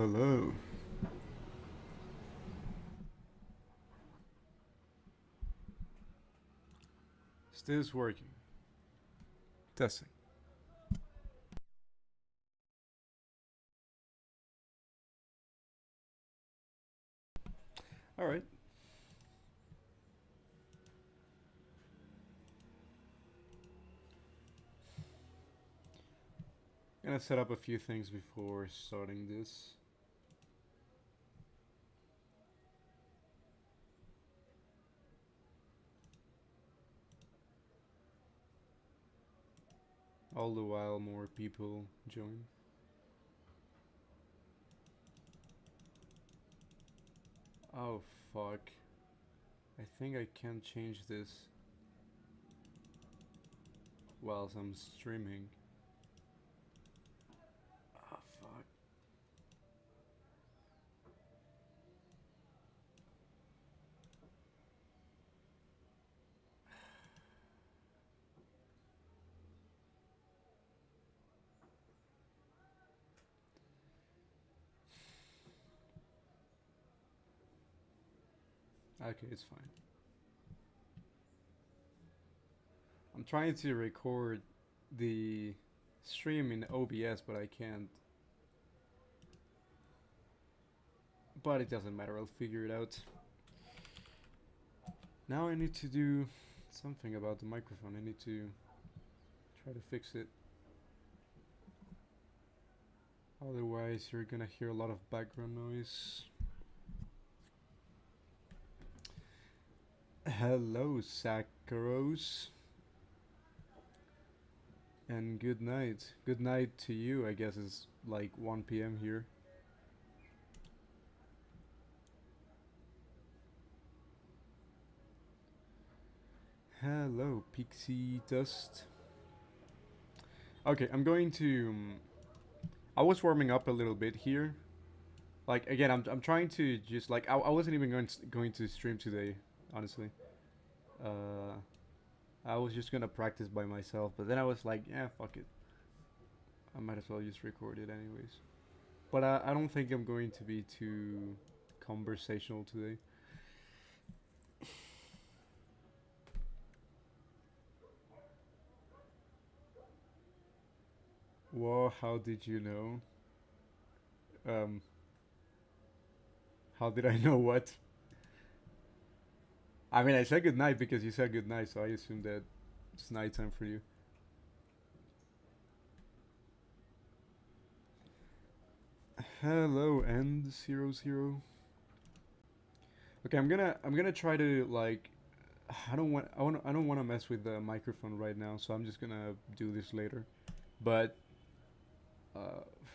Hello. Is this working? Testing. All right. Gonna set up a few things before starting this. All the while, more people join. Oh fuck! I think I can change this whilst I'm streaming. Oh fuck! Okay, it's fine. I'm trying to record the stream in OBS, but I can't. But it doesn't matter. I'll figure it out. Now I need to do something about the microphone. I need to try to fix it. Otherwise, you're gonna hear a lot of background noise. Hello, Saccharos. And good night. Good night to you, I guess it's like 1 p.m. here. Hello, Pixie Dust. Okay, I'm going to. I was warming up a little bit here. Like again, I'm trying to just like I wasn't even going to stream today, honestly. Uh, I was just gonna practice by myself, but then I was like, yeah, fuck it. I might as well just record it anyways. But I don't think I'm going to be too conversational today. Whoa, how did you know? Um, how did I know what? I mean, I said good night because you said good night, so I assumed that it's nighttime for you. Hello, N00. Okay, I'm gonna try to like I don't want to mess with the microphone right now, so I'm just gonna do this later. But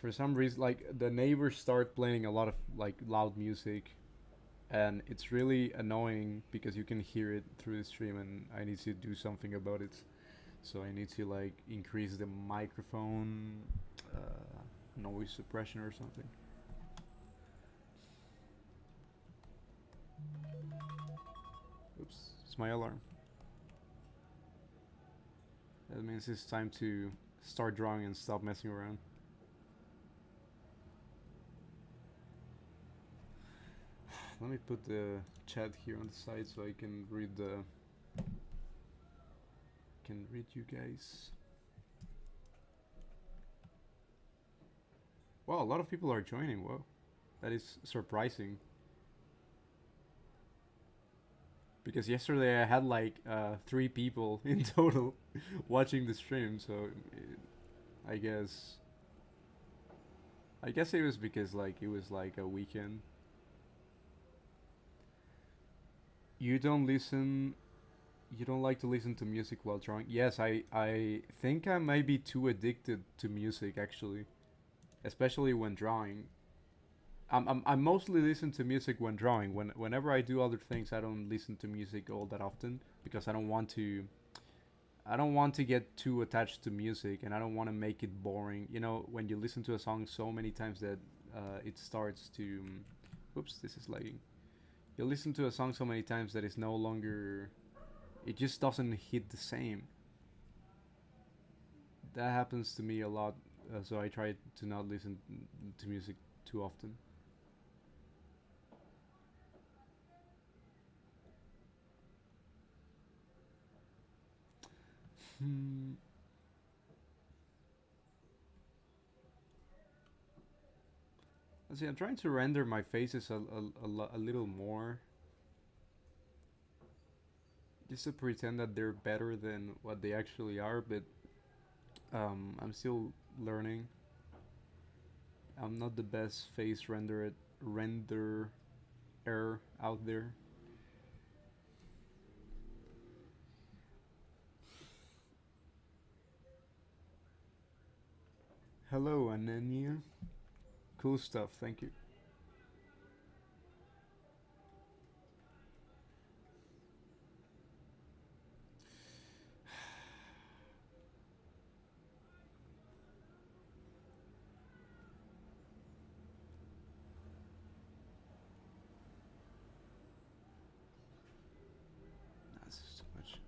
for some reason, like the neighbors start playing a lot of like loud music, and it's really annoying because you can hear it through the stream, and I need to do something about it. So I need to like increase the microphone noise suppression or something. Oops, it's my alarm. That means it's time to start drawing and stop messing around. Let me put the chat here on the side so I can read you guys. Wow, a lot of people are joining. Whoa, that is surprising. Because yesterday I had like 3 people in total watching the stream, so I guess I guess it was because like it was like a weekend. You don't listen. You don't like to listen to music while drawing. Yes, I think I might be too addicted to music actually, especially when drawing. I mostly listen to music when drawing. Whenever I do other things, I don't listen to music all that often because I don't want to get too attached to music, and I don't want to make it boring. You know, when you listen to a song so many times that it starts to. Oops, this is lagging. You listen to a song so many times that it's no longer. It just doesn't hit the same. That happens to me a lot, so I try to not listen to music too often. Hmm. Let's see. I'm trying to render my faces a little more, just to pretend that they're better than what they actually are. But I'm still learning. I'm not the best face renderer out there. Hello, Ananya. Cool stuff. Thank you. That's too much.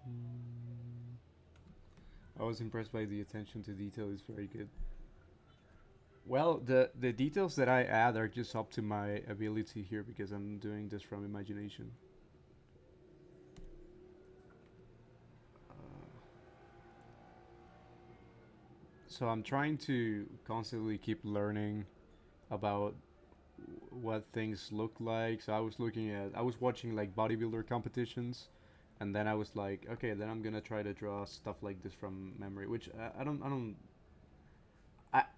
Mm. I was impressed by the attention to detail. Is very good. Well, the details that I add are just up to my ability here because I'm doing this from imagination. Uh, so I'm trying to constantly keep learning about what things look like. So I was watching like bodybuilder competitions, and then I was like, okay, then I'm gonna try to draw stuff like this from memory, which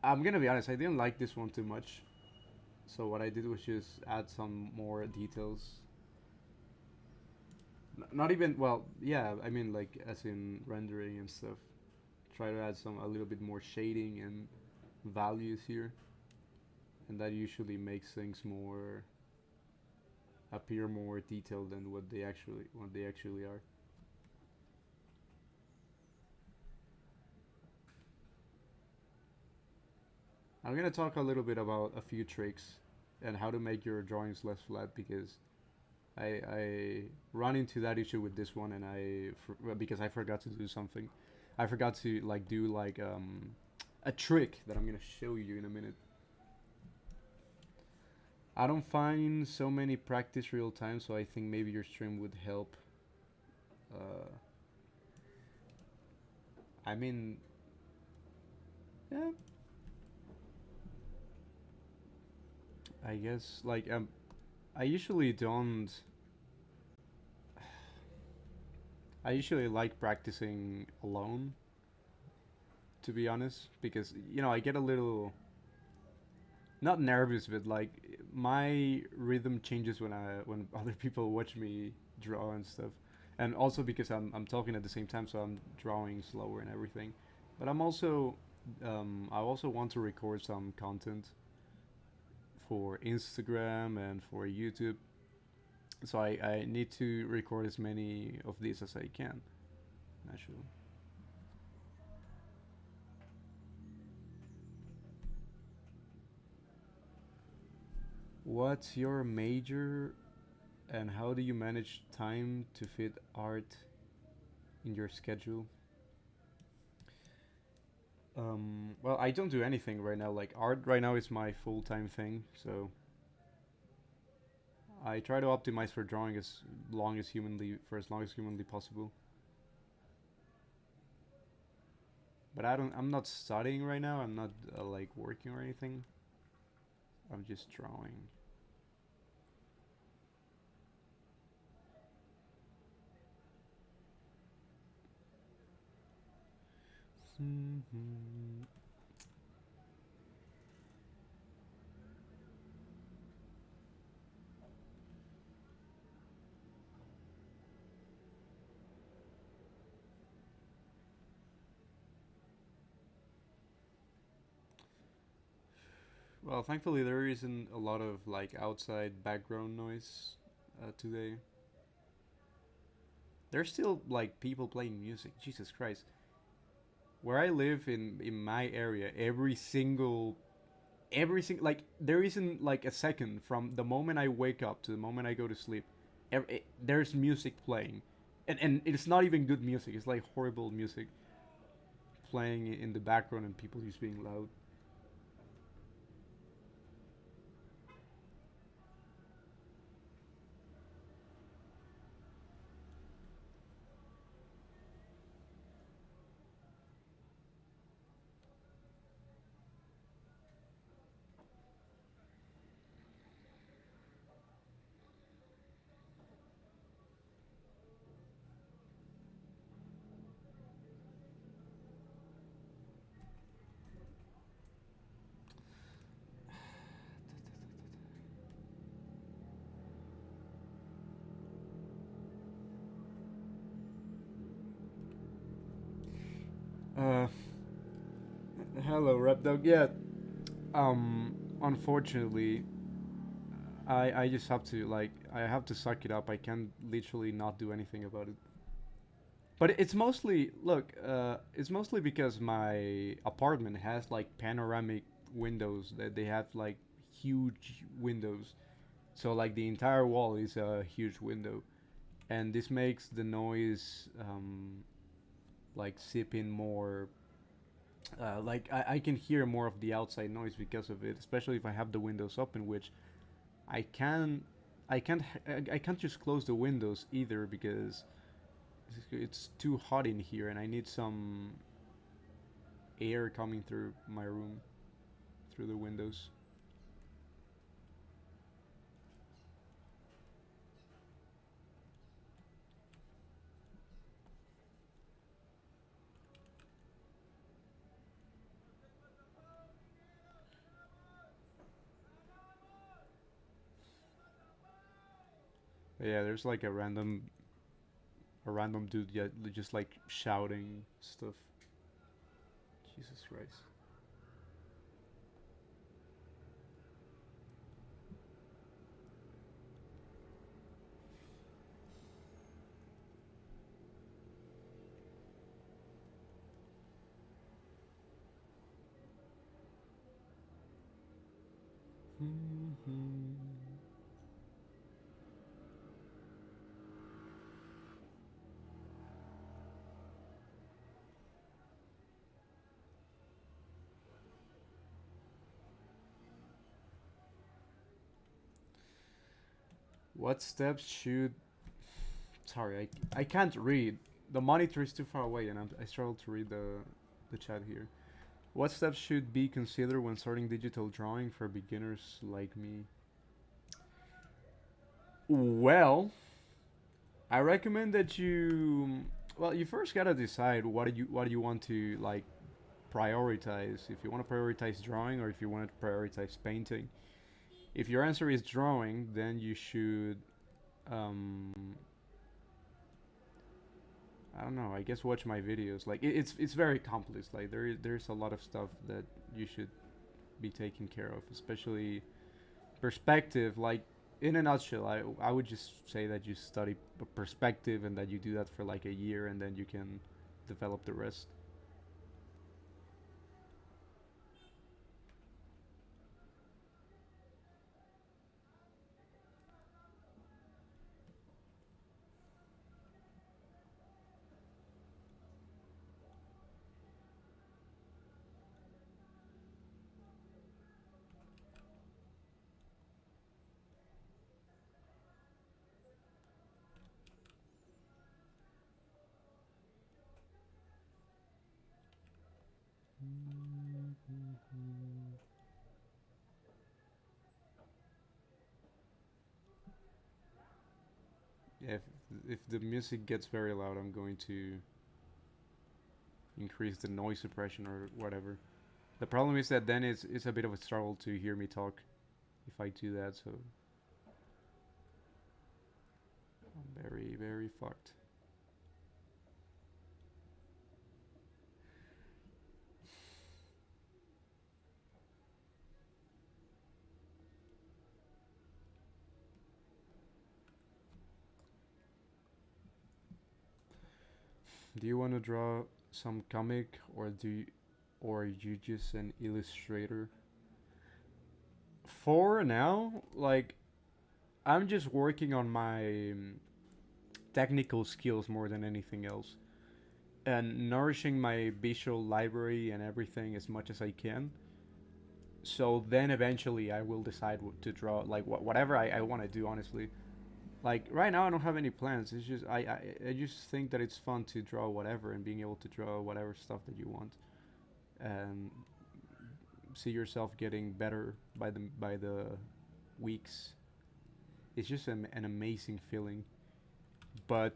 I'm gonna be honest, I didn't like this one too much. So what I did was just add some more details. Not even well, yeah. I mean, like as in rendering and stuff. Try to add a little bit more shading and values here, and that usually makes things more appear more detailed than what they actually are. I'm gonna talk a little bit about a few tricks and how to make your drawings less flat because I run into that issue with this one and because I forgot to do something. I forgot to like do like a trick that I'm gonna show you in a minute. I don't find so many practice real time, so I think maybe your stream would help. Uh, I mean, yeah, I guess like I usually don't. I usually like practicing alone, to be honest, because I get a little not nervous, but like my rhythm changes when other people watch me draw and stuff, and also because I'm talking at the same time, so I'm drawing slower and everything. But I also want to record some content for Instagram and for YouTube, so I need to record as many of these as I can. Naturally. What's your major and how do you manage time to fit art in your schedule? Well, I don't do anything right now. Like art right now is my full-time thing, so I try to optimize for drawing as long as humanly possible. But I'm not studying right now. I'm not like working or anything. I'm just drawing. Well, thankfully there isn't a lot of like outside background noise today. There's still like people playing music. Jesus Christ. Where I live in my area, every single like there isn't like a second from the moment I wake up to the moment I go to sleep. There's music playing. And it's not even good music. It's like horrible music playing in the background and people just being loud. Uh, hello, Rap Dog. Yeah. Unfortunately, I just have to like I have to suck it up. I can literally not do anything about it. But it's mostly look. It's mostly because my apartment has like panoramic windows. That they have like huge windows. So like the entire wall is a huge window, and this makes the noise like sip in more. Like I can hear more of the outside noise because of it, especially if I have the windows open, which I can I can't just close the windows either because it's too hot in here and I need some air coming through my room through the windows. But yeah, there's like a random dude just like shouting stuff. Jesus Christ. What steps should? Sorry, I can't read. The monitor is too far away, and I struggle to read the chat here. What steps should be considered when starting digital drawing for beginners like me? Well, I recommend that you well, you first gotta decide what do you want to like prioritize. If you want to prioritize drawing or if you want to prioritize painting. If your answer is drawing, then you should um, I don't know. I guess watch my videos. Like it's very complex. Like there's a lot of stuff that you should be taken care of, especially perspective. Like in a nutshell, I would just say that you study perspective and that you do that for like a year and then you can develop the rest. Yeah, if the music gets very loud, I'm going to increase the noise suppression or whatever. The problem is that then it's a bit of a struggle to hear me talk if I do that. So I'm very fucked. Do you want to draw some comic or are you just an illustrator? For now, like I'm just working on my technical skills more than anything else, and nourishing my visual library and everything as much as I can. So then eventually I will decide what to draw, like whatever I want to do. Honestly, like right now I don't have any plans. It's just I just think that it's fun to draw whatever and being able to draw whatever stuff that you want and see yourself getting better by the weeks. It's just an amazing feeling. But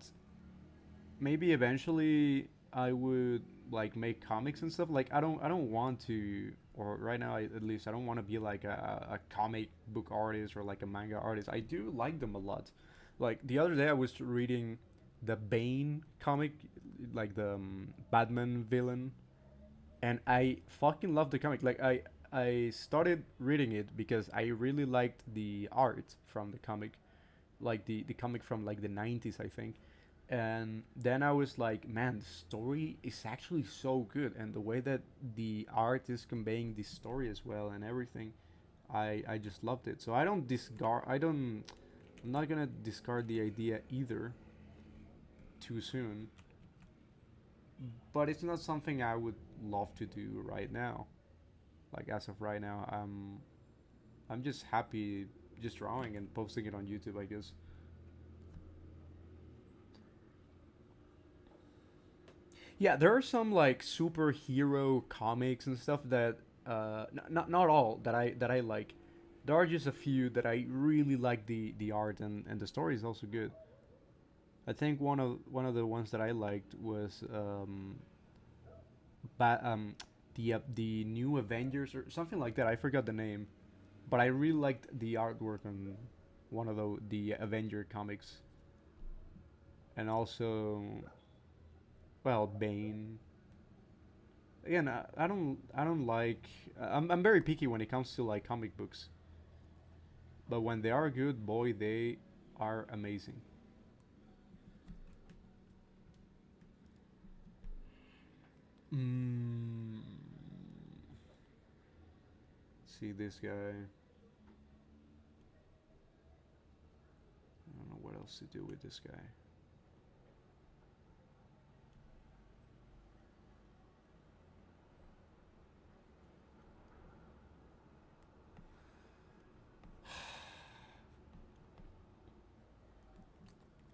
maybe eventually I would like make comics and stuff. Like I don't want to, or right now at least I don't want to be like a comic book artist or like a manga artist. I do like them a lot. Like the other day I was reading the Bane comic, like the Batman villain, and I fucking love the comic. Like I started reading it because I really liked the art from the comic, like the comic from like the 90s, I think. And then I was like, man, the story is actually so good, and the way that the art is conveying the story as well and everything, I just loved it. So I don't discard. I'm not gonna discard the idea either too soon. But it's not something I would love to do right now. Like as of right now, I'm just happy just drawing and posting it on YouTube, I guess. Yeah, there are some like superhero comics and stuff that not all that I like. There are just a few that I really like the art, and the story is also good. I think one of the ones that I liked was ba- um the new Avengers or something like that. I forgot the name, but I really liked the artwork on one of the Avenger comics, and also, well, Bane. Again, I don't like. I'm very picky when it comes to like comic books, but when they are good, boy, they are amazing. Mm, see this guy. I don't know what else to do with this guy.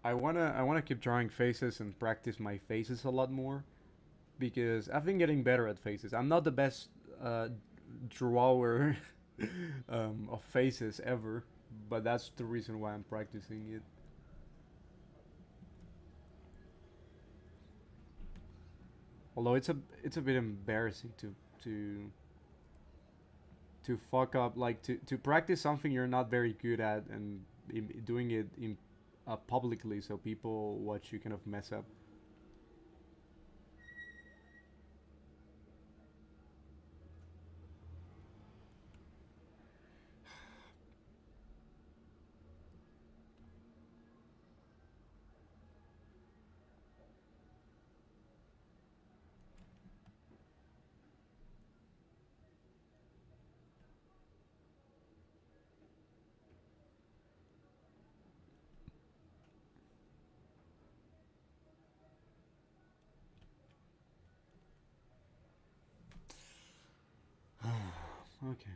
I wanna keep drawing faces and practice my faces a lot more because I've been getting better at faces. I'm not the best uh, drawer of faces ever, but that's the reason why I'm practicing it. Although it's a bit embarrassing to to fuck up, like to practice something you're not very good at and doing it in publicly so people watch you kind of mess up. Okay.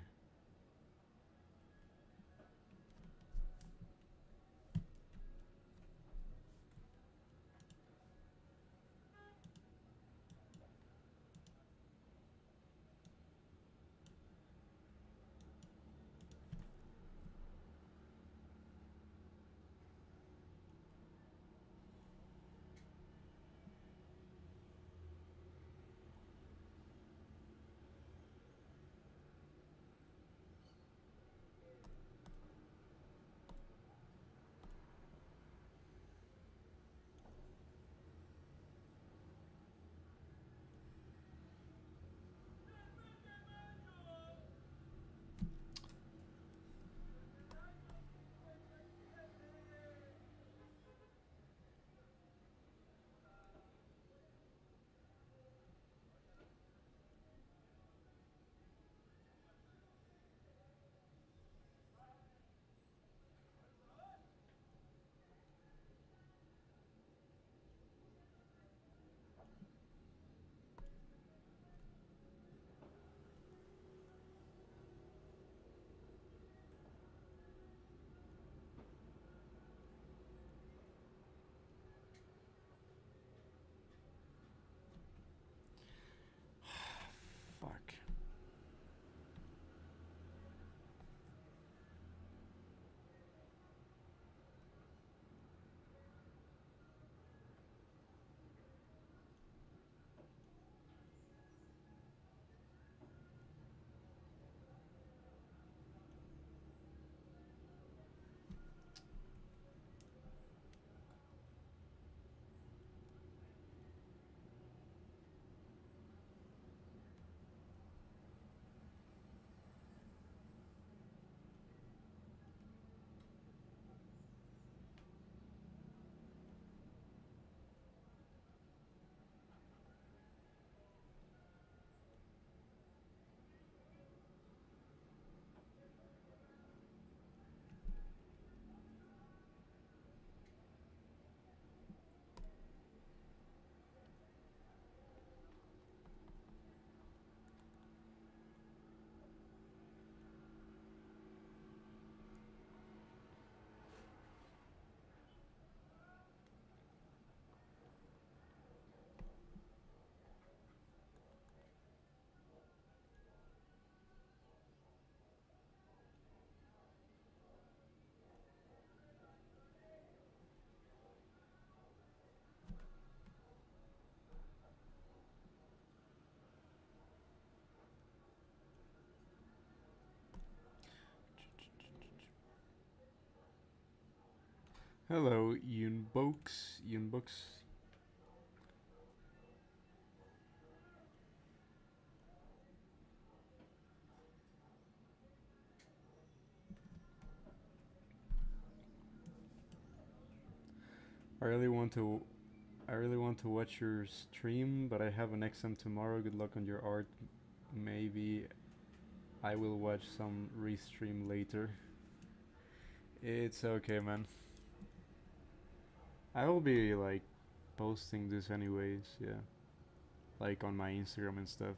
Hello, Yunbooks. Yunbooks. I really want to. I really want to watch your stream, but I have an exam tomorrow. Good luck on your art. Maybe I will watch some restream later. It's okay, man. I will be like posting this anyways. Yeah, like on my Instagram and stuff.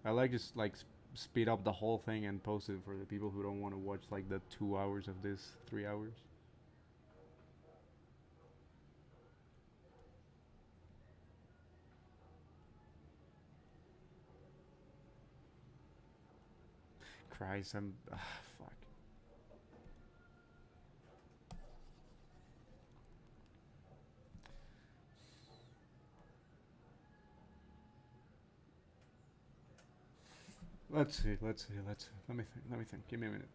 I like just like speed up the whole thing and post it for the people who don't want to watch like the 2 hours of this, 3 hours. Christ, I'm fuck. Let's see. Let's see. Let's. Let me think. Let me think. Give me a minute.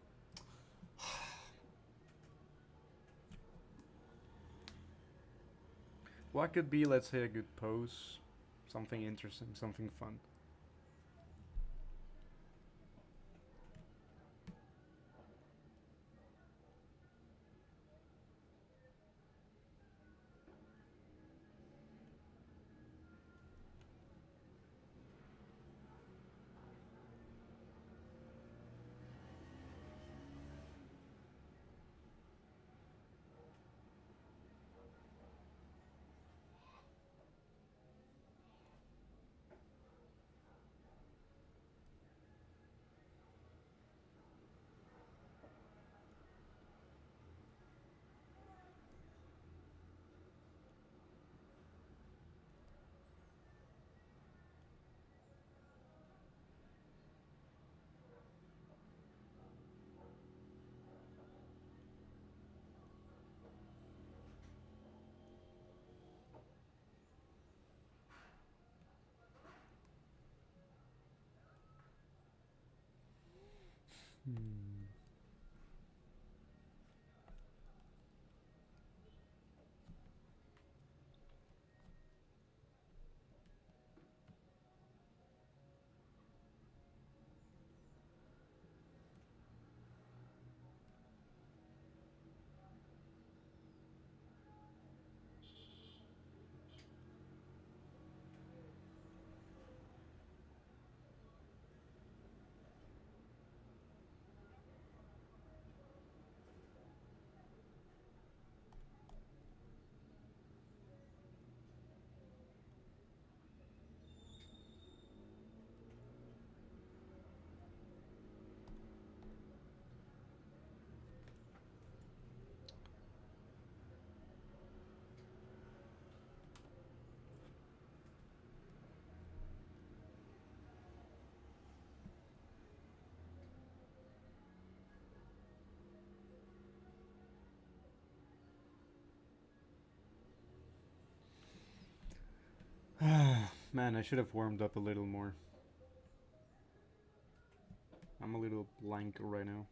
What could be, let's say, a good pose? Something interesting, something fun. Hmm. Man, I should have warmed up a little more. I'm a little blank right now.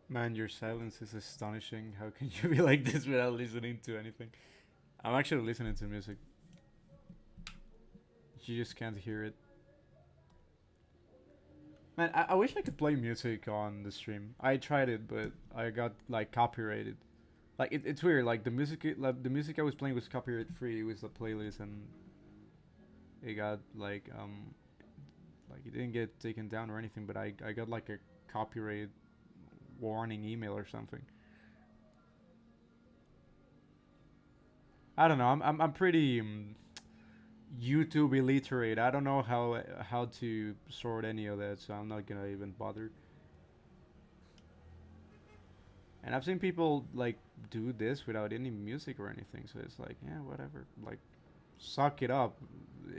Man, your silence is astonishing. How can you be like this without listening to anything? I'm actually listening to music. You just can't hear it. Man, I wish I could play music on the stream. I tried it, but I got like copyrighted. Like it's weird. Like the music I was playing was copyright free. It was a playlist, and it got like it didn't get taken down or anything. But I got like a copyright warning email or something. I don't know. I'm pretty YouTube illiterate. I don't know how to sort any of that, so I'm not gonna even bother. And I've seen people like do this without any music or anything, so it's like, yeah, whatever. Like, suck it up.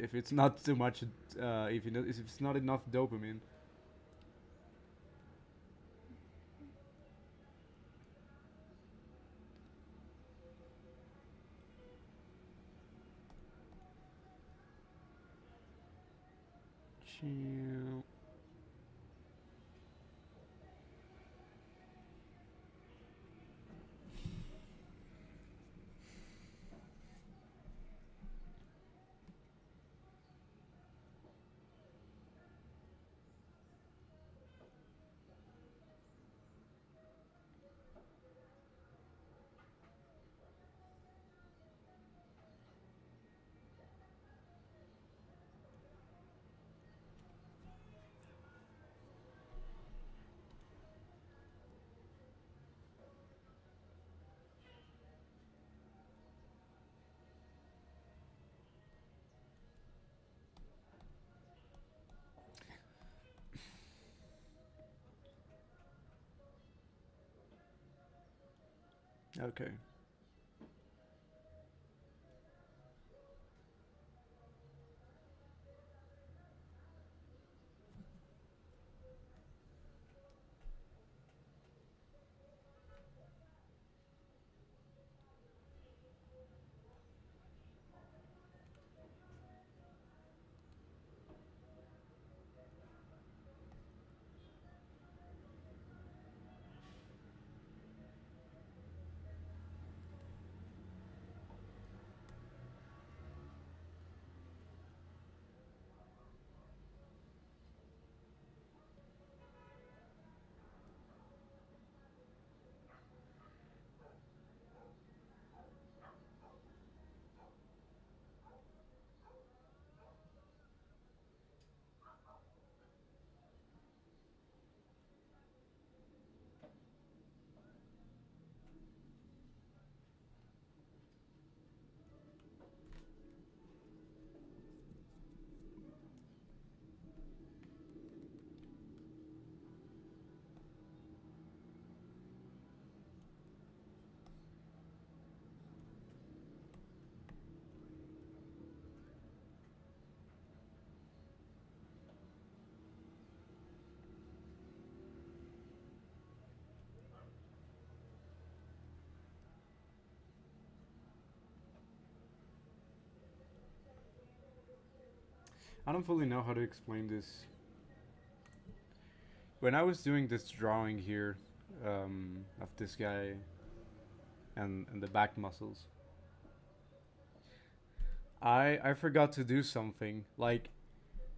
If it's not too much, if it's not enough dopamine. Chill. Okay. I don't fully know how to explain this. When I was doing this drawing here, of this guy and the back muscles, I forgot to do something. Like,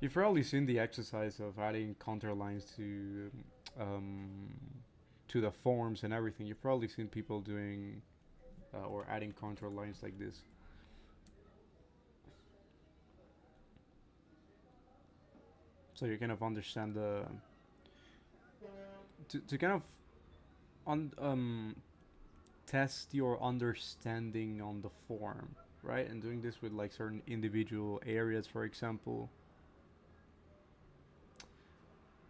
you've probably seen the exercise of adding contour lines um, to the forms and everything. You've probably seen people doing or adding contour lines like this. So you kind of understand the to kind of on test your understanding on the form, right? And doing this with like certain individual areas, for example.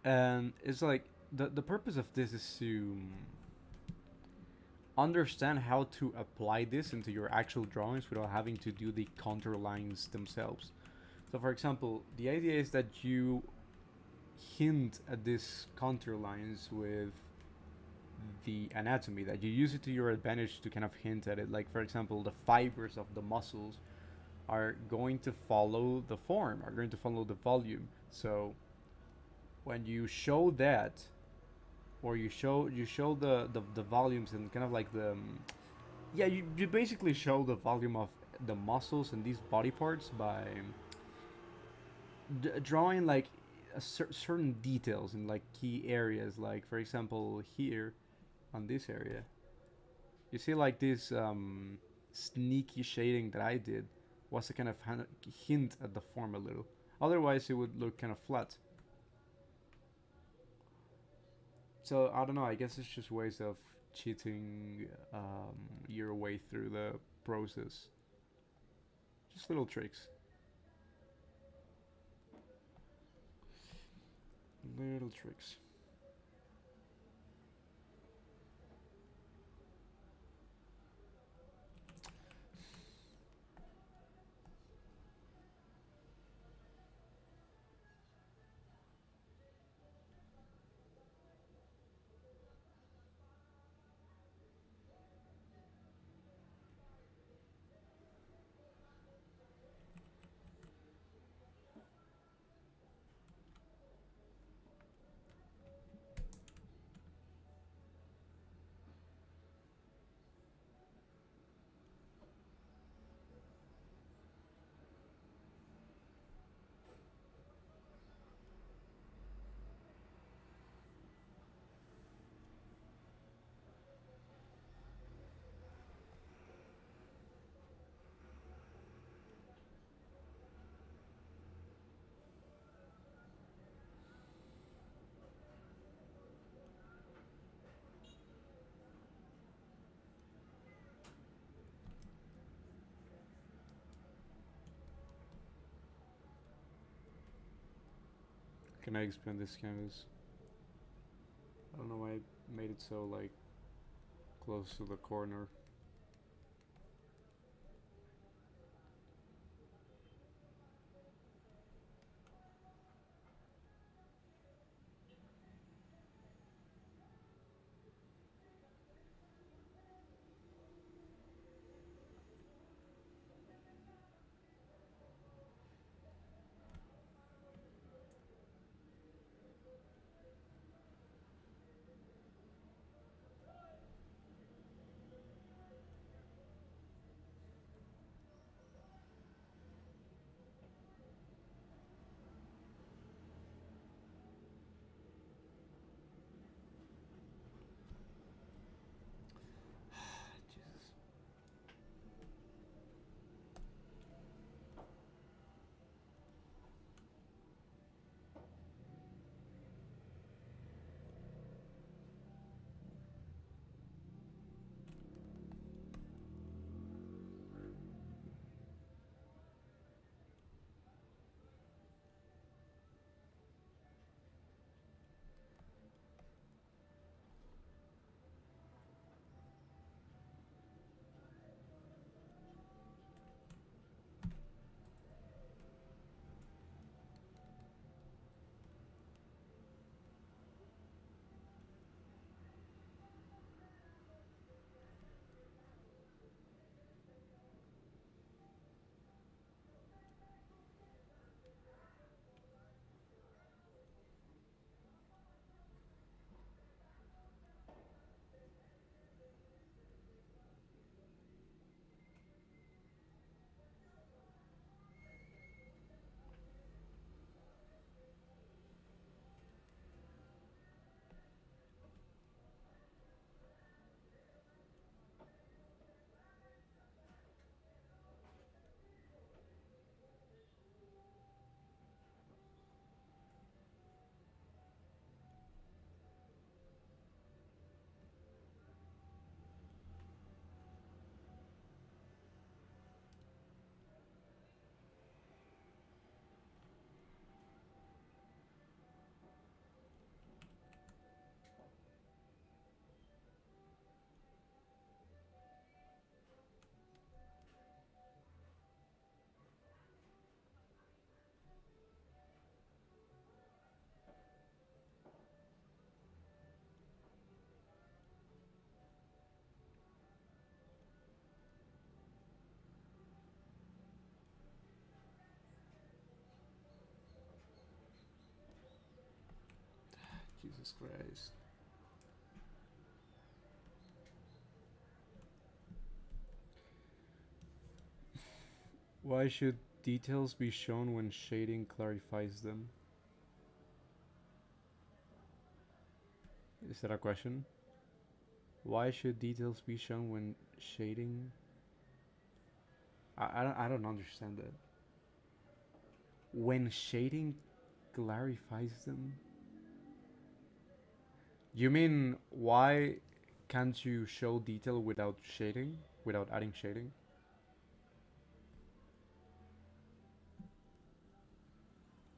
And it's like the purpose of this is to understand how to apply this into your actual drawings without having to do the contour lines themselves. So, for example, the idea is that you hint at these contour lines with the anatomy, that you use it to your advantage to kind of hint at it. Like, for example, the fibers of the muscles are going to follow the form, are going to follow the volume. So when you show that, or you show the volumes and kind of like the yeah, you basically show the volume of the muscles and these body parts by drawing like certain details in like key areas, like for example here on this area you see like this sneaky shading that I did was a kind of hint at the form a little, otherwise it would look kind of flat. So I don't know, I guess it's just ways of cheating your way through the process, just little tricks, little tricks. Can I expand this canvas? I don't know why I made it so like close to the corner. Jesus. Jesus Christ. Why should details be shown when shading clarifies them? Is that a question? Why should details be shown when shading? I don't understand that. When shading clarifies them? You mean why can't you show detail without shading? Without adding shading?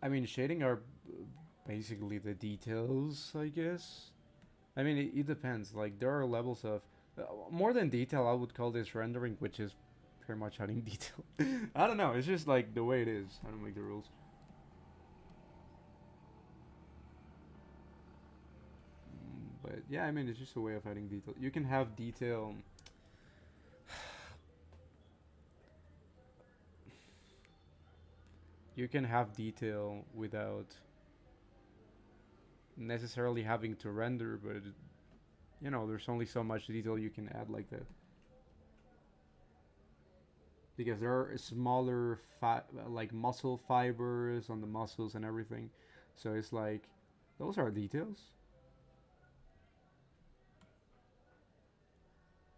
I mean, shading are basically the details, I guess. I mean, it depends. Like, there are levels of. More than detail, I would call this rendering, which is pretty much adding detail. I don't know, it's just like the way it is. I don't make the rules. But yeah, I mean, it's just a way of adding detail. You can have detail. You can have detail without necessarily having to render, but you know, there's only so much detail you can add like that. Because there are smaller like muscle fibers on the muscles and everything, so it's like those are details,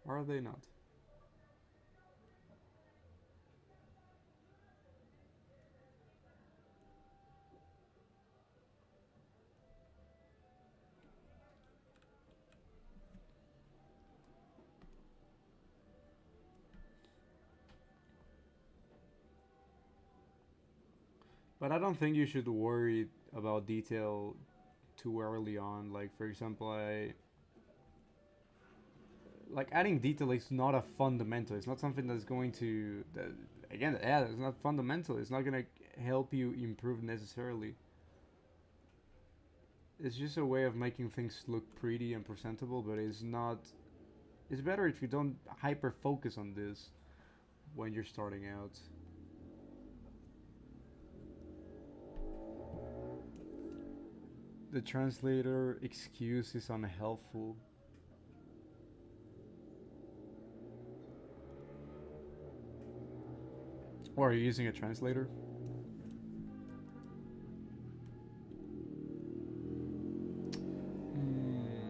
are they not? But I don't think you should worry about detail too early on. Like, for example, I like adding detail is not a fundamental. It's not something that's going to again, yeah, it's not fundamental. It's not gonna help you improve necessarily. It's just a way of making things look pretty and presentable, but it's not. It's better if you don't hyper focus on this when you're starting out. The translator excuse is unhelpful. Or are you using a translator? Mm.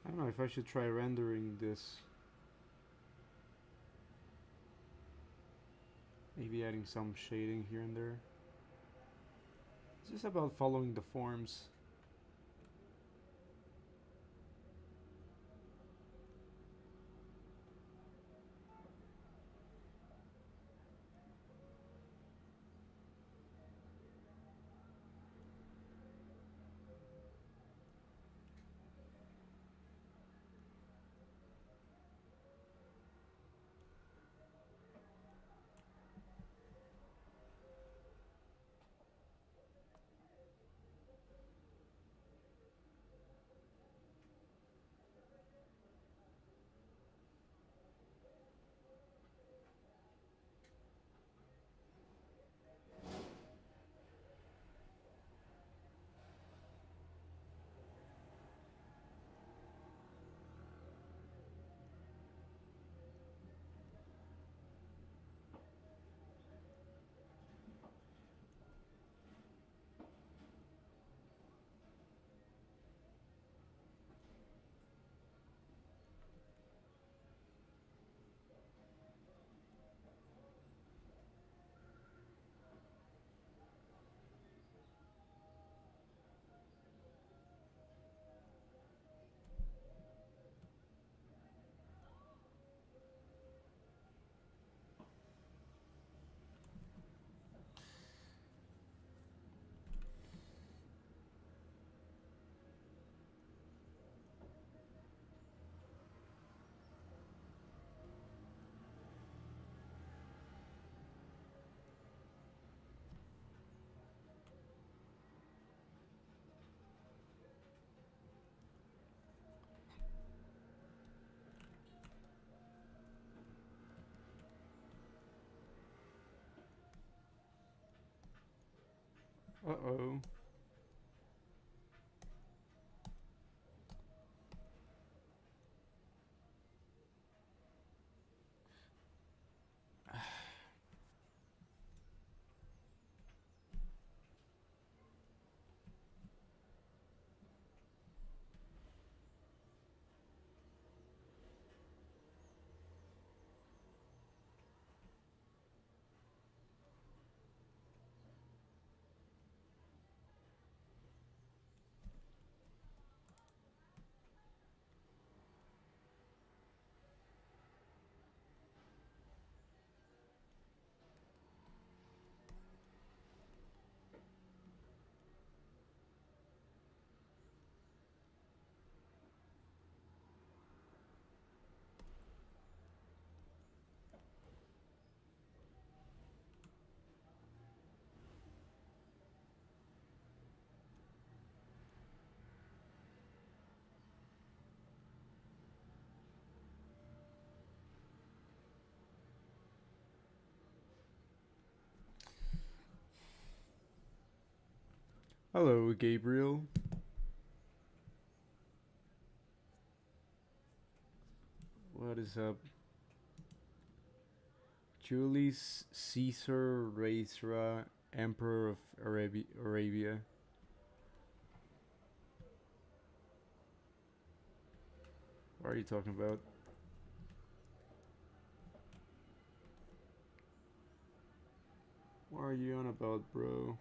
I don't know if I should try rendering this. Maybe adding some shading here and there. It's just about following the forms. Uh-oh. Hello, Gabriel. What is up? Julius Caesar Raisra, Emperor of Arabia. What are you talking about? What are you on about, bro?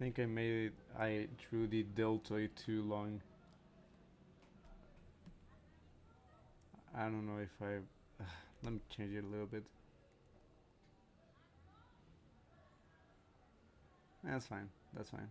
I think I drew the deltoid too long. I don't know if I. Let me change it a little bit. That's fine. That's fine.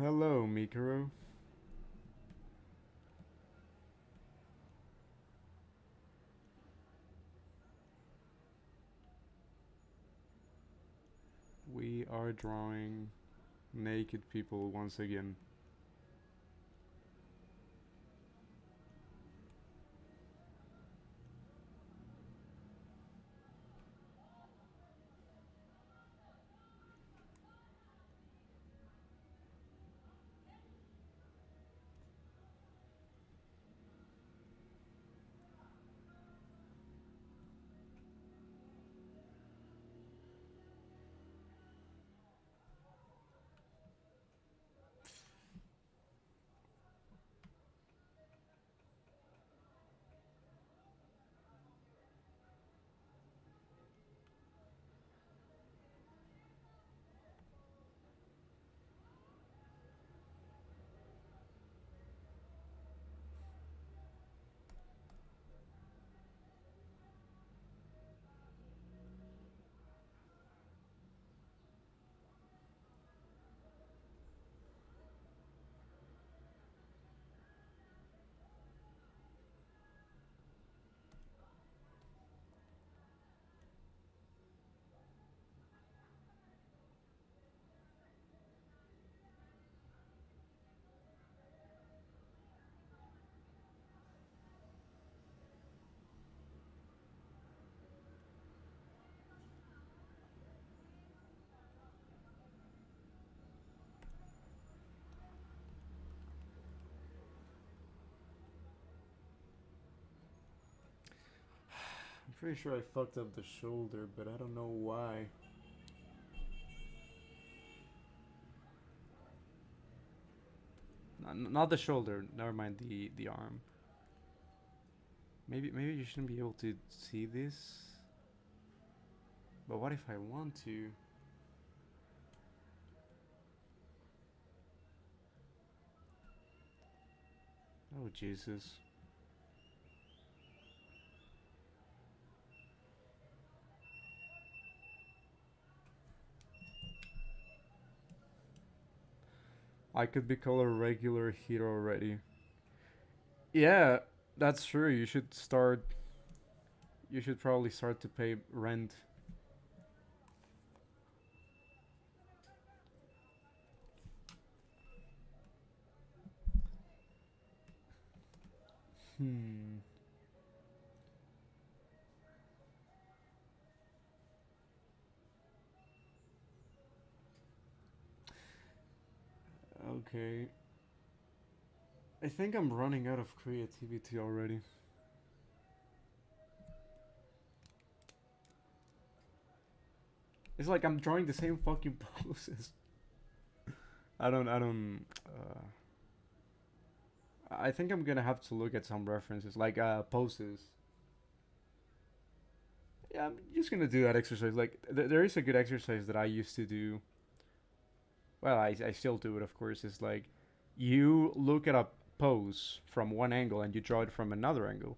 Hello, Mikaro. We are drawing naked people once again. Pretty sure I fucked up the shoulder, but I don't know why. Not the shoulder. Never mind the arm. Maybe you shouldn't be able to see this. But what if I want to? Oh Jesus. I could be called a regular hero already. Yeah, that's true. You should start. You should probably start to pay rent. Hmm. Okay. I think I'm running out of creativity already. It's like I'm drawing the same fucking poses. I don't. I think I'm gonna have to look at some references, like poses. Yeah, I'm just gonna do that exercise. Like, there is a good exercise that I used to do. Well, I still do it, of course. It's like you look at a pose from one angle and you draw it from another angle.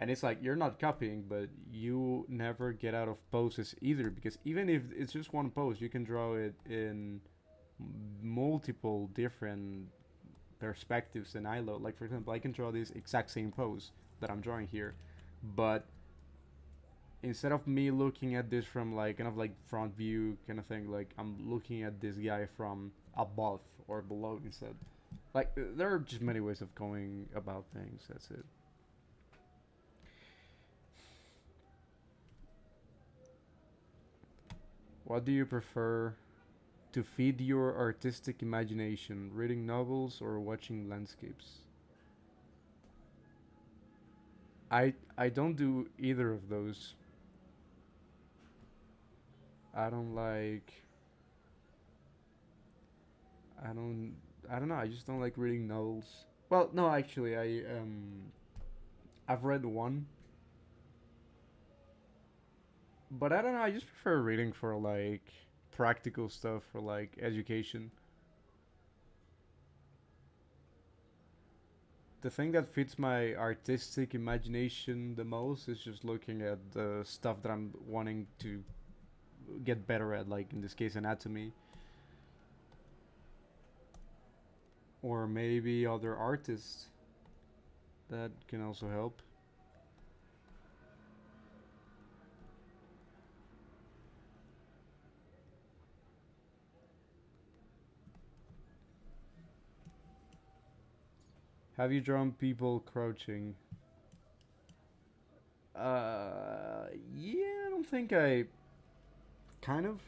And it's like you're not copying, but you never get out of poses either, because even if it's just one pose, you can draw it in multiple different perspectives and I load. Like, for example, I can draw this exact same pose that I'm drawing here, but instead of me looking at this from like kind of like front view kind of thing, like I'm looking at this guy from above or below instead. Like, there are just many ways of going about things. That's it. What do you prefer to feed your artistic imagination, reading novels or watching landscapes? I don't do either of those. I don't like I don't I don't know, I just don't like reading novels. Well, no, actually I've read one, but I don't know, I just prefer reading for like practical stuff, for like education. The thing that fits my artistic imagination the most is just looking at the stuff that I'm wanting to get better at, like in this case anatomy, or maybe other artists that can also help. Have you drawn people crouching? Yeah, I don't think I. Kind of.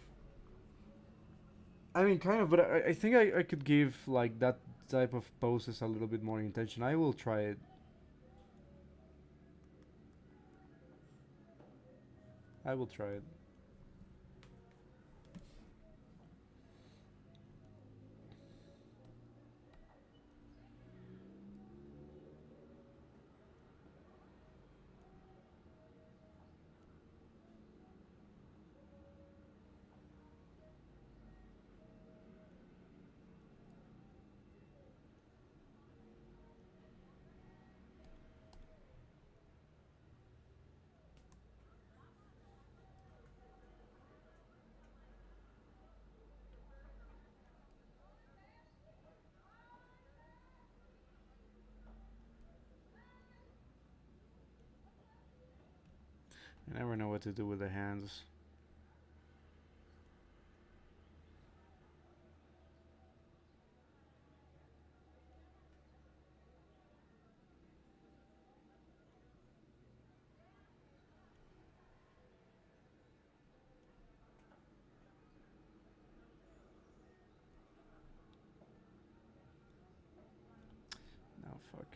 I mean, kind of, but I think I could give like that type of poses a little bit more intention. I will try it. I will try it. I never know what to do with the hands. No, fuck.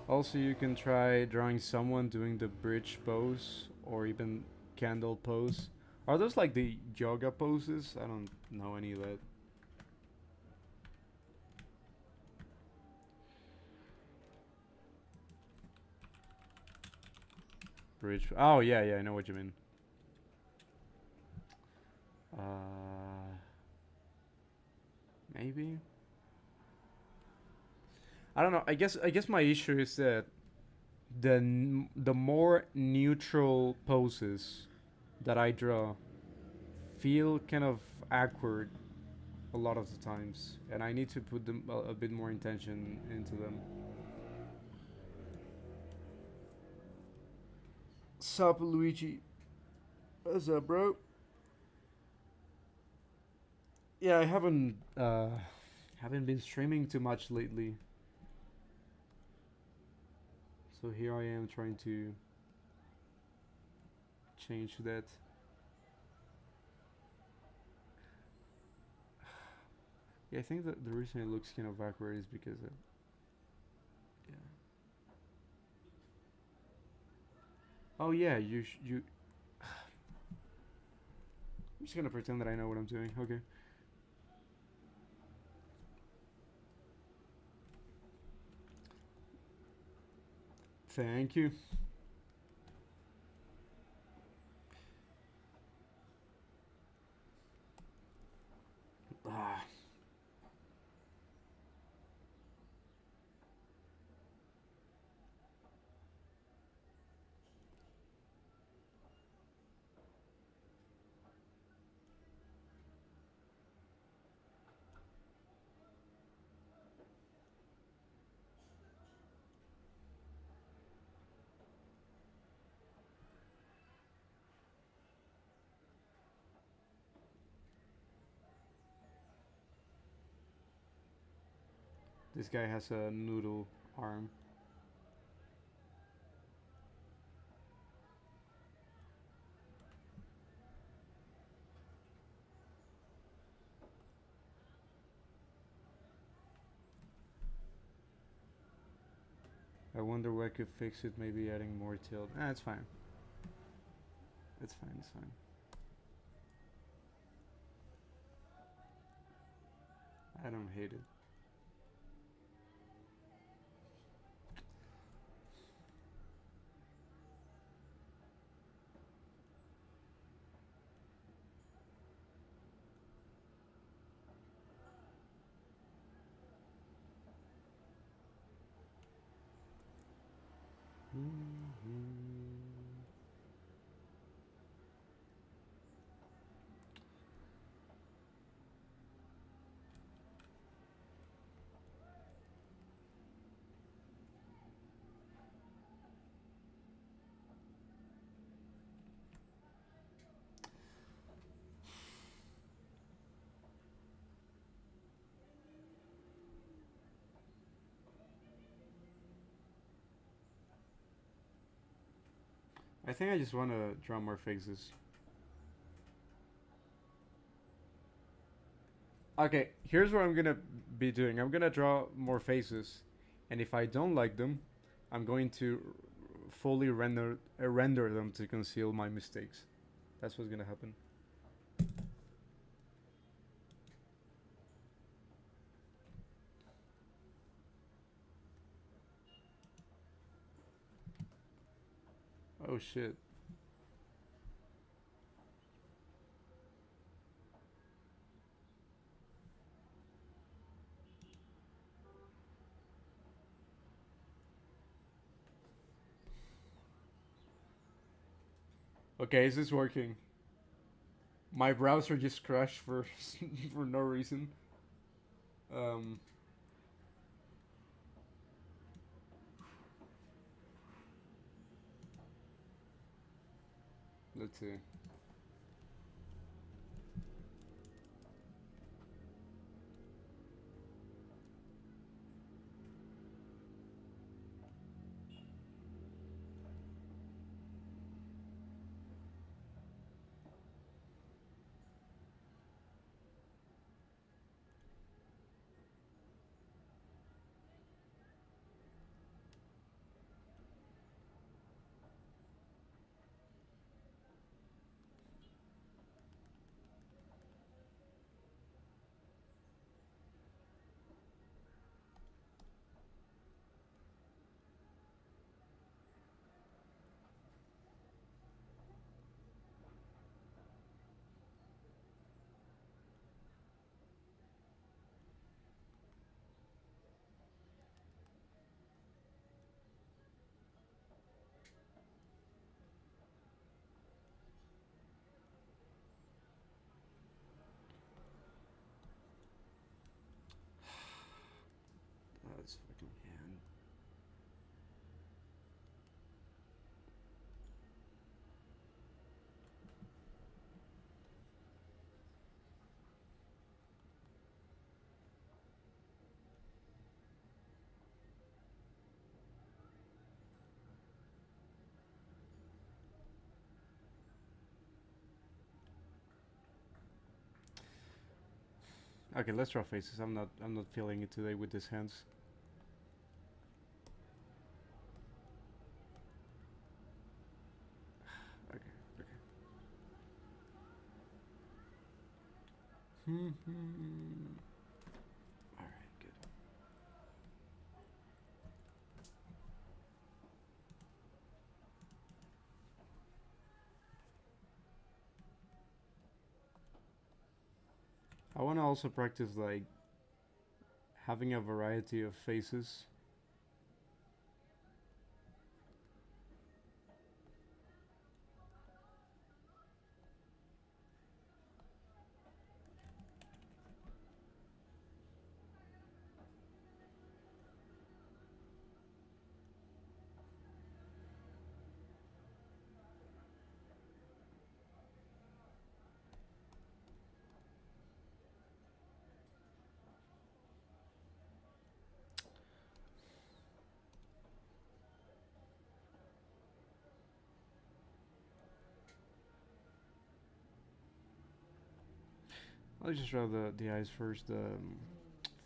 Also, you can try drawing someone doing the bridge pose or even candle pose. Are those like the yoga poses? I don't know any of that. Bridge. Oh yeah, yeah, I know what you mean. Maybe. I don't know. I guess my issue is that the more neutral poses that I draw feel kind of awkward a lot of the times, and I need to put them a bit more intention into them. Sup, Luigi? What's up, bro? Yeah, I haven't been streaming too much lately, so here I am trying to change that. Yeah, I think that the reason it looks kind of awkward is because yeah. Oh yeah, you. I'm just gonna pretend that I know what I'm doing. Okay. Thank you. Ah, this guy has a noodle arm. I wonder where I could fix it. Maybe adding more tilt. Ah, it's fine. It's fine. It's fine. I don't hate it. I think I just want to draw more faces. Okay, here's what I'm gonna be doing. I'm gonna draw more faces, and if I don't like them, I'm going to fully render them to conceal my mistakes. That's what's gonna happen. Oh shit. Okay, is this working? My browser just crashed for for no reason. Um, let's see. Okay, let's draw faces. I'm not feeling it today with these hands. Okay, okay. Alright, good. I wanna also practice like having a variety of faces. Let's just draw the eyes first.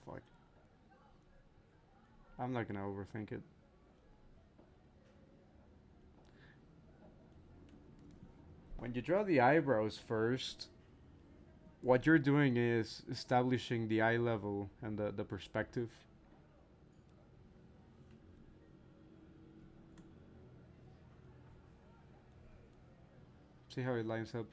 Fuck. I'm not gonna overthink it. When you draw the eyebrows first, what you're doing is establishing the eye level and the perspective. See how it lines up?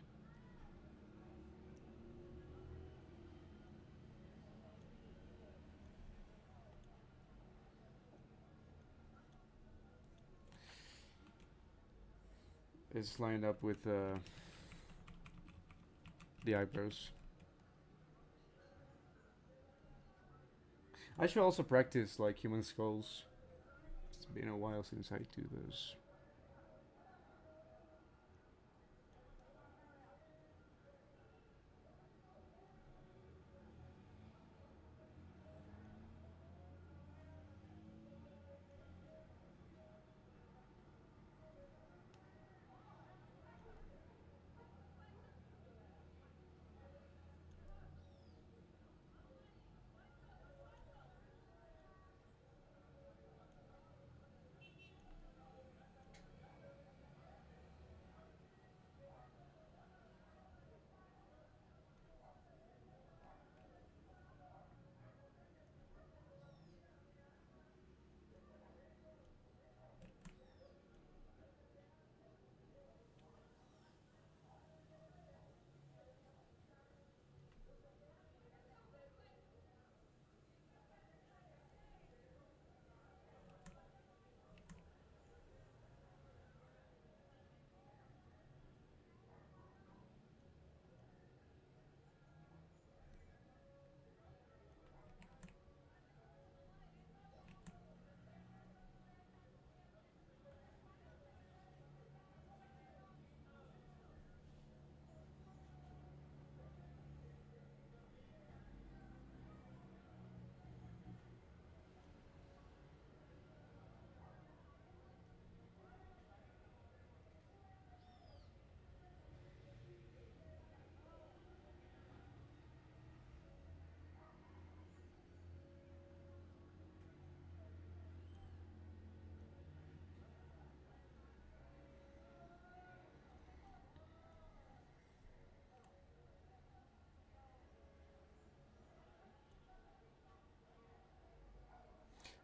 It's lined up with the eyebrows. I should also practice like human skulls. It's been a while since I do those.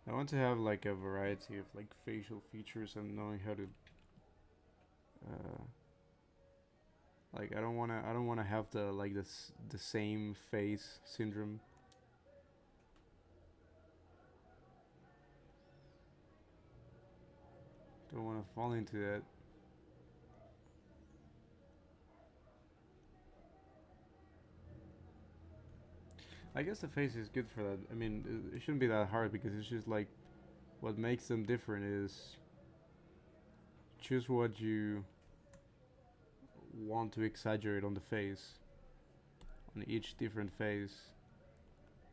I want to have like a variety of like facial features and knowing how to uh, like I don't wanna have the like the same face syndrome. Don't wanna fall into that. I guess the face is good for that. I mean, it shouldn't be that hard because it's just like what makes them different is choose what you want to exaggerate on the face, on each different face.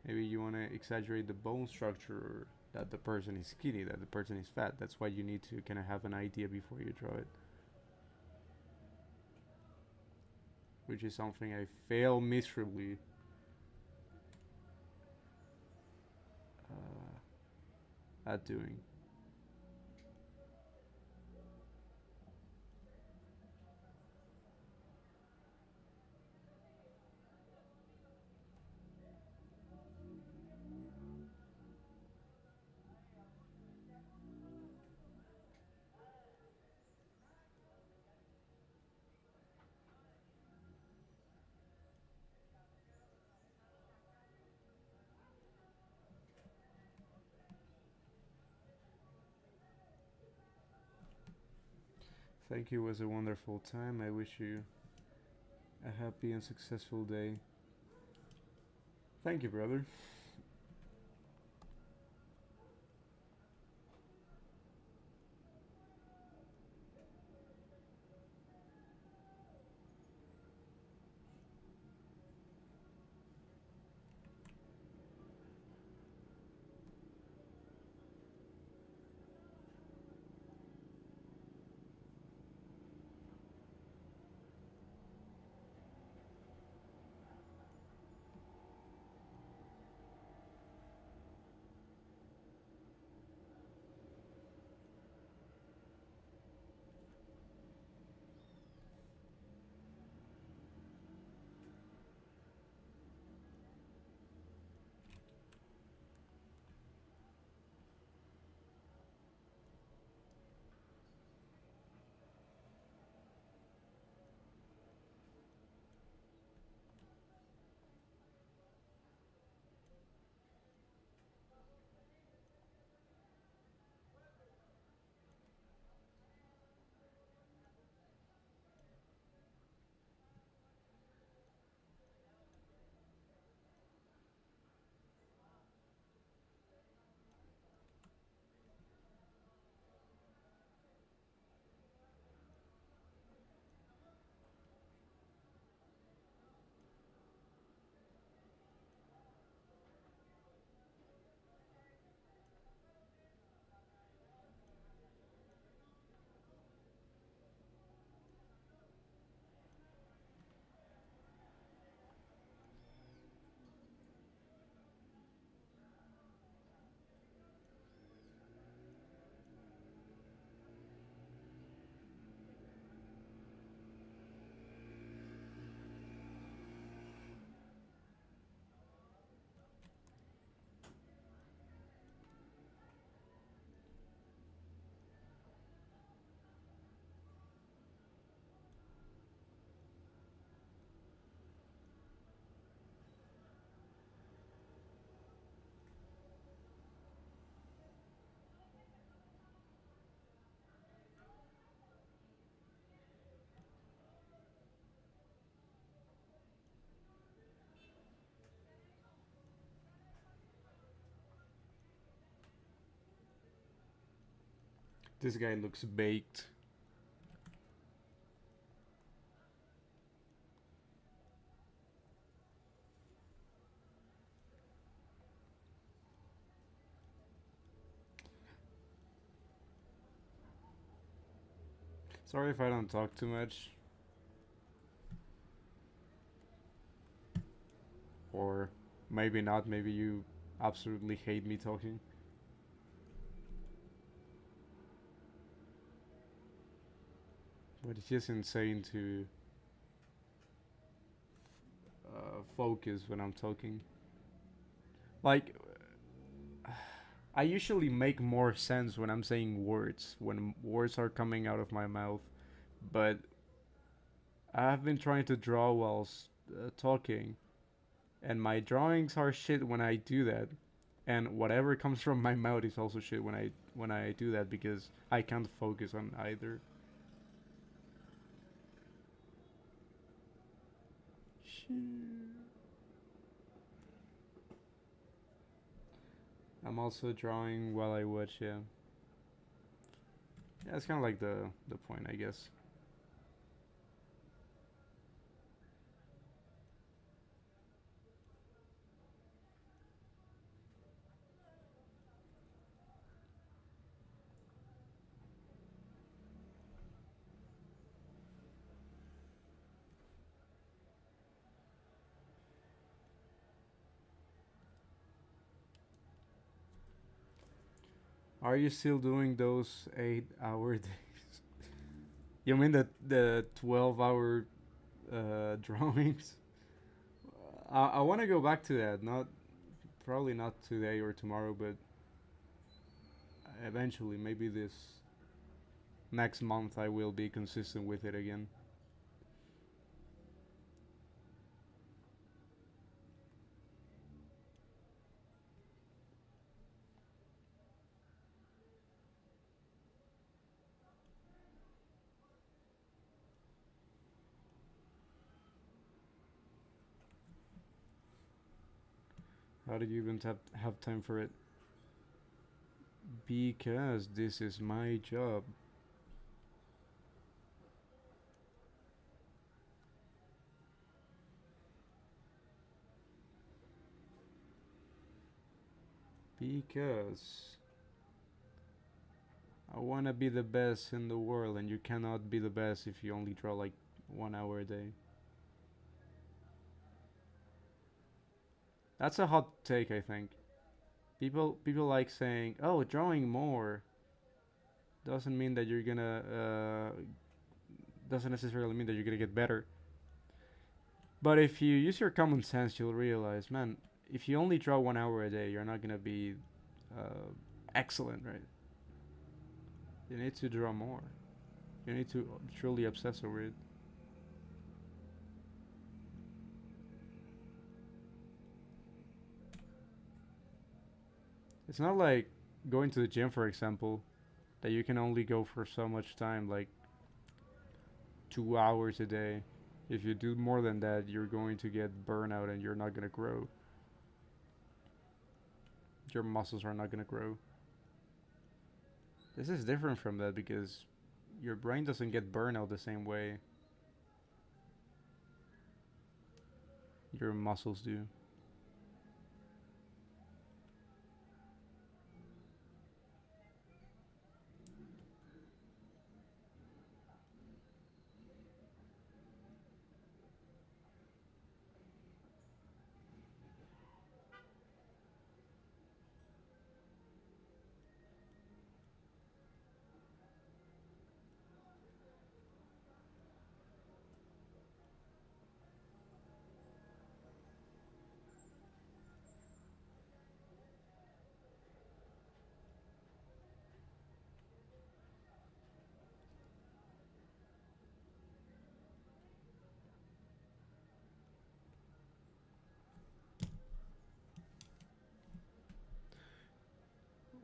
Maybe you want to exaggerate the bone structure, that the person is skinny, that the person is fat. That's why you need to kind of have an idea before you draw it. Which is something I fail miserably at doing. Thank you. It was a wonderful time. I wish you a happy and successful day. Thank you, brother. This guy looks baked. Sorry if I don't talk too much. Or maybe not. Maybe you absolutely hate me talking. But it's just insane to focus when I'm talking. Like, I usually make more sense when I'm saying words, when words are coming out of my mouth. But I've been trying to draw while talking, and my drawings are shit when I do that. And whatever comes from my mouth is also shit when I do that because I can't focus on either. I'm also drawing while I watch. Yeah, yeah, it's kind of like the point, I guess. Are you still doing those 8 hour days? You mean the 12 hour drawings? I want to go back to that. Not probably not today or tomorrow, but eventually, maybe this next month, I will be consistent with it again. How did you even have time for it? Because this is my job. Because I want to be the best in the world, and you cannot be the best if you only draw like 1 hour a day. That's a hot take, I think. People like saying, "Oh, drawing more doesn't mean that you're gonna doesn't necessarily mean that you're gonna get better." But if you use your common sense, you'll realize, man, if you only draw 1 hour a day, you're not gonna be excellent, right? You need to draw more. You need to truly obsess over it. It's not like going to the gym, for example, that you can only go for so much time, like 2 hours a day. If you do more than that, you're going to get burnout and you're not gonna grow. Your muscles are not gonna grow. This is different from that because your brain doesn't get burnout the same way your muscles do.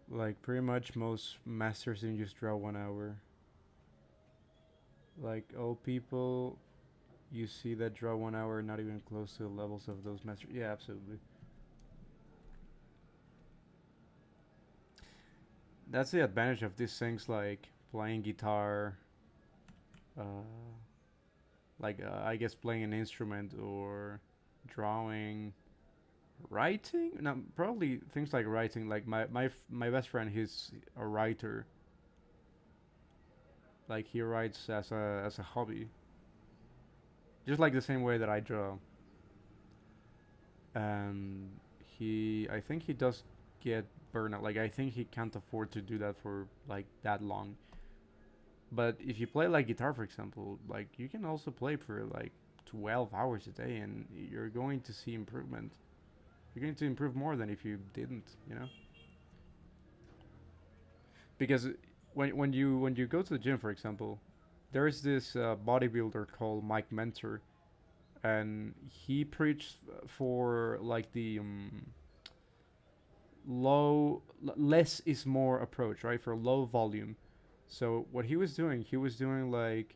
Like pretty much most masters in just draw 1 hour. Like all people you see that draw 1 hour, not even close to the levels of those masters. Yeah, absolutely. That's the advantage of these things like playing guitar, uh, like I guess playing an instrument or drawing, writing. No, probably things like writing. Like my best friend, he's a writer. Like he writes as a hobby, just like the same way that I draw. And I think he does get burnout. Like I think he can't afford to do that for like that long. But if you play like guitar, for example, like you can also play for like 12 hours a day, and you're going to see improvement. You're going to improve more than if you didn't, you know. Because when you go to the gym, for example, there is this bodybuilder called Mike Mentor, and he preached for like the less is more approach, right? For low volume. So what he was doing like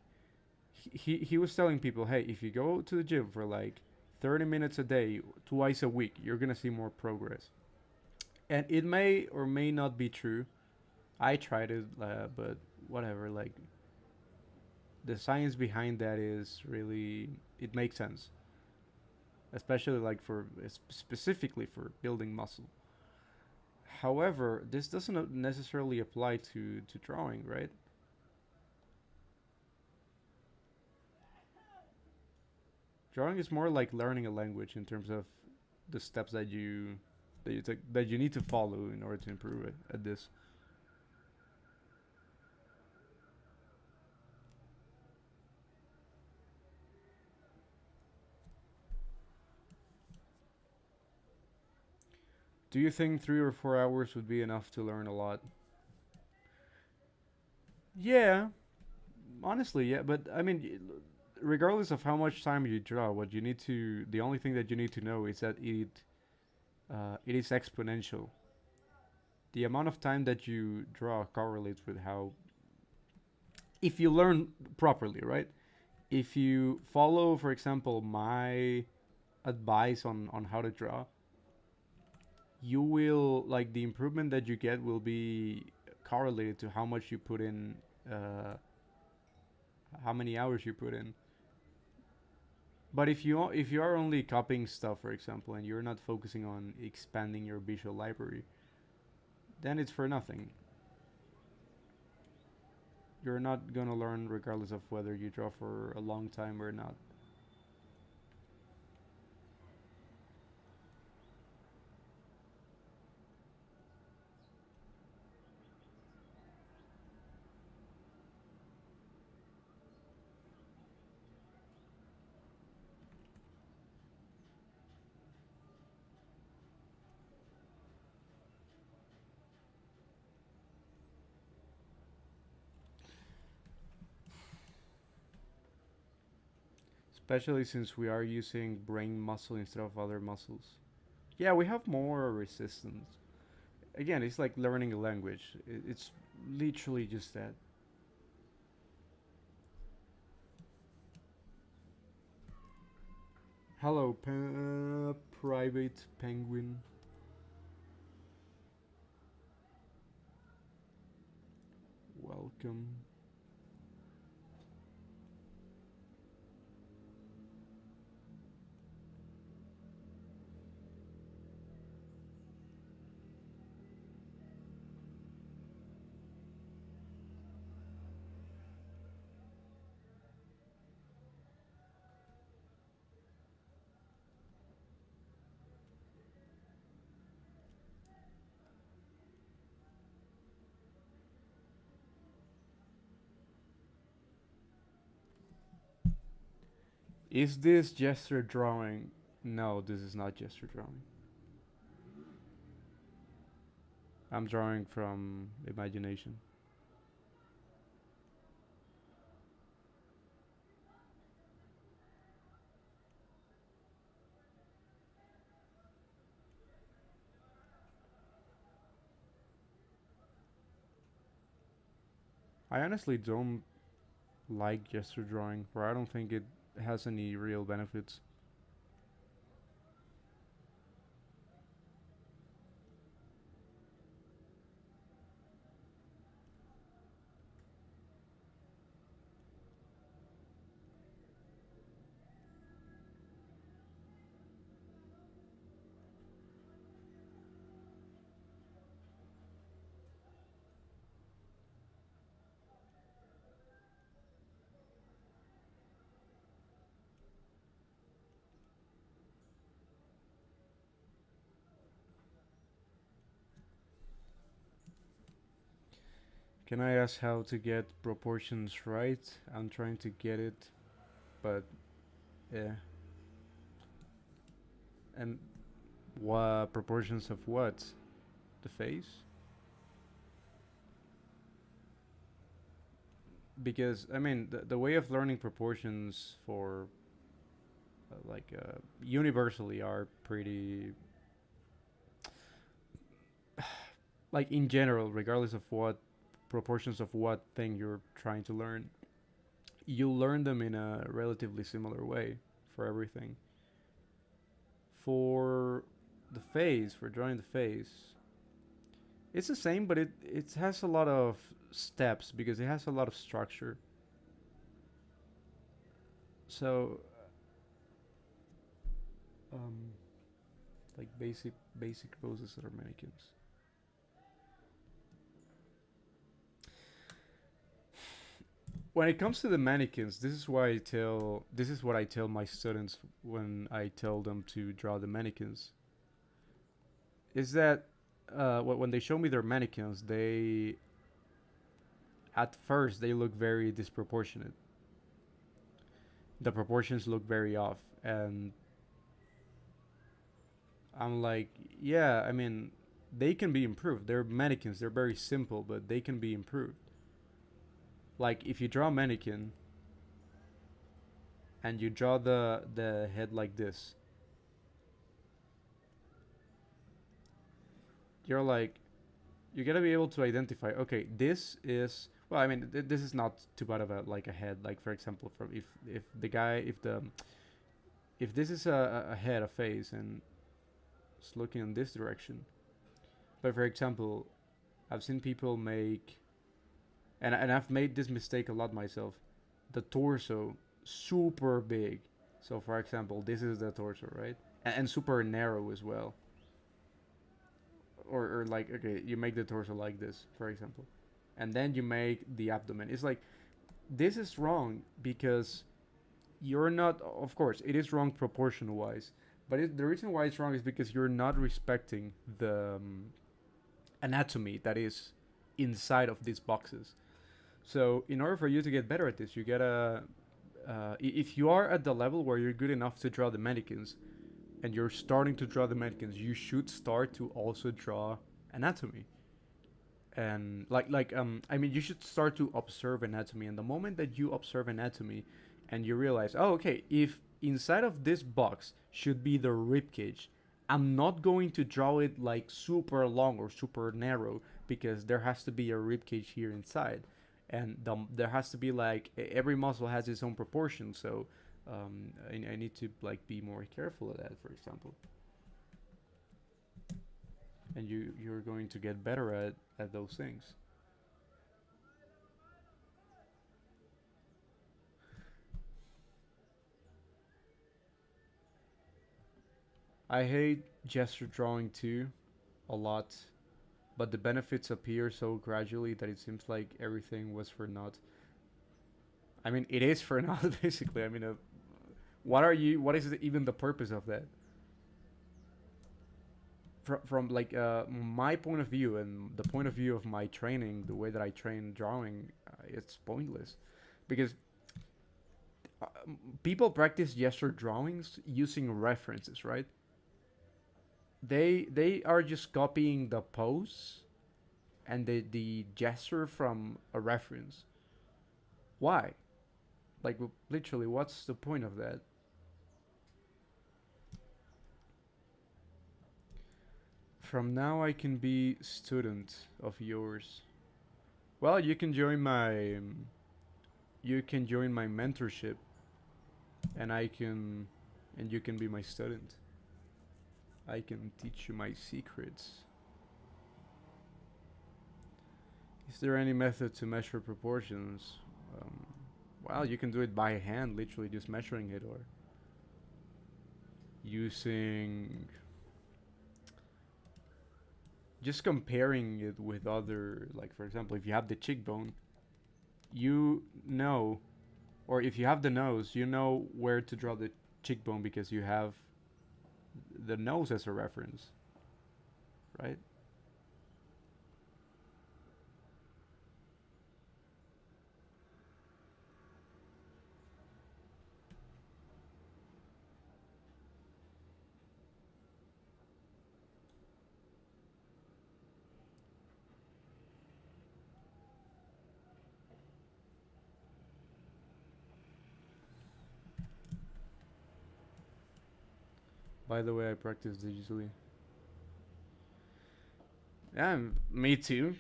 he was telling people, hey, if you go to the gym for like 30 minutes a day, twice a week, you're gonna see more progress. And it may or may not be true. I tried it, but whatever. Like the science behind that is really it makes sense, especially like for specifically for building muscle. However, this doesn't necessarily apply to drawing, right? Drawing is more like learning a language in terms of the steps that you take that you need to follow in order to improve it at this. Do you think 3 or 4 hours would be enough to learn a lot? Yeah, honestly, yeah. But I mean, regardless of how much time you draw, what you need to, the only thing that you need to know is that it is exponential. The amount of time that you draw correlates with how, if you learn properly, right? If you follow, for example, my advice on how to draw, you will, like, the improvement that you get will be correlated to how much you put in, uh, how many hours you put in. But if you are only copying stuff, for example, and you're not focusing on expanding your visual library, then it's for nothing. You're not gonna learn regardless of whether you draw for a long time or not. Especially since we are using brain muscle instead of other muscles. Yeah, we have more resistance. Again, it's like learning a language. It's literally just that. Hello, private penguin. Welcome. Is this gesture drawing? No, this is not gesture drawing. I'm drawing from imagination. I honestly don't like gesture drawing, for I don't think it has any real benefits. Can I ask how to get proportions right? I'm trying to get it, but yeah. And what proportions of what? The face? Because I mean, the way of learning proportions for universally are pretty, like, in general, regardless of what proportions of what thing you're trying to learn, you learn them in a relatively similar way for everything. For the face, for drawing the face, it's the same, but it has a lot of steps because it has a lot of structure. So, um, like basic poses that are mannequins. When it comes to the mannequins, this is what I tell my students when I tell them to draw the mannequins. Is that when they show me their mannequins, they at first they look very disproportionate. The proportions look very off, and I'm like, yeah, I mean, they can be improved. They're mannequins. They're very simple, but they can be improved. Like if you draw a mannequin and you draw the head like this, you're like, you gotta be able to identify. Okay, this is well. I mean, this is not too bad of a like a head. Like for example, from if the guy if this is a head, a face, and it's looking in this direction. But for example, I've seen people make, and I've made this mistake a lot myself. The torso super big. So for example, this is the torso, right? And super narrow as well. Or like okay, you make the torso like this, for example, and then you make the abdomen. It's like this is wrong because you're not. Of course, it is wrong proportion wise, but the reason why it's wrong is because you're not respecting the anatomy that is inside of these boxes. So in order for you to get better at this, you gotta if you are at the level where you're good enough to draw the mannequins and you're starting to draw the mannequins, you should start to also draw anatomy. And I mean, you should start to observe anatomy. And the moment that you observe anatomy, and you realize, oh, okay, if inside of this box should be the rib cage, I'm not going to draw it like super long or super narrow because there has to be a rib cage here inside, and there has to be like every muscle has its own proportion. So I need to like be more careful of that, for example. And you're going to get better at those things. I hate gesture drawing too, a lot, but the benefits appear so gradually that it seems like everything was for naught. I mean, it is for naught basically. I mean, what are you? What is even the purpose of that? From like my point of view and the point of view of my training, the way that I train drawing, it's pointless, because uh, people practice gesture drawings using references, right? They are just copying the pose and the gesture from a reference. Why? Like literally, what's the point of that? From now I can be student of yours. Well, you can join my mentorship, and I can and you can be my student. I can teach you my secrets. Is there any method to measure proportions? Um, well, you can do it by hand, literally just measuring it, or using just comparing it with other, like for example, if you have the cheekbone, you know, or if you have the nose, you know where to draw the cheekbone because you have the nose as a reference, right? By the way, I practice digitally. Yeah, me too.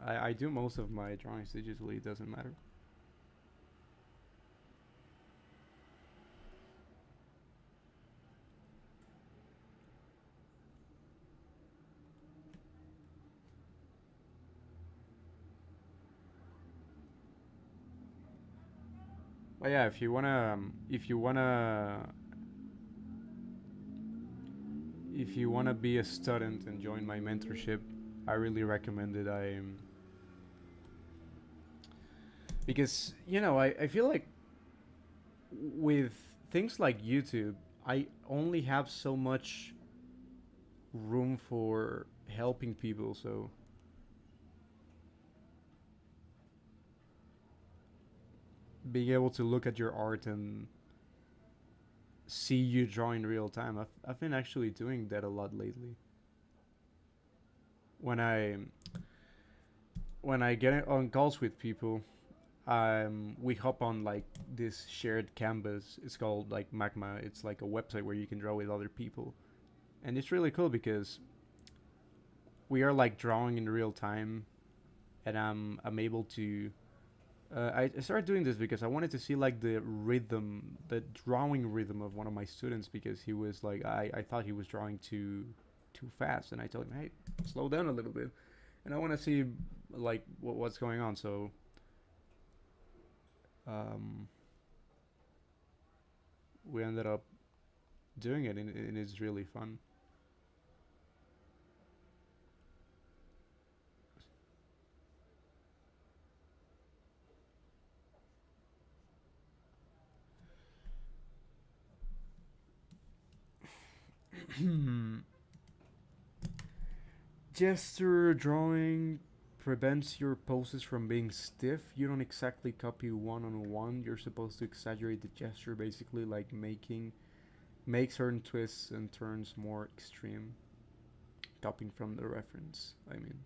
I do most of my drawings digitally. It doesn't matter. But yeah, if you wanna be a student and join my mentorship, I really recommend it. Because I feel like with things like YouTube, I only have so much room for helping people. So being able to look at your art and see you draw in real time. I've been actually doing that a lot lately. When I get on calls with people, we hop on like this shared canvas. It's called like Magma. It's like a website where you can draw with other people, and it's really cool because we are like drawing in real time, and I'm able to. I started doing this because I wanted to see like the rhythm, the drawing rhythm of one of my students because he was like I thought he was drawing too fast, and I told him, hey, slow down a little bit, and I want to see like what's going on. So um, we ended up doing it, and it's really fun. Gesture drawing prevents your poses from being stiff. You don't exactly copy one on one. You're supposed to exaggerate the gesture, basically, like make certain twists and turns more extreme. Copying from the reference, I mean.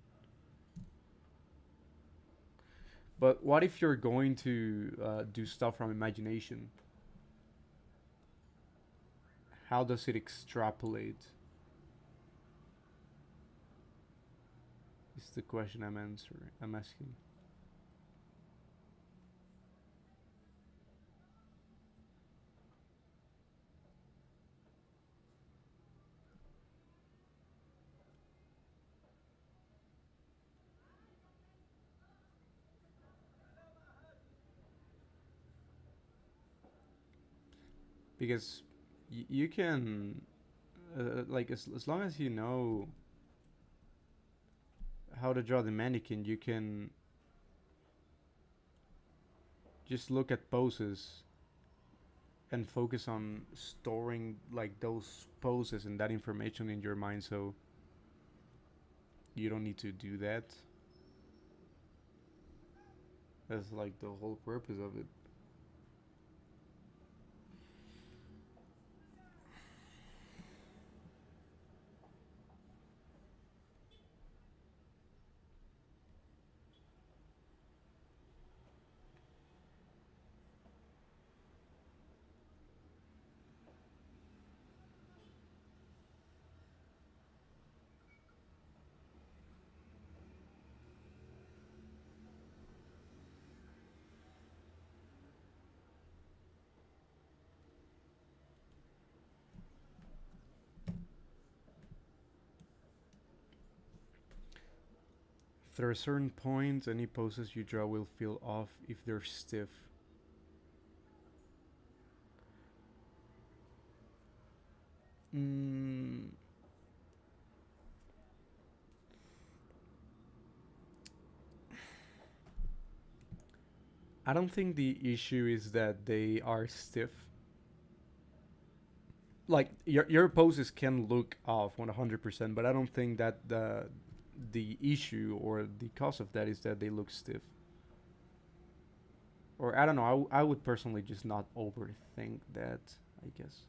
But what if you're going to do stuff from imagination? How does it extrapolate? Is the question I'm answering. I'm asking. Because you can, like, as long as you know how to draw the mannequin, you can just look at poses and focus on storing like those poses and that information in your mind, so you don't need to do that. That's like the whole purpose of it. After a certain point, any poses you draw will feel off if they're stiff. Mm, I don't think the issue is that they are stiff. Like your poses can look off 100%, but I don't think that the issue or the cause of that is that they look stiff. Or I don't know. I would personally just not overthink that. I guess.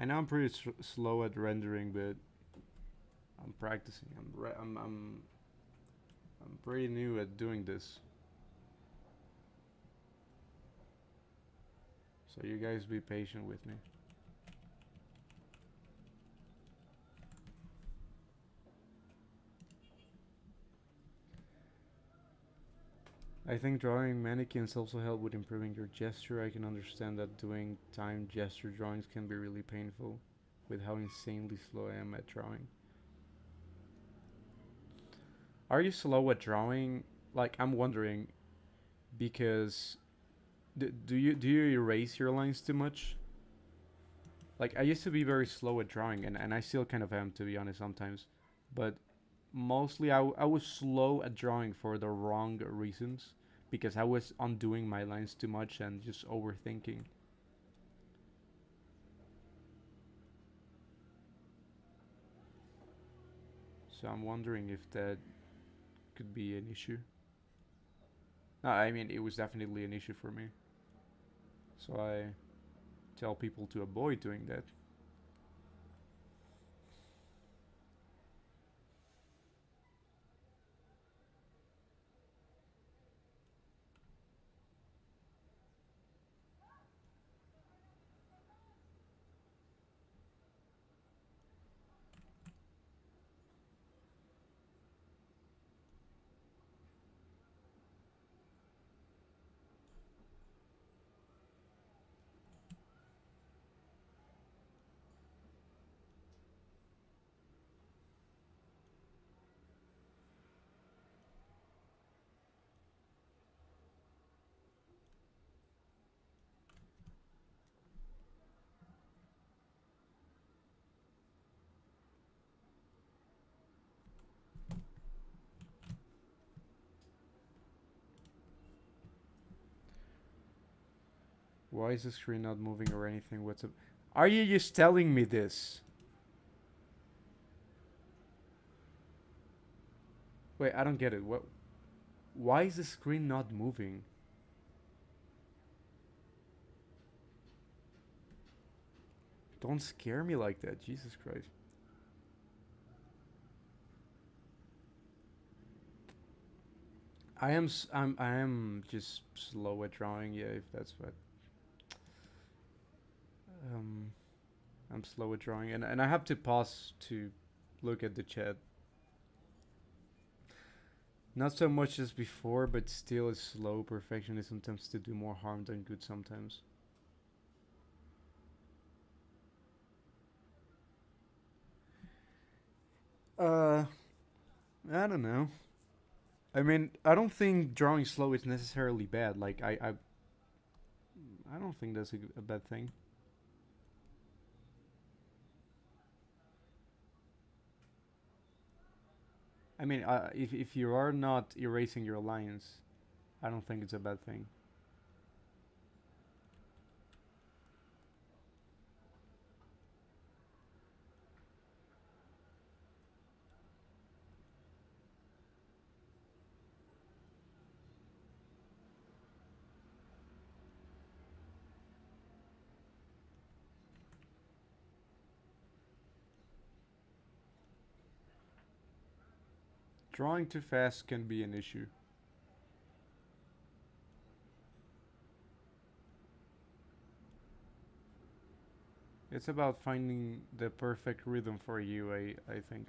I know I'm pretty slow at rendering, but I'm practicing. I'm pretty new at doing this. So you guys be patient with me. I think drawing mannequins also help with improving your gesture. I can understand that doing timed gesture drawings can be really painful with how insanely slow I am at drawing. Are you slow at drawing? Like I'm wondering because do you erase your lines too much? Like I used to be very slow at drawing and I still kind of am to be honest sometimes. But mostly I was slow at drawing for the wrong reasons because I was undoing my lines too much and just overthinking. So I'm wondering if that could be an issue. No, I mean it was definitely an issue for me. So I tell people to avoid doing that. Why is the screen not moving or anything? What's up? Are you just telling me this? Wait, I don't get it. What? Why is the screen not moving? Don't scare me like that, Jesus Christ. I am just slow at drawing. Yeah, if that's what. Um, I'm slow at drawing, and I have to pause to look at the chat. Not so much as before, but still, it's slow. Perfectionism tends to do more harm than good sometimes. Uh, I don't know. I mean, I don't think drawing slow is necessarily bad. Like I don't think that's a bad thing. I mean, if you are not erasing your lines, I don't think it's a bad thing. Drawing too fast can be an issue. It's about finding the perfect rhythm for you, I think.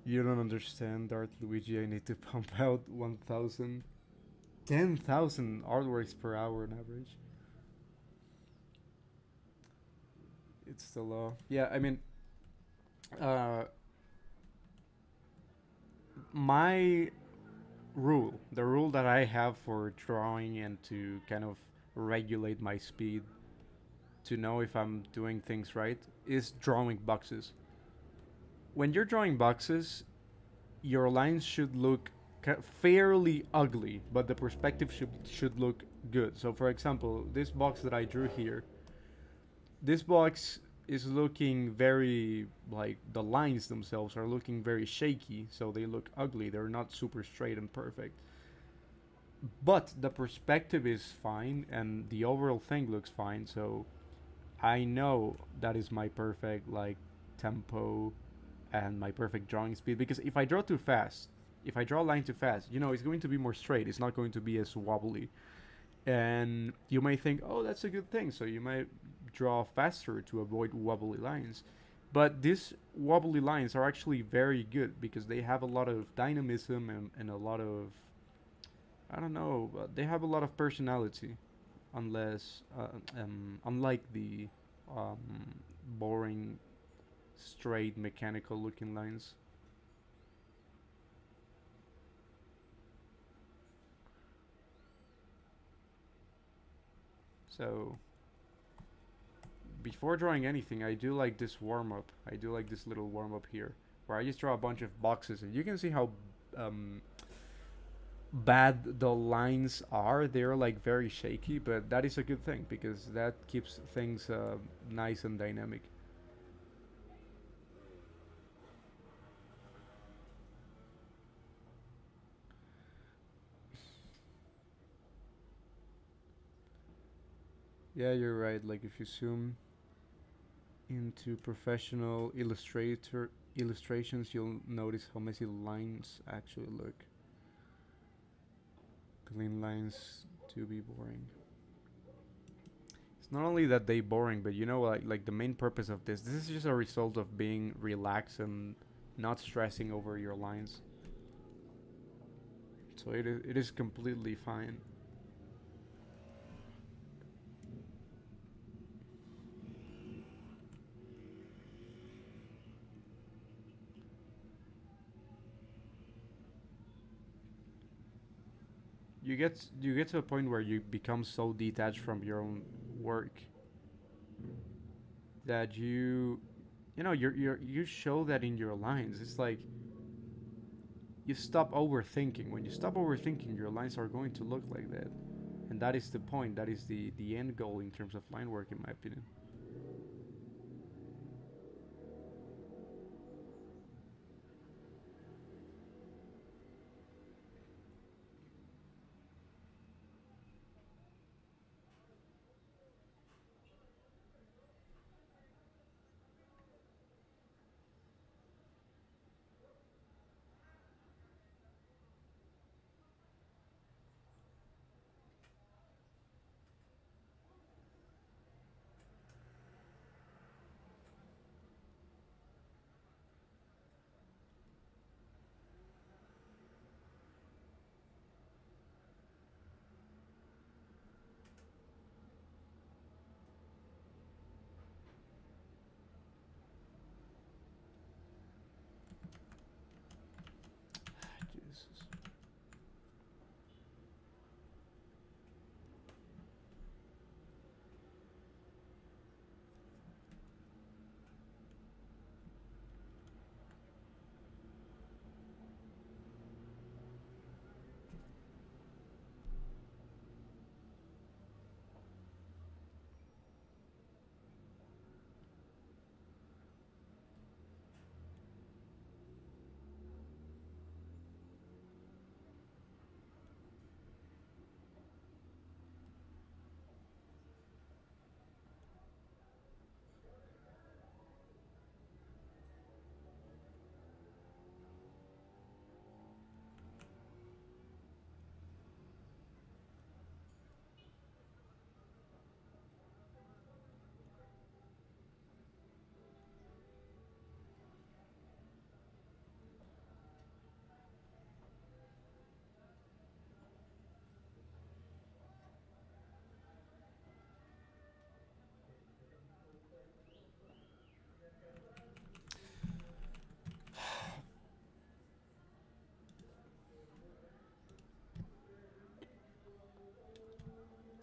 You don't understand, Art Luigi. I need to pump out 1,000, 10,000 artworks per hour on average. It's the law. Yeah, I mean, uh, my the rule that I have for drawing and to kind of regulate my speed to know if I'm doing things right is drawing boxes. When you're drawing boxes, your lines should look fairly ugly, but the perspective should look good. So, for example, this box that I drew here, this box is looking very like the lines themselves are looking very shaky, so they look ugly. They're not super straight and perfect. But the perspective is fine and the overall thing looks fine, so I know that is my perfect like tempo and my perfect drawing speed, because if I draw too fast, if I draw a line too fast, it's going to be more straight. It's not going to be as wobbly. And you may think, oh, that's a good thing. So you might draw faster to avoid wobbly lines. But these wobbly lines are actually very good because they have a lot of dynamism and a lot of, I don't know, they have a lot of personality. Unlike the um, boring, straight, mechanical looking lines. So before drawing anything, I do like this warm up. I do like this little warm up here, where I just draw a bunch of boxes, and you can see how um, bad the lines are. They're like very shaky, but that is a good thing because that keeps things nice and dynamic. Yeah, you're right. Like if you zoom into professional illustrator illustrations, you'll notice how messy lines actually look. Clean lines to be boring. It's not only that they boring, but like the main purpose of this is just a result of being relaxed and not stressing over your lines. So it is completely fine. You get to a point where you become so detached from your own work that you show that in your lines. It's like you stop overthinking. When you stop overthinking, your lines are going to look like that, and that is the point. That is the end goal in terms of line work, in my opinion.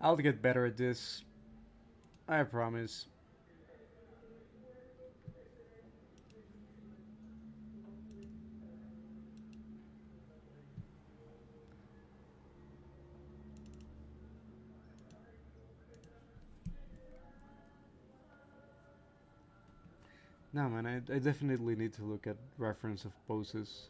I'll get better at this. I promise. No, man, I definitely need to look at reference of poses.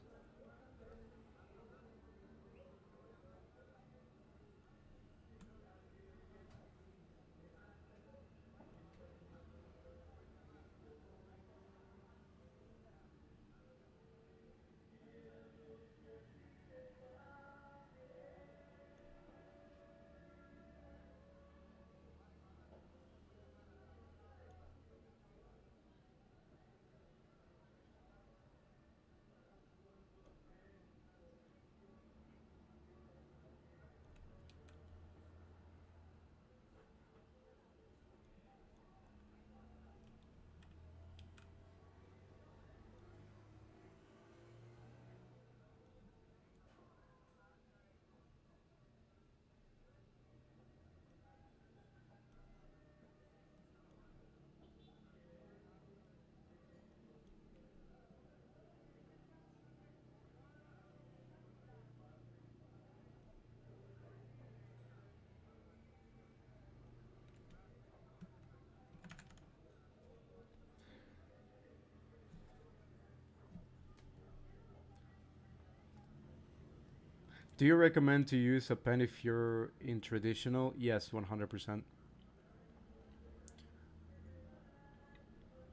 Do you recommend to use a pen if you're in traditional? Yes, 100%.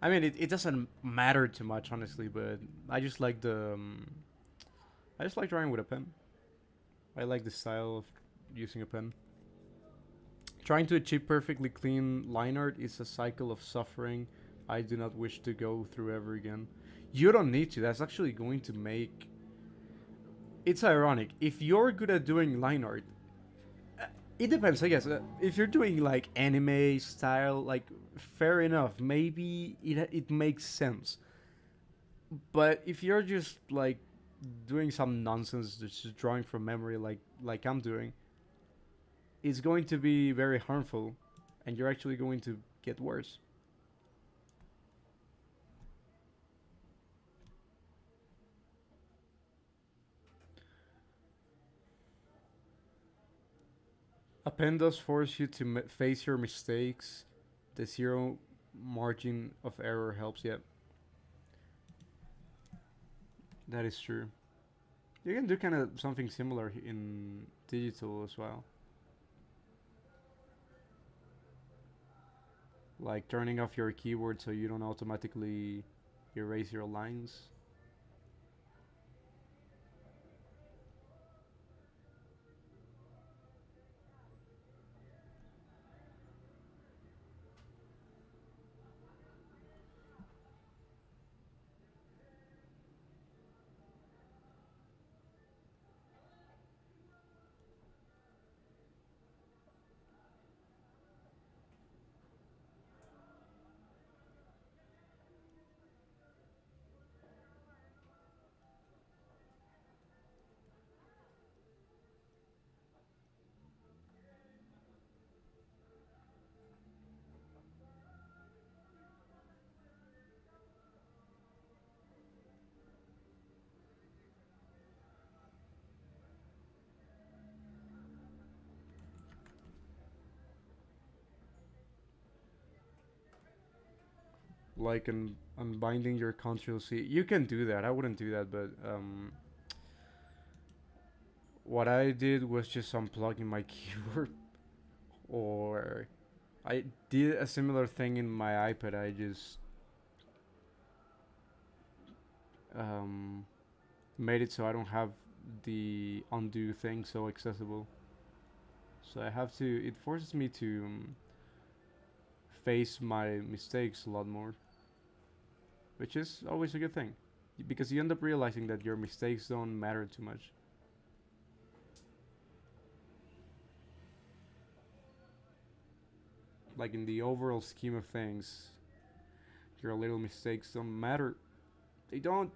I mean, it doesn't matter too much, honestly, but I just like the. I just like drawing with a pen. I like the style of using a pen. Trying to achieve perfectly clean line art is a cycle of suffering I do not wish to go through ever again. You don't need to. That's actually going to make. It's ironic. If you're good at doing line art, uh, it depends, I guess. If you're doing like anime style, like fair enough. Maybe it makes sense. But if you're just like doing some nonsense, just drawing from memory, like I'm doing, it's going to be very harmful, and you're actually going to get worse. A pen does force you to face your mistakes. The zero margin of error helps. Yeah, that is true. You can do kind of something similar in digital as well, like turning off your keyboard so you don't automatically erase your lines. Like unbinding your Control C. You can do that. I wouldn't do that, but what I did was just unplugging my keyboard, or I did a similar thing in my iPad. I just um, made it so I don't have the undo thing so accessible. So I have to. It forces me to face my mistakes a lot more, which is always a good thing, because you end up realizing that your mistakes don't matter too much. Like in the overall scheme of things, your little mistakes don't matter. They don't.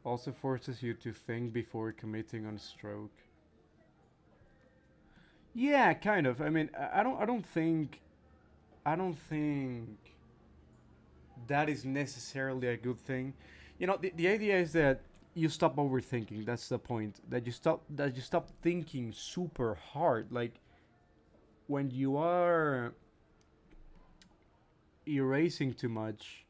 also forces you to think before committing on stroke. Yeah, kind of. I mean, I don't think that is necessarily a good thing. You know, the idea is that you stop overthinking. That's the point. That you stop thinking super hard. Like when you are erasing too much,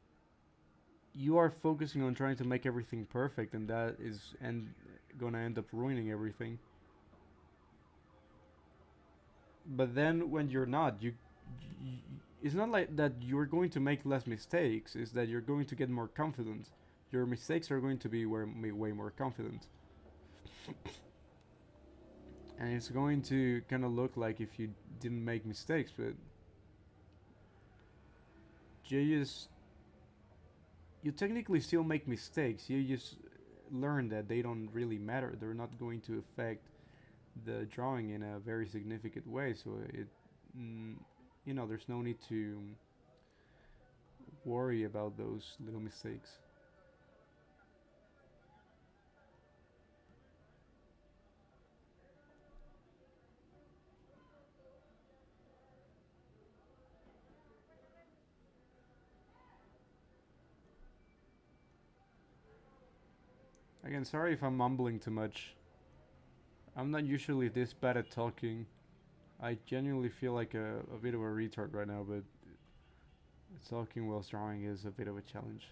you are focusing on trying to make everything perfect, and that is and gonna end up ruining everything. But then when you're not, you it's not like that you're going to make less mistakes. It's that you're going to get more confident. Your mistakes are going to be way more confident, and it's going to kind of look like if you didn't make mistakes, but you just you technically still make mistakes. You just learn that they don't really matter. They're not going to affect the drawing in a very significant way. So mm, there's no need to worry about those little mistakes. Again, sorry if I'm mumbling too much. I'm not usually this bad at talking. I genuinely feel like a bit of a retard right now, but talking whilst drawing is a bit of a challenge.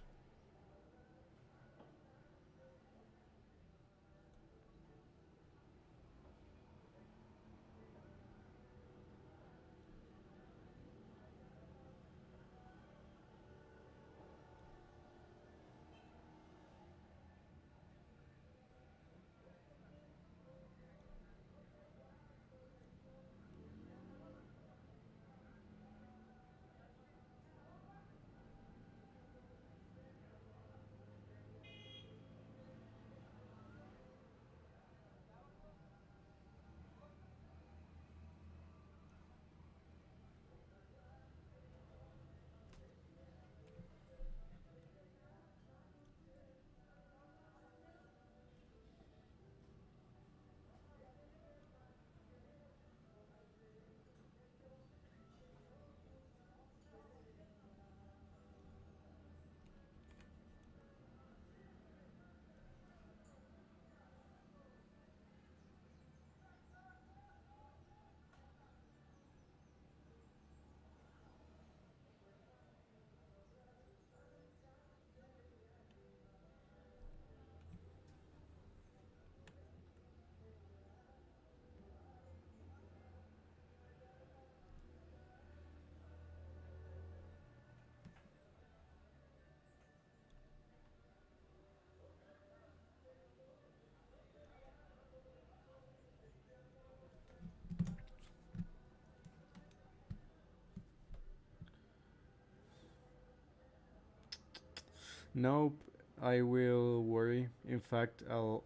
Nope, I will worry. In fact, I'll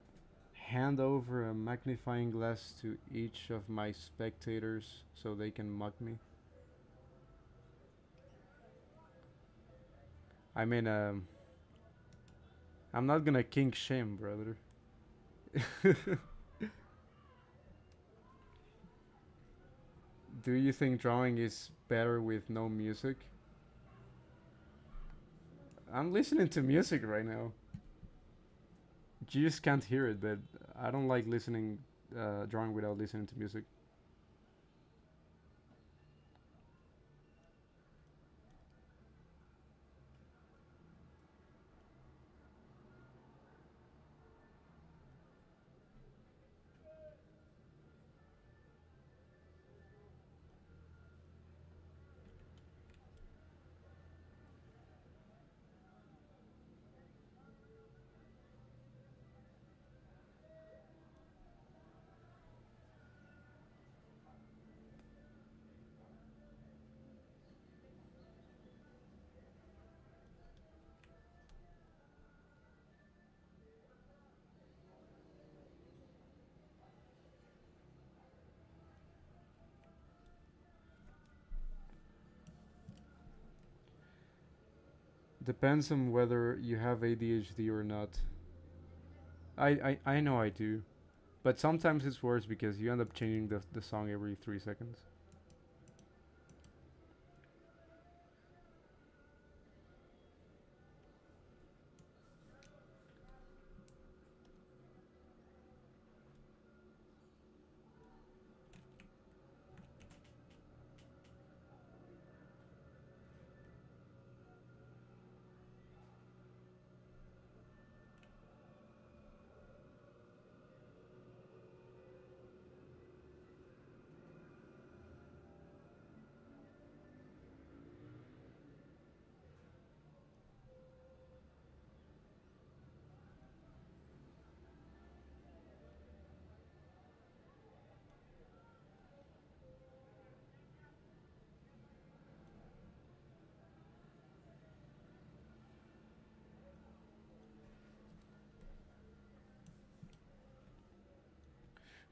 hand over a magnifying glass to each of my spectators so they can mock me. I mean, I'm not gonna kink shame, brother. Do you think drawing is better with no music? I'm listening to music right now. You just can't hear it, but I don't like listening, drawing without listening to music. Depends on whether you have ADHD or not. I know I do, but sometimes it's worse because you end up changing the song every 3 seconds.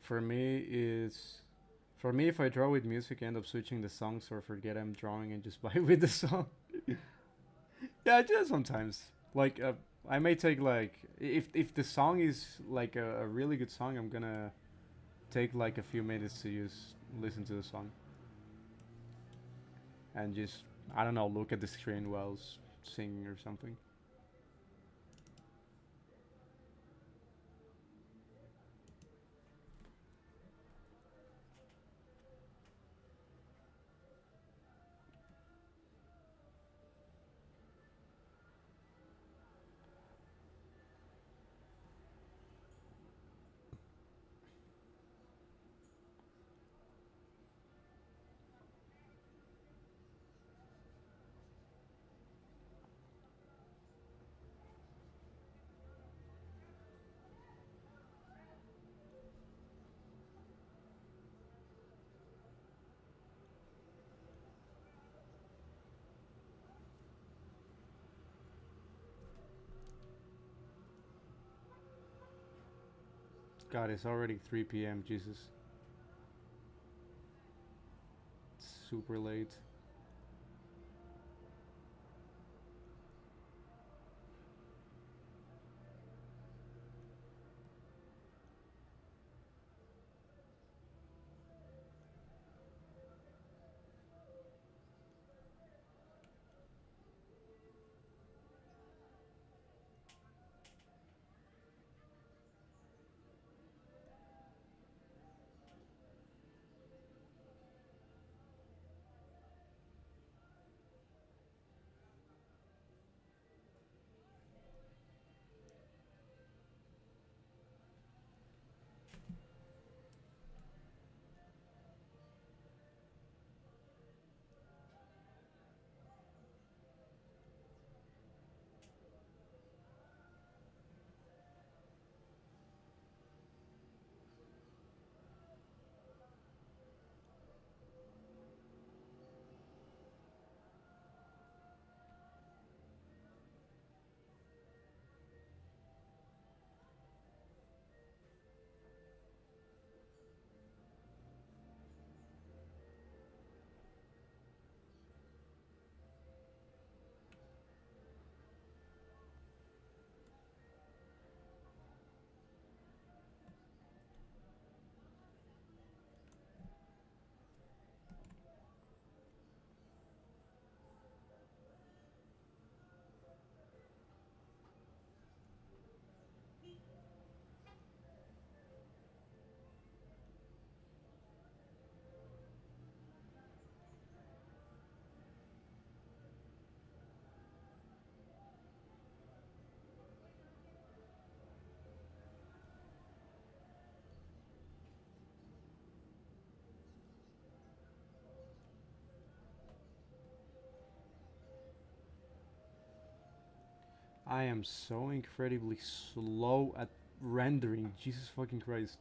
For me, is for me if I draw with music, I end up switching the songs or forget I'm drawing and just vibe with the song. Yeah, just sometimes. Like I may take like if the song is like a really good song, I'm gonna take like a few minutes to just listen to the song and just I don't know look at the screen while singing or something. God, it's already 3 p.m. Jesus, it's super late. I am so incredibly slow at rendering. Jesus fucking Christ.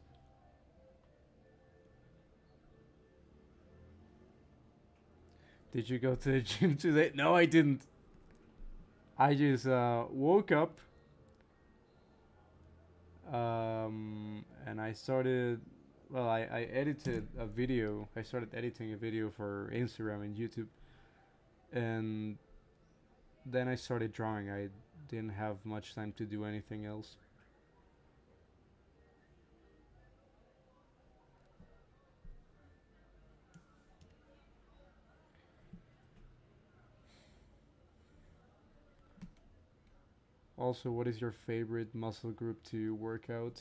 Did you go to the gym today? No, I didn't. I just woke up and I started. Well, I edited a video. I started editing a video for Instagram and YouTube, and then I started drawing. I didn't have much time to do anything else. Also, what is your favorite muscle group to work out?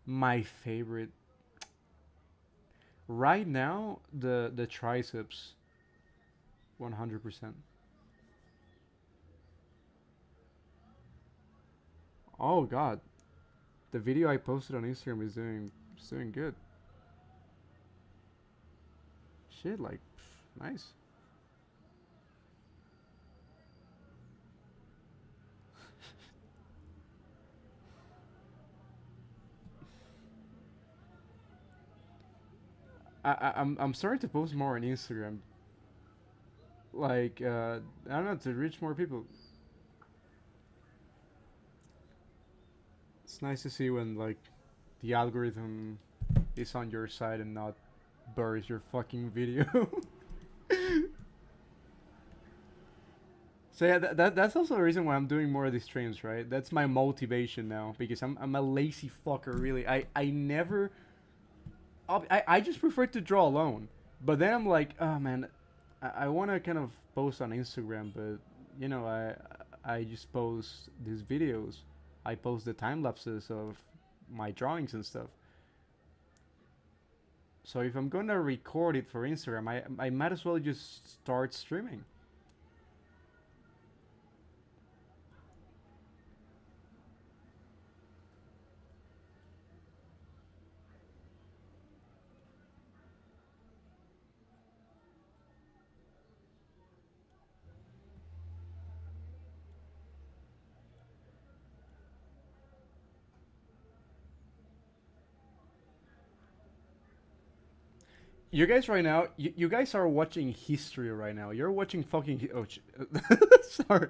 My favorite right now, the triceps, 100%. Oh God, the video I posted on Instagram is doing good. Shit, like, nice. I'm starting to post more on Instagram, like I don't know, to reach more people. It's nice to see when like the algorithm is on your side and not buries your fucking video. So yeah, that's also the reason why I'm doing more of these streams, right? That's my motivation now because I'm a lazy fucker, really. I never I just prefer to draw alone, but then I'm like, oh man, I want to kind of post on Instagram, but you know I just post these videos. I post the time lapses of my drawings and stuff. So if I'm gonna record it for Instagram, I might as well just start streaming. You guys right now, you guys are watching history right now. You're watching fucking sorry,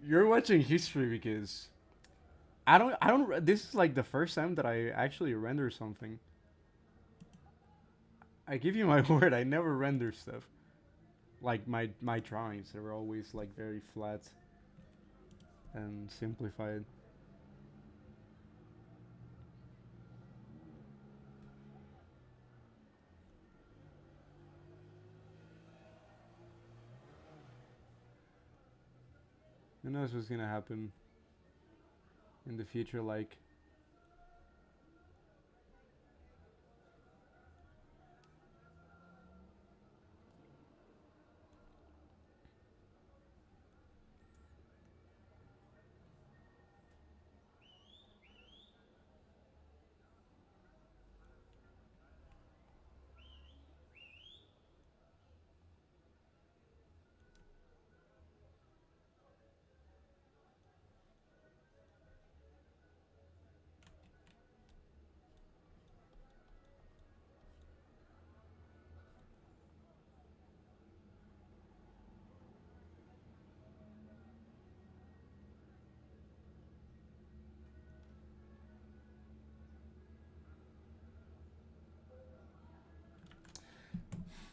you're watching history because I don't. This is like the first time that I actually render something. I give you my word. I never render stuff. Like my drawings, they were always like very flat and simplified. Who knows what's gonna happen in the future? Like,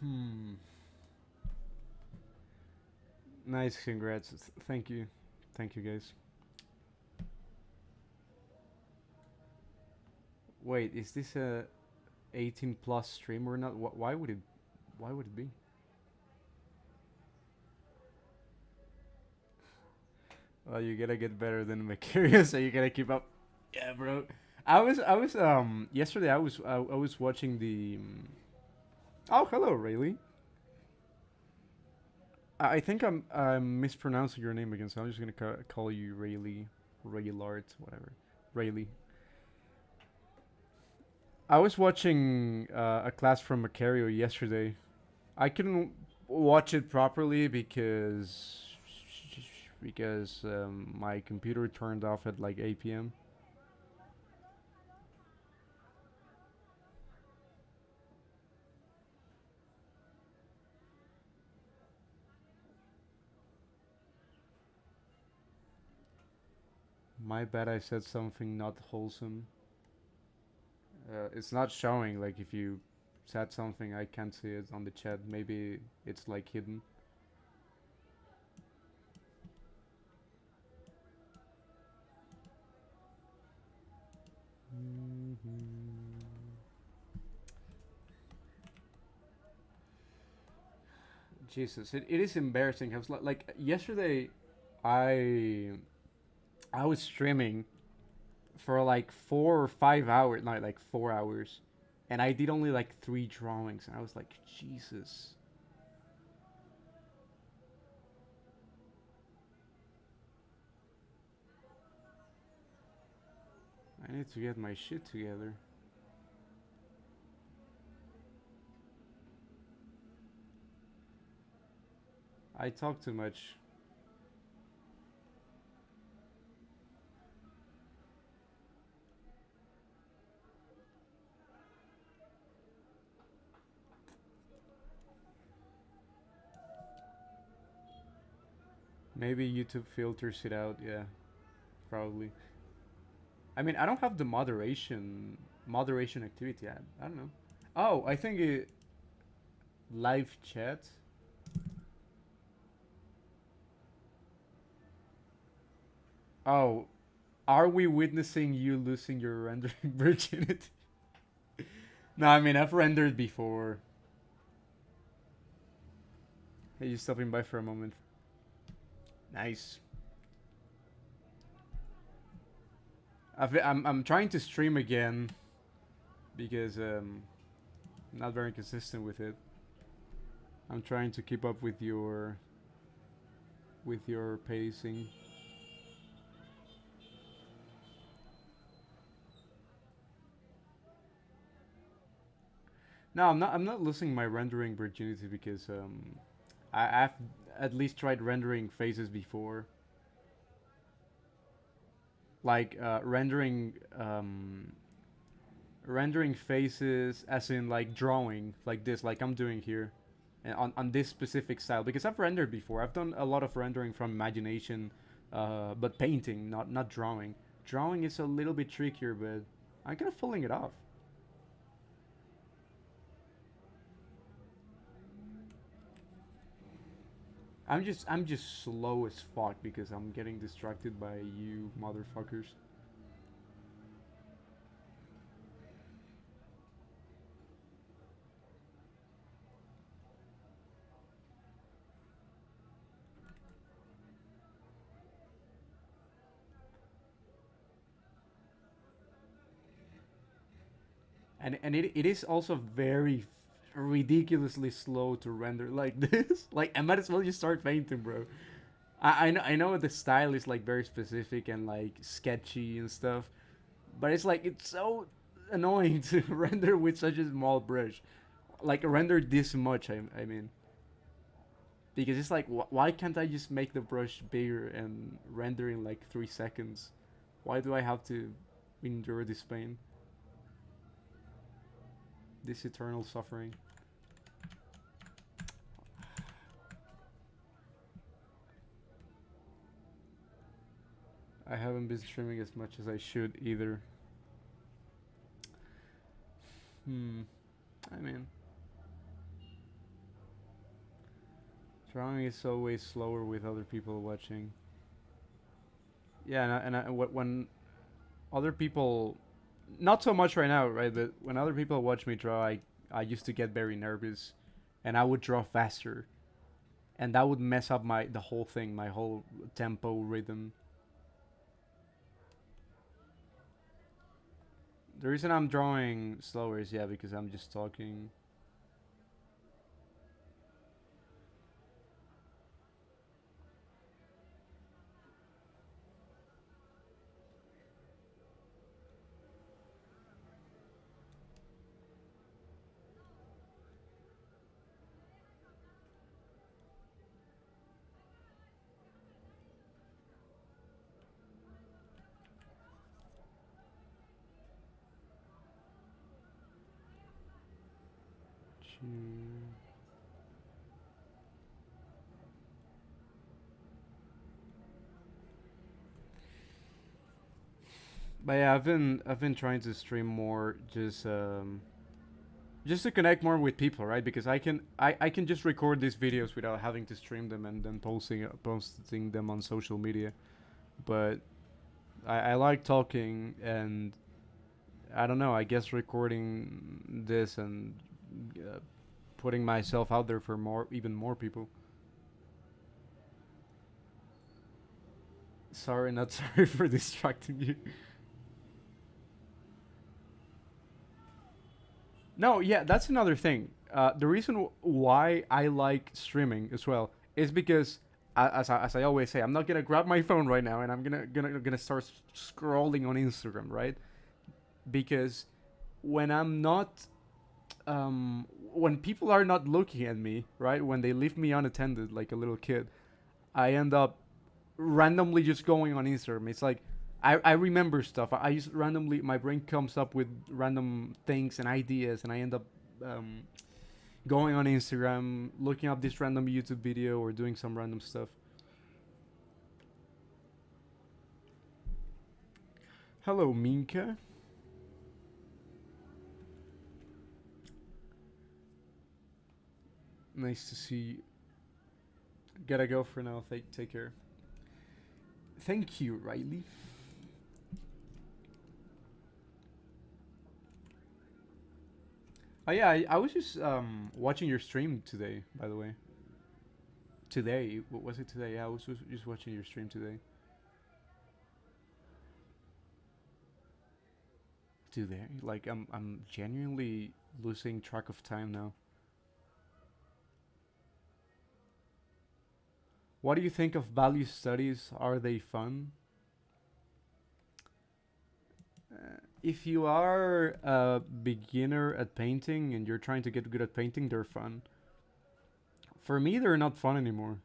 hmm. Nice, congrats. Thank you guys. Wait, is this a 18 plus stream or not? Why would it? Why would it be? Well, you gotta get better than Macaria, so you gotta keep up. Yeah, bro. I was yesterday. I was watching the. Oh, hello, Rayleigh. I think I'm mispronouncing your name again, so I'm just gonna call you Rayleigh, Raylart, whatever, Rayleigh. I was watching a class from Macario yesterday. I couldn't watch it properly because my computer turned off at like 8 p.m. My bad. I said something not wholesome. It's not showing. Like if you said something, I can't see it on the chat. Maybe it's like hidden. Mm-hmm. Jesus, it is embarrassing. I was like yesterday, I I was streaming for like 4 or 5 hours, not like 4 hours, and I did only like three drawings, and I was like, Jesus, I need to get my shit together. I talk too much. Maybe YouTube filters it out. Yeah, probably. I mean, I don't have the moderation activity yet. I don't know. Oh, I think live chat. Oh, are we witnessing you losing your rendering virginity? No, I mean I've rendered before. Hey, you stopping by for a moment? Nice. I'm trying to stream again because I'm not very consistent with it. I'm trying to keep up with your pacing. No, I'm not losing my rendering virginity because I've at least tried rendering faces before. Like rendering faces as in like drawing like this, like I'm doing here, and on this specific style, because I've rendered before. I've done a lot of rendering from imagination, but painting, not drawing. Drawing is a little bit trickier, but I'm kind of pulling it off. I'm just slow as fuck because I'm getting distracted by you motherfuckers. And it is also very ridiculously slow to render like this. Like I might as well just start painting, bro. I know the style is like very specific and like sketchy and stuff, but it's like it's so annoying to render with such a small brush. Like render this much, I mean, because it's like why can't I just make the brush bigger and render in like 3 seconds? Why do I have to endure this pain, this eternal suffering? I haven't been streaming as much as I should either. Hmm. I mean, drawing is always slower with other people watching. Yeah, when other people, not so much right now, right? But when other people watch me draw, I used to get very nervous, and I would draw faster, and that would mess up the whole thing, my whole tempo rhythm. The reason I'm drawing slower is yeah because I'm just talking. But yeah, I've been trying to stream more, just to connect more with people, right? Because I can just record these videos without having to stream them and then posting them on social media. But I like talking, and I don't know. I guess recording this and uh, putting myself out there for even more people. Sorry, not sorry for distracting you. No, yeah, that's another thing. The reason why I like streaming as well is because, as I always say, I'm not gonna grab my phone right now and I'm gonna start scrolling on Instagram, right? Because when I'm not, when people are not looking at me, right? When they leave me unattended, like a little kid, I end up randomly just going on Instagram. It's like I remember stuff. I just randomly my brain comes up with random things and ideas, and I end up um, going on Instagram, looking up this random YouTube video or doing some random stuff. Hello, Minka. Nice to see you. Gotta go for now. Take care. Thank you, Riley. Oh yeah, I was just watching your stream today. By the way, today what was it today? Yeah, I was just watching your stream today. Today, like I'm genuinely losing track of time now. What do you think of value studies? Are they fun? If you are a beginner at painting and you're trying to get good at painting, they're fun. For me, they're not fun anymore.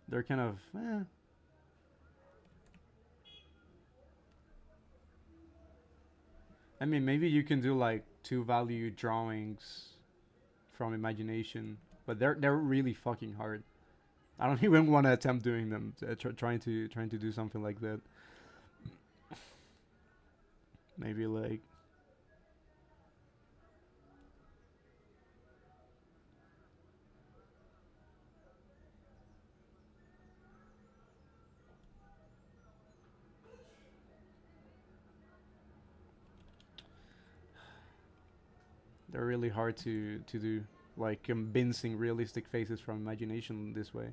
They're kind of, I mean, maybe you can do like two value drawings from imagination, but they're really fucking hard. I don't even want to attempt doing them. Trying to do something like that. Maybe like they're really hard to do. Like convincing realistic faces from imagination this way.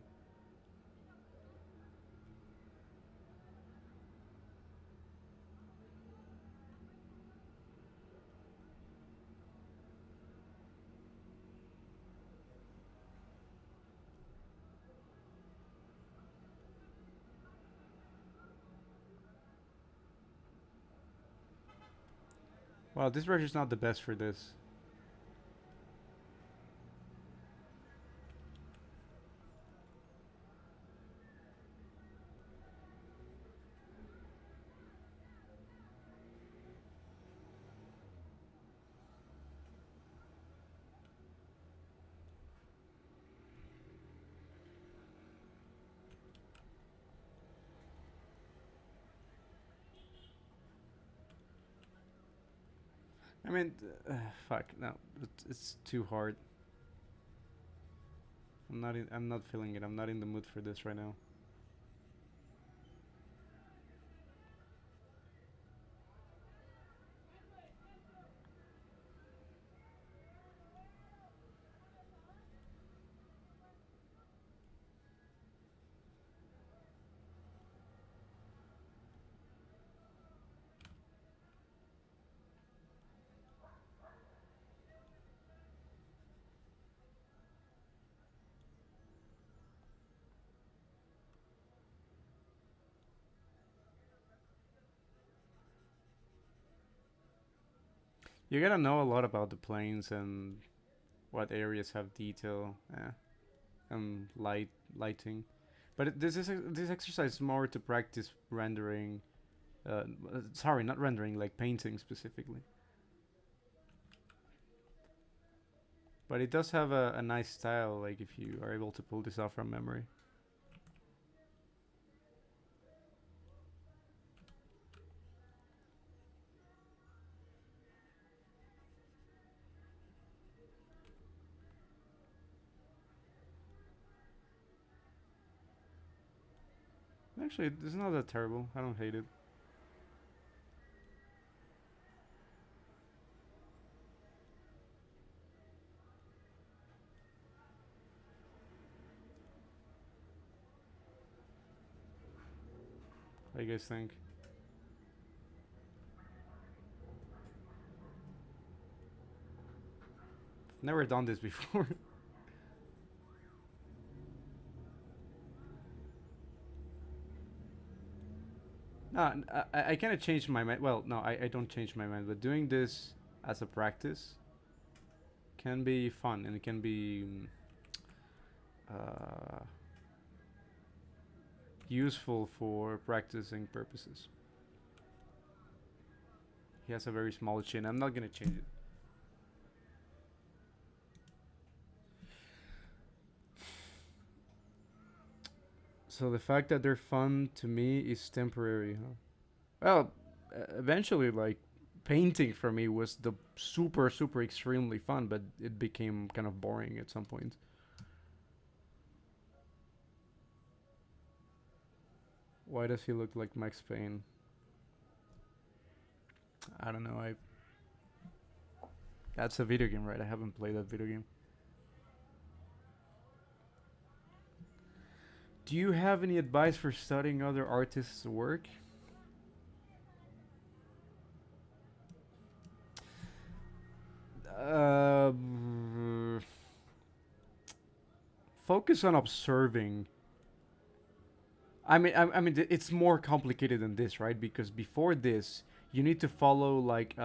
Well, this brush is not the best for this. I mean, fuck no, it's too hard. I'm not feeling it. I'm not in the mood for this right now. You gotta know a lot about the planes and what areas have detail and lighting. But this exercise is more to practice rendering. Sorry, not rendering, like painting specifically. But it does have a nice style, like if you are able to pull this off from memory. Actually, it's not that terrible. I don't hate it. I guys think. Never done this before. No, I kind of changed my mind. Well, no, I don't change my mind, but doing this as a practice can be fun and it can be uh, useful for practicing purposes. He has a very small chin. I'm not gonna change it. So the fact that they're fun to me is temporary, huh? Well, eventually, like painting for me was the super extremely fun, but it became kind of boring at some point. Why does he look like Max Payne? I don't know. I That's a video game, right? I haven't played that video game. Do you have any advice for studying other artists' work? Uh, Focus on observing. I mean, it's more complicated than this, right? Because before this, you need to follow like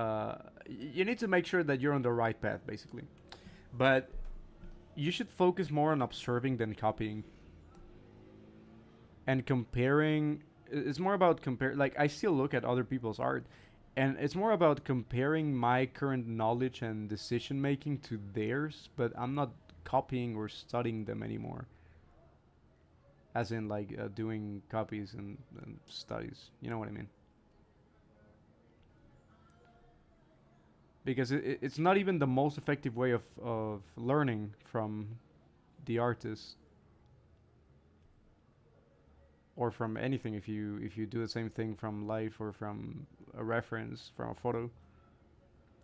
you need to make sure that you're on the right path, basically. But you should focus more on observing than copying and comparing. It's more about compare. Like I still look at other people's art, and it's more about comparing my current knowledge and decision making to theirs. But I'm not copying or studying them anymore. As in, like doing copies and studies. You know what I mean? Because it's not even the most effective way of learning from the artist or from anything if you do the same thing from life or from a reference from a photo.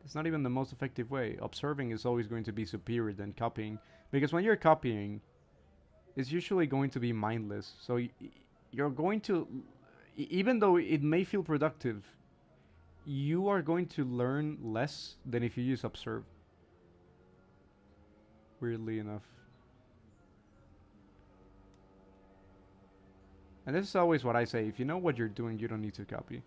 It's not even the most effective way. Observing is always going to be superior than copying, because when you're copying, it's usually going to be mindless. So you're going to, even though it may feel productive, you are going to learn less than if you just observe. Weirdly enough. And this is always what I say: if you know what you're doing, you don't need to copy.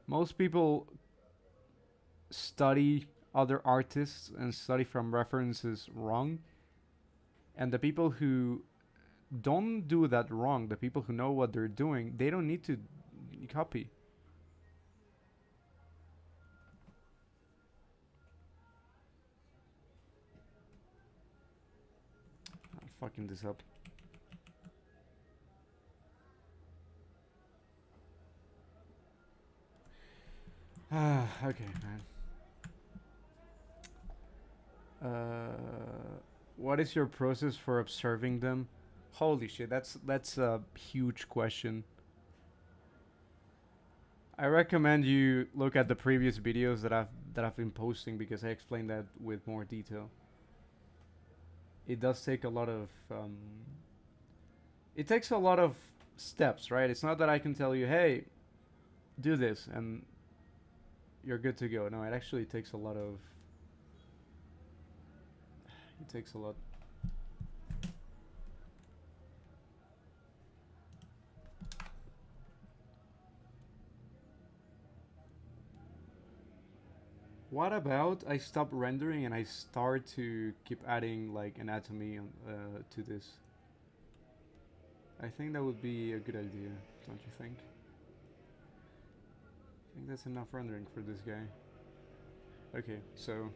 Most people study other artists and study from references wrong, and the people who don't do that wrong, the people who know what they're doing, they don't need to copy. I'm fucking this up. Okay, man. What is your process for observing them? Holy shit, that's a huge question. I recommend you look at the previous videos that I've been posting because I explain that with more detail. It does take a lot of it takes a lot of steps, right? It's not that I can tell you, "Hey, do this," and you're good to go. No, it actually takes a lot of. It takes a lot. What about I stop rendering and I start to keep adding like anatomy to this? I think that would be a good idea, don't you think? I think that's enough rendering for this guy. Okay, so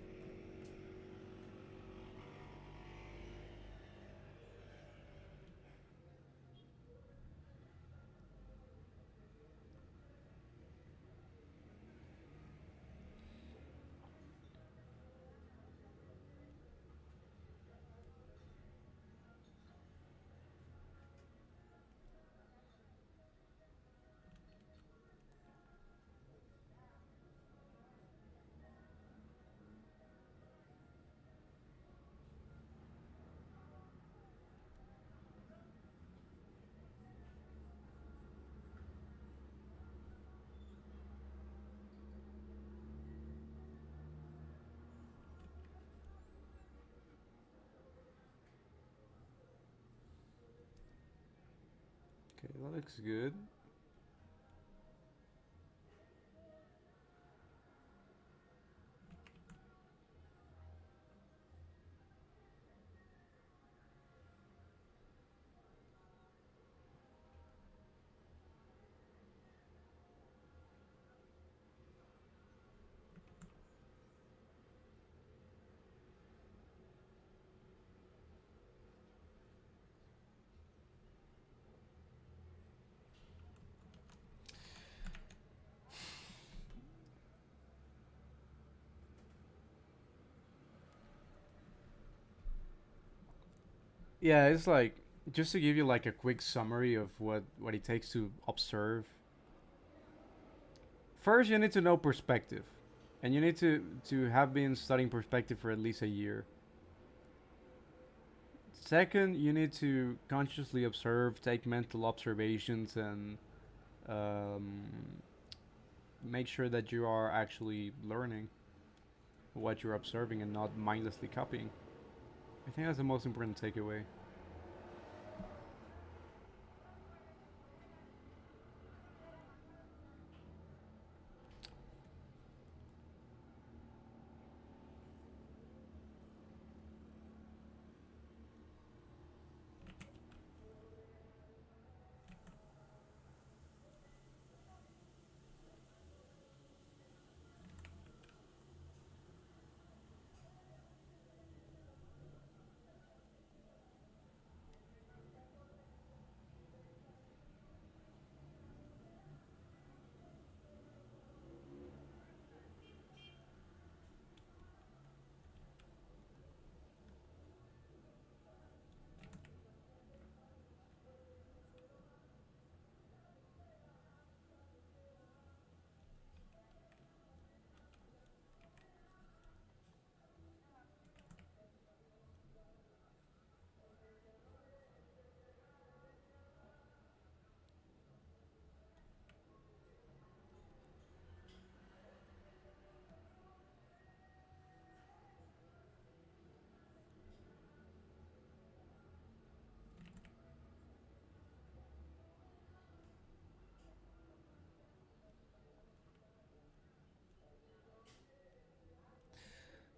That looks good. Yeah, it's like just to give you like a quick summary of what it takes to observe. First, you need to know perspective, and you need to have been studying perspective for at least a year. Second, you need to consciously observe, take mental observations, and um, make sure that you are actually learning what you're observing and not mindlessly copying. I think that's the most important takeaway.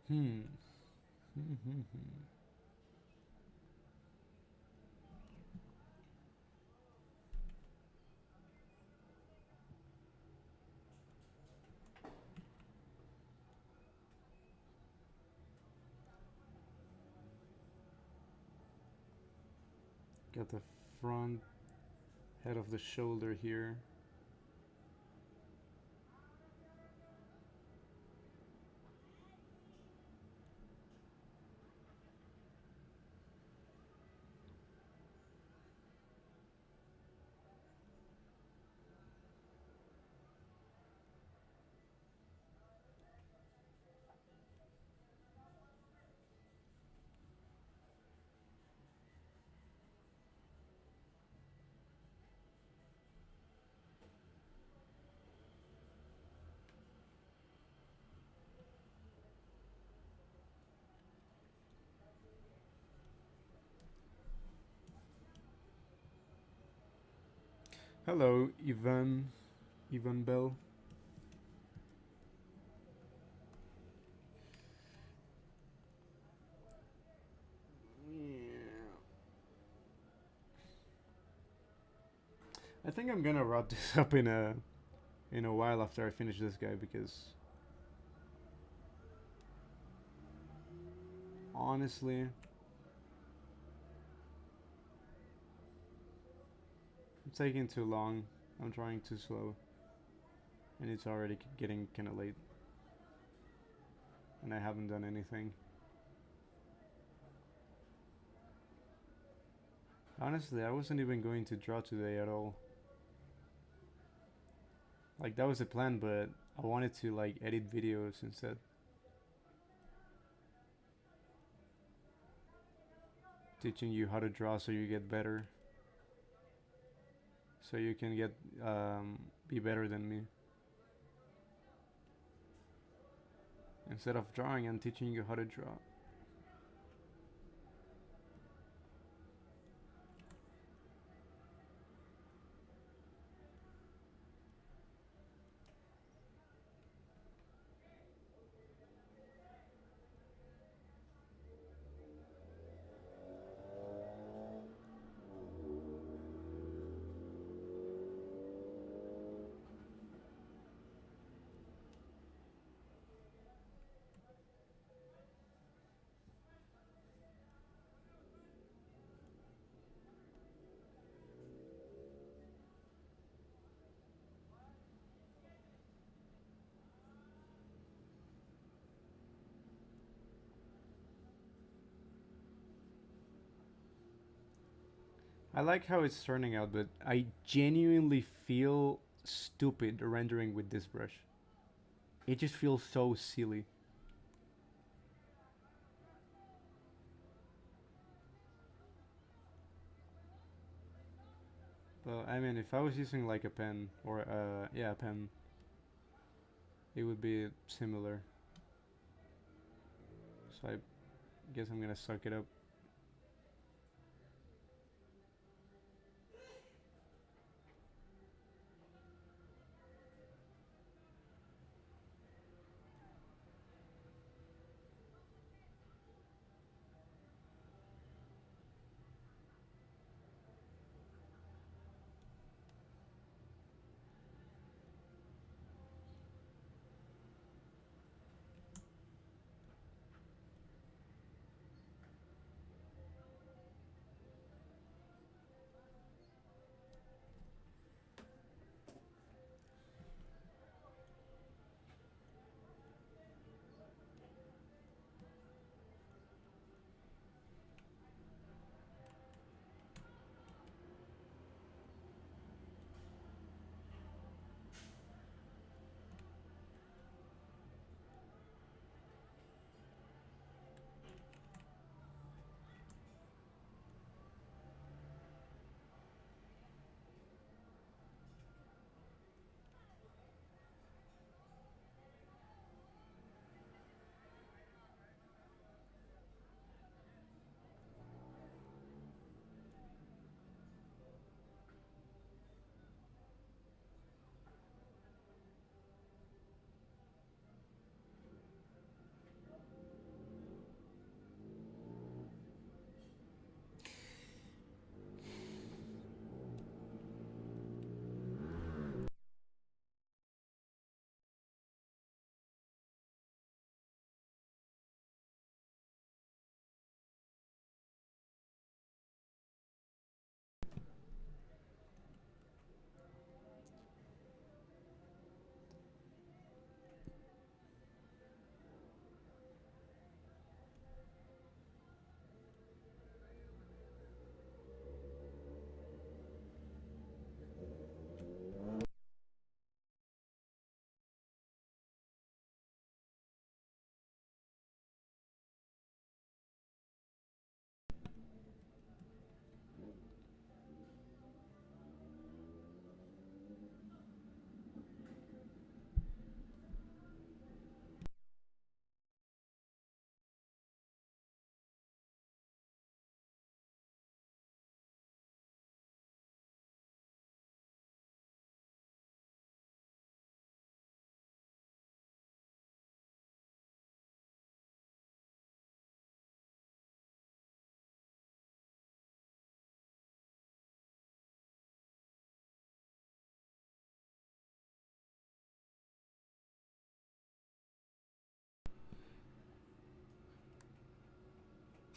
Hmm. Got the front head of the shoulder here. Hello, Ivan Bell. Yeah. I think I'm gonna wrap this up in a while after I finish this guy because honestly, it's taking too long. I'm trying too slow, and it's already getting kind of late, and I haven't done anything. Honestly, I wasn't even going to draw today at all. Like that was the plan, but I wanted to like edit videos instead, teaching you how to draw so you get better, so you can get be better than me. Instead of drawing, I'm teaching you how to draw. I like how it's turning out, but I genuinely feel stupid rendering with this brush. It just feels so silly. But I mean, if I was using like a pen or yeah, a pen, it would be similar. So I guess I'm gonna suck it up.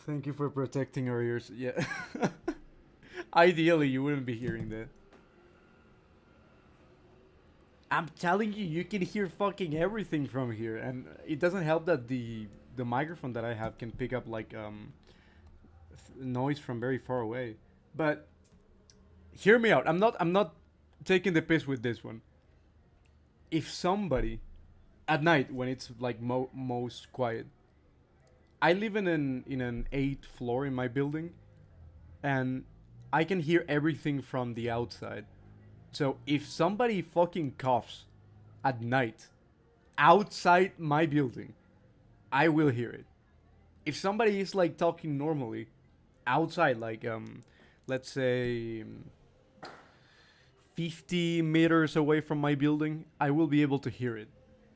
Thank you for protecting our ears. Yeah. Ideally, you wouldn't be hearing that. I'm telling you, you can hear fucking everything from here, and it doesn't help that the microphone that I have can pick up like noise from very far away. But hear me out. I'm not taking the piss with this one. If somebody at night when it's like most quiet, I live in an eighth floor in my building, and I can hear everything from the outside. So if somebody fucking coughs at night outside my building, I will hear it. If somebody is like talking normally outside, like let's say 50 meters away from my building, I will be able to hear it,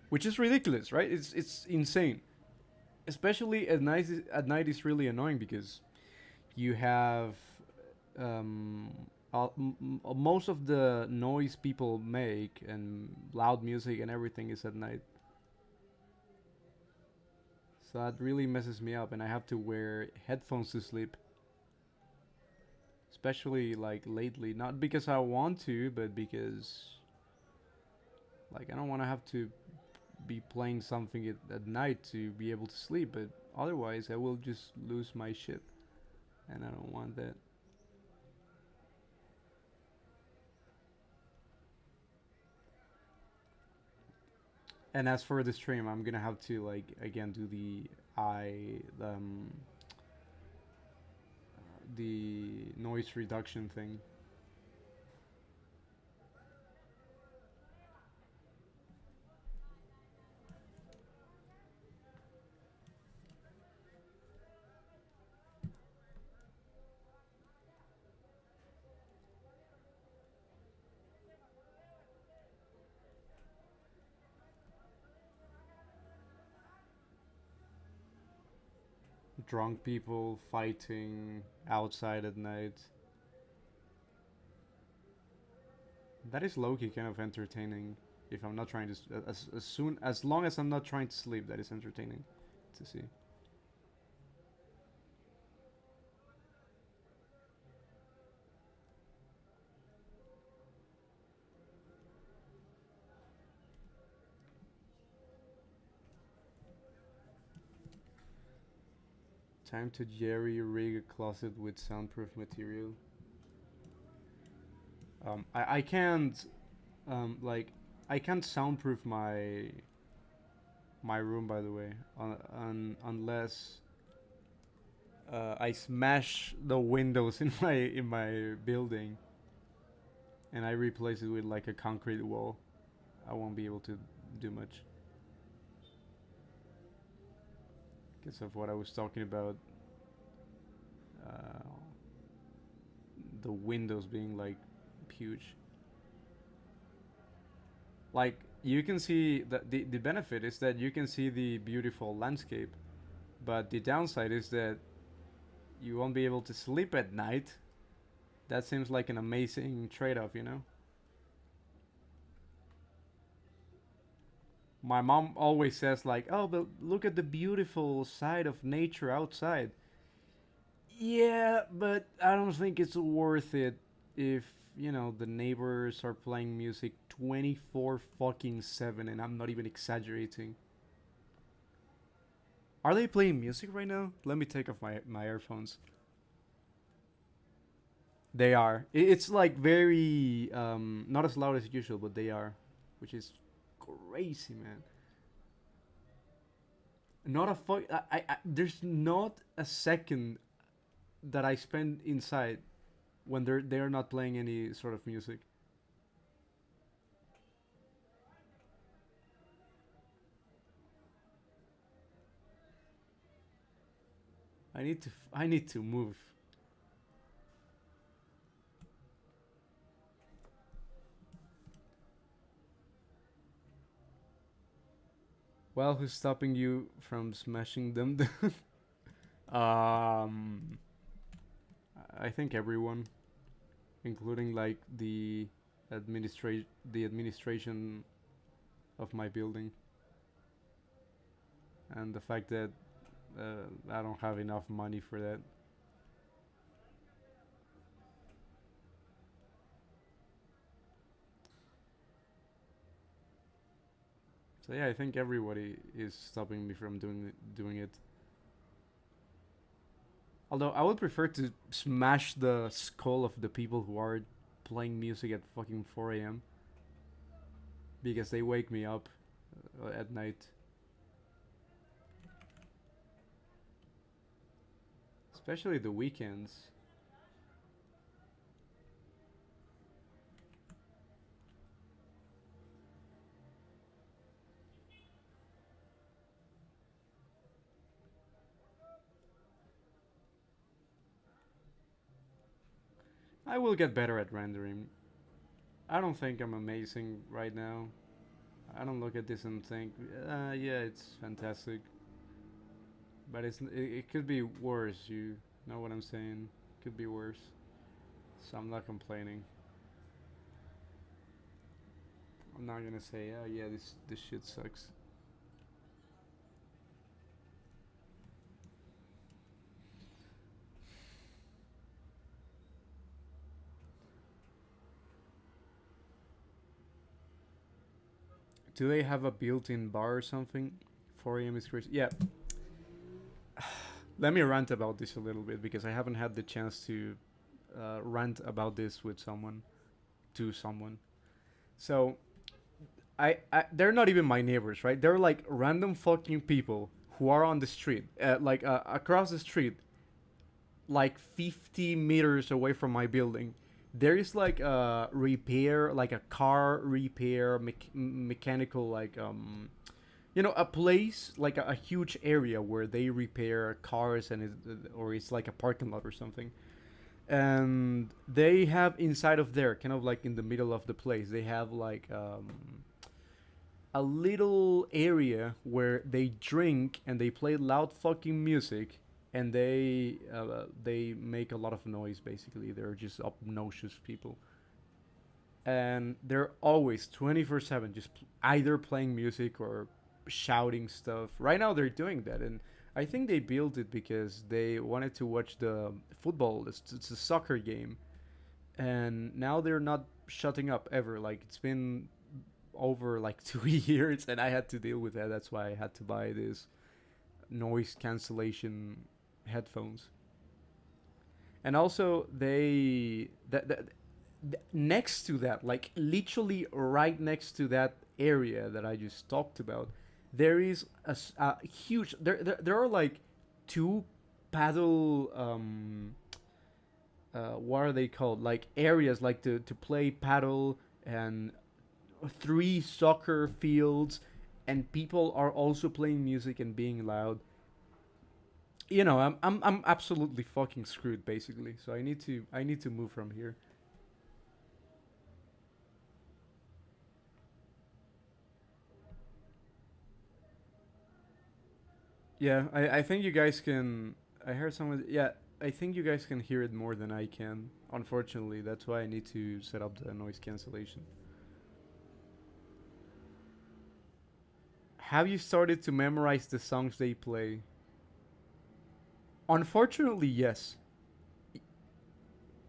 which is ridiculous, right? It's insane. Especially at night. At night is really annoying because you have um, most of the noise people make and loud music and everything is at night. So that really messes me up, and I have to wear headphones to sleep. Especially like lately, not because I want to, but because like I don't want to have to be playing something at night to be able to sleep. But otherwise, I will just lose my shit, and I don't want that. And as for the stream, I'm gonna have to like again do the noise reduction thing. Drunk people fighting outside at night. That is low key kind of entertaining. If I'm not trying to, as long as I'm not trying to sleep, that is entertaining to see. Time to jerry rig a closet with soundproof material. I can't like I can't soundproof my room, by the way, unless I smash the windows in my building and I replace it with like a concrete wall. I won't be able to do much because of what I was talking about. Uh, the windows being like huge. Like you can see that the benefit is that you can see the beautiful landscape, but the downside is that you won't be able to sleep at night. That seems like an amazing trade-off, you know. My mom always says like, "Oh, but look at the beautiful side of nature outside." Yeah, but I don't think it's worth it if, the neighbors are playing music 24 fucking 7 and I'm not even exaggerating. Are they playing music right now? Let me take off my earphones. They are. It's like very not as loud as usual, but they are, which is crazy, man. Not a fuck. There's not a second that I spend inside when they're not playing any sort of music. I need to move. Well, who's stopping you from smashing them down? um, I think everyone, including like the administration of my building, and the fact that I don't have enough money for that. So yeah, I think everybody is stopping me from doing it. Although I would prefer to smash the skull of the people who are playing music at fucking 4 a.m. because they wake me up at night. Especially the weekends. I will get better at rendering. I don't think I'm amazing right now. I don't look at this and think, yeah, it's fantastic. But it could be worse. You know what I'm saying? Could be worse. So I'm not complaining. I'm not gonna say, oh yeah, this shit sucks. Do they have a built-in bar or something? 4 a.m. is crazy. Yeah. Let me rant about this a little bit because I haven't had the chance to rant about this with someone, to someone. So they're not even my neighbors, right? They're like random fucking people who are on the street, across the street, like 50 meters away from my building. There is like a repair, like a car repair, mechanical, like a place, like a huge area where they repair cars, or it's like a parking lot or something. And they have inside of there, kind of like in the middle of the place, they have like a little area where they drink and they play loud fucking music, and they make a lot of noise. Basically, they're just obnoxious people, and they're always 24/7 just either playing music or shouting stuff. Right now, they're doing that, and I think they built it because they wanted to watch the football. It's a soccer game, and now they're not shutting up ever. Like it's been over like 2 years, and I had to deal with that. That's why I had to buy this noise cancellation headphones. And also, next to that, like literally right next to that area that I just talked about, there is a huge. There are like two paddle. What are they called? Like areas like to play paddle, and three soccer fields, and people are also playing music and being loud. I'm absolutely fucking screwed basically. So I need to move from here. Yeah, I think you guys can. I heard someone. Yeah, I think you guys can hear it more than I can. Unfortunately, that's why I need to set up the noise cancellation. Have you started to memorize the songs they play? Unfortunately, yes.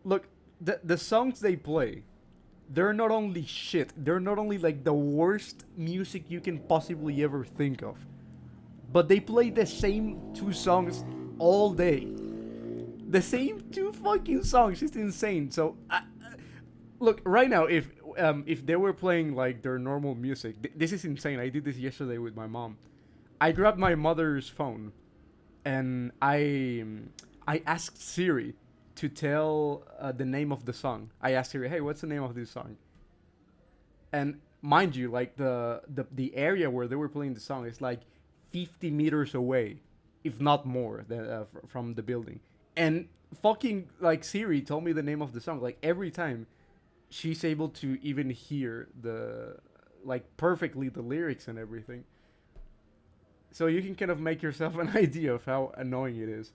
Look, the songs they play, they're not only shit. They're not only like the worst music you can possibly ever think of, but they play the same two songs all day. The same two fucking songs. It's insane. So, look, right now, if they were playing like their normal music, this is insane. I did this yesterday with my mom. I grabbed my mother's phone, and I asked Siri to tell the name of the song. I asked Siri, "Hey, what's the name of this song?" And mind you, like the area where they were playing the song is like 50 meters away, if not more, from the building. And fucking like Siri told me the name of the song. Like every time, she's able to even hear the like perfectly the lyrics and everything. So you can kind of make yourself an idea of how annoying it is.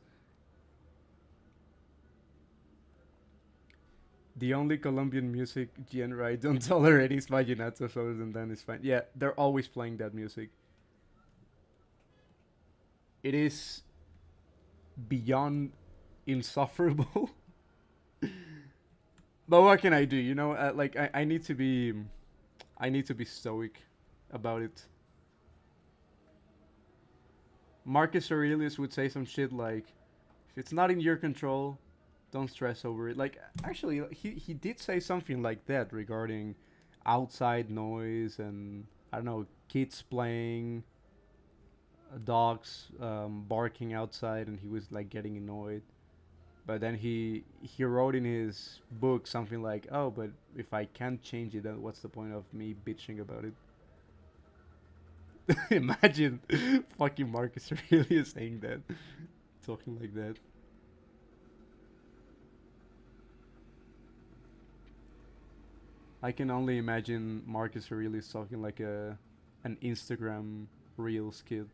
The only Colombian music genre I don't tolerate is vallenato, so other than that, it's fine. Yeah, they're always playing that music. It is beyond insufferable. But what can I do? I need to be, stoic about it. Marcus Aurelius would say some shit like, "If it's not in your control, don't stress over it." Like, actually, he did say something like that regarding outside noise and I don't know, kids playing, dogs barking outside, and he was like getting annoyed. But then he wrote in his book something like, "Oh, but if I can't change it, then what's the point of me bitching about it?" Imagine fucking Marcus Aurelius saying that, talking like that. I can only imagine Marcus Aurelius talking like an Instagram Reels kid.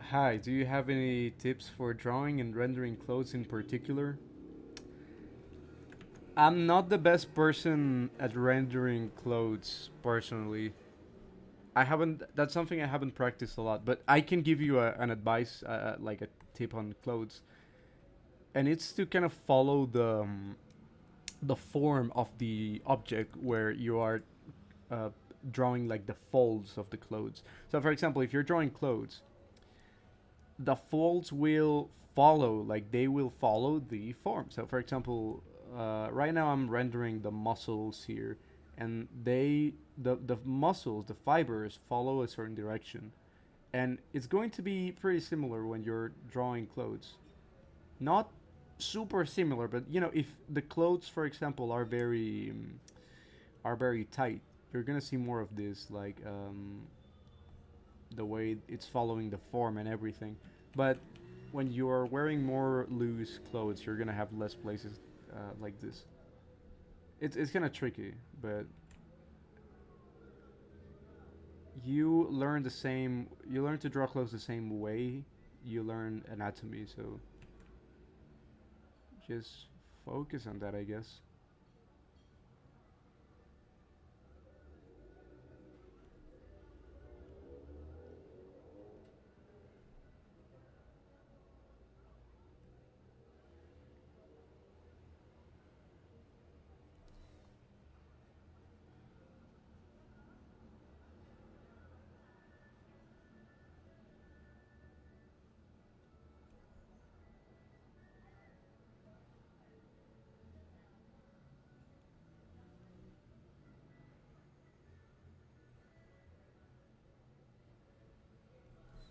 Hi, do you have any tips for drawing and rendering clothes in particular? I'm not the best person at rendering clothes personally. I haven't. That's something I haven't practiced a lot, but I can give you an advice, like a tip on clothes, and it's to kind of follow the form of the object where you are uh, drawing like the folds of the clothes. So, for example, if you're drawing clothes, the folds will follow, like they will follow the form. So, for example, right now I'm rendering the muscles here, and the muscles, the fibers follow a certain direction, and it's going to be pretty similar when you're drawing clothes. Not super similar, but if the clothes, for example, are very tight, you're gonna see more of this, like the way it's following the form and everything. But when you are wearing more loose clothes, you're gonna have less places like this. It's kind of tricky, but you learn to draw clothes the same way you learn anatomy. So just focus on that, I guess.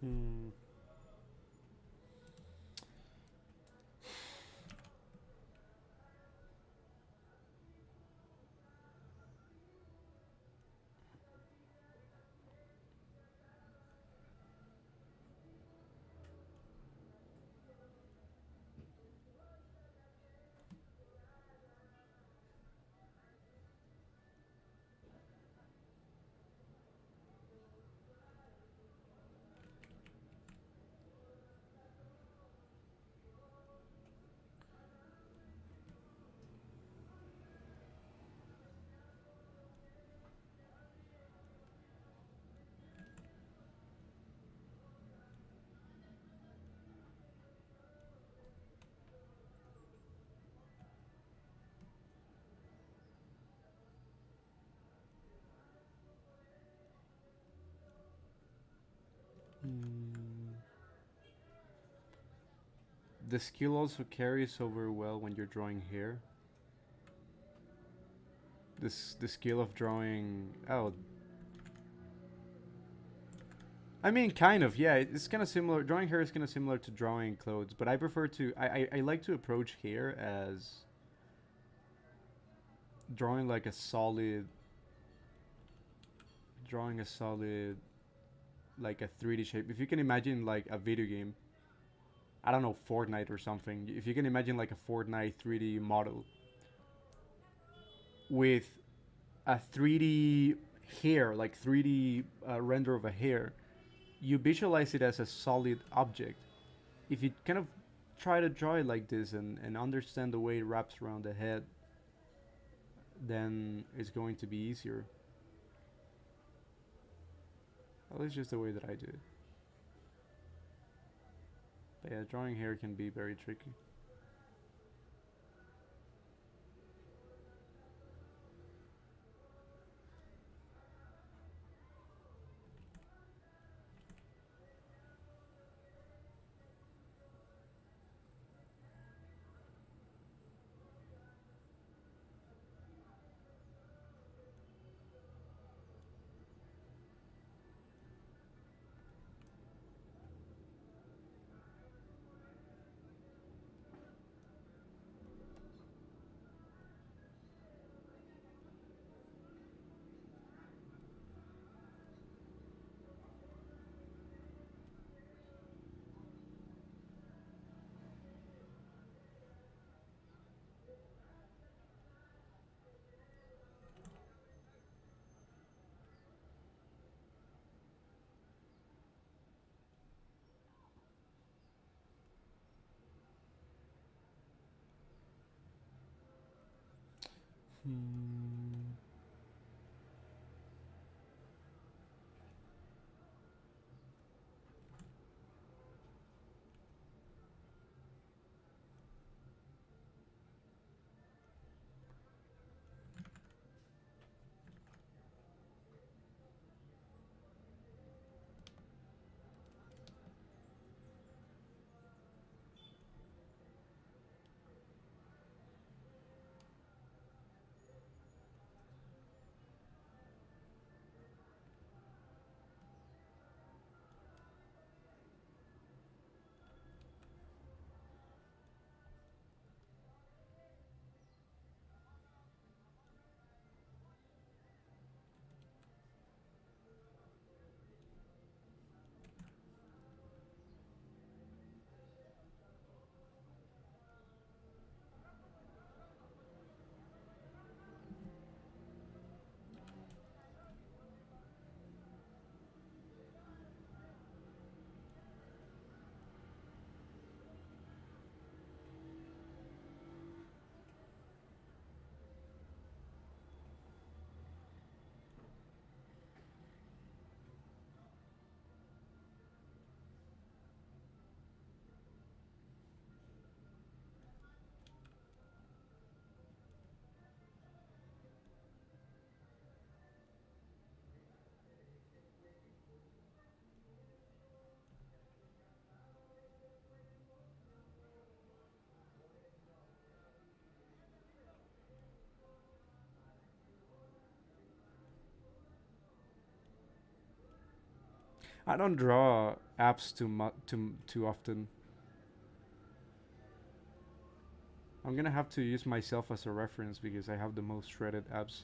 Hmm. Hmm. The skill also carries over well when you're drawing hair. The skill of drawing. Oh, I mean, kind of. Yeah, it's kind of similar. Drawing hair is kind of similar to drawing clothes, but I prefer to. I like to approach hair as drawing like a solid, drawing a solid, like a 3D shape. If you can imagine like a video game, I don't know, Fortnite or something. If you can imagine like a Fortnite 3D model with a 3D hair, like 3D render of a hair, you visualize it as a solid object. If you kind of try to draw it like this and understand the way it wraps around the head, then it's going to be easier. At least just the way that I do it. But yeah, drawing hair can be very tricky. Hmm. I don't draw apps too often. I'm gonna have to use myself as a reference because I have the most shredded apps.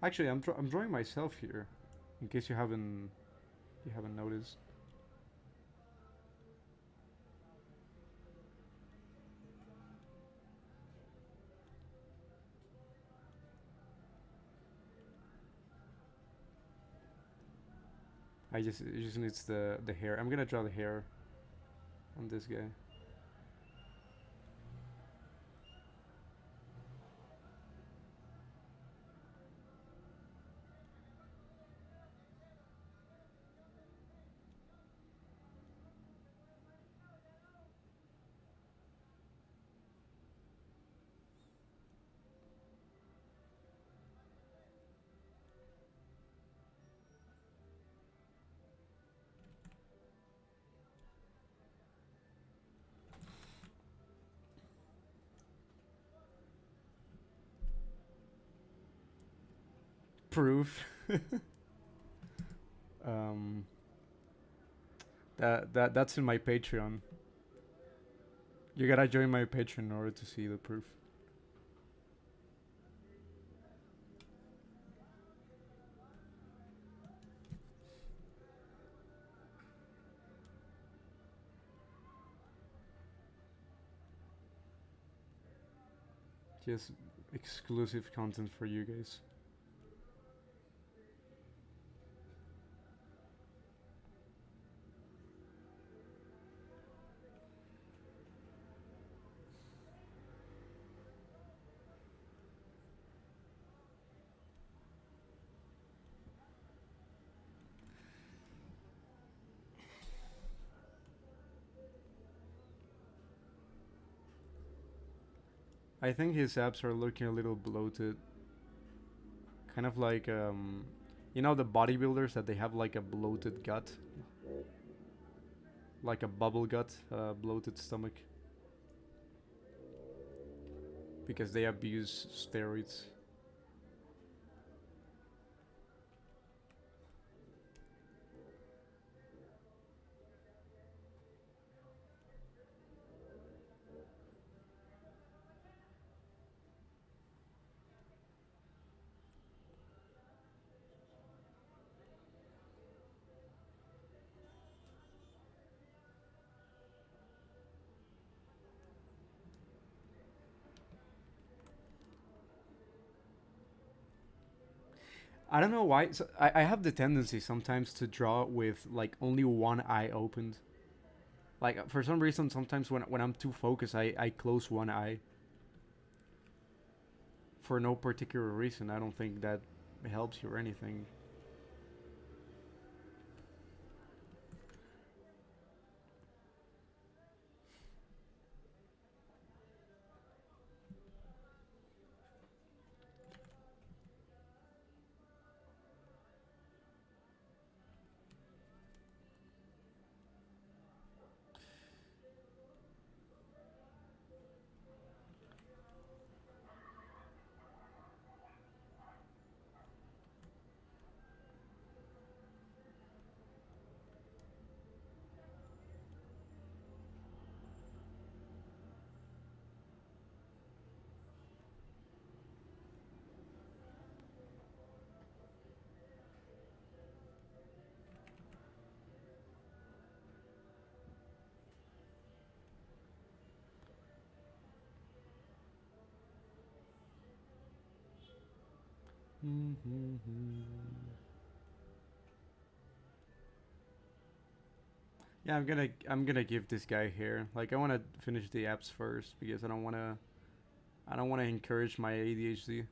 Actually, I'm drawing myself here, in case you haven't noticed. It just needs the hair. I'm gonna draw the hair on this guy. Proof. um, that's in my Patreon. You gotta join my Patreon in order to see the proof. Just exclusive content for you guys. I think his abs are looking a little bloated, kind of like the bodybuilders that they have like a bloated gut, like a bubble gut, bloated stomach, because they abuse steroids. I don't know why. So I have the tendency sometimes to draw with like only one eye opened. Like for some reason, sometimes when I'm too focused, I close one eye for no particular reason. I don't think that helps you or anything. Yeah, I'm gonna give this guy hair. Like I want to finish the apps first because I don't want to encourage my ADHD.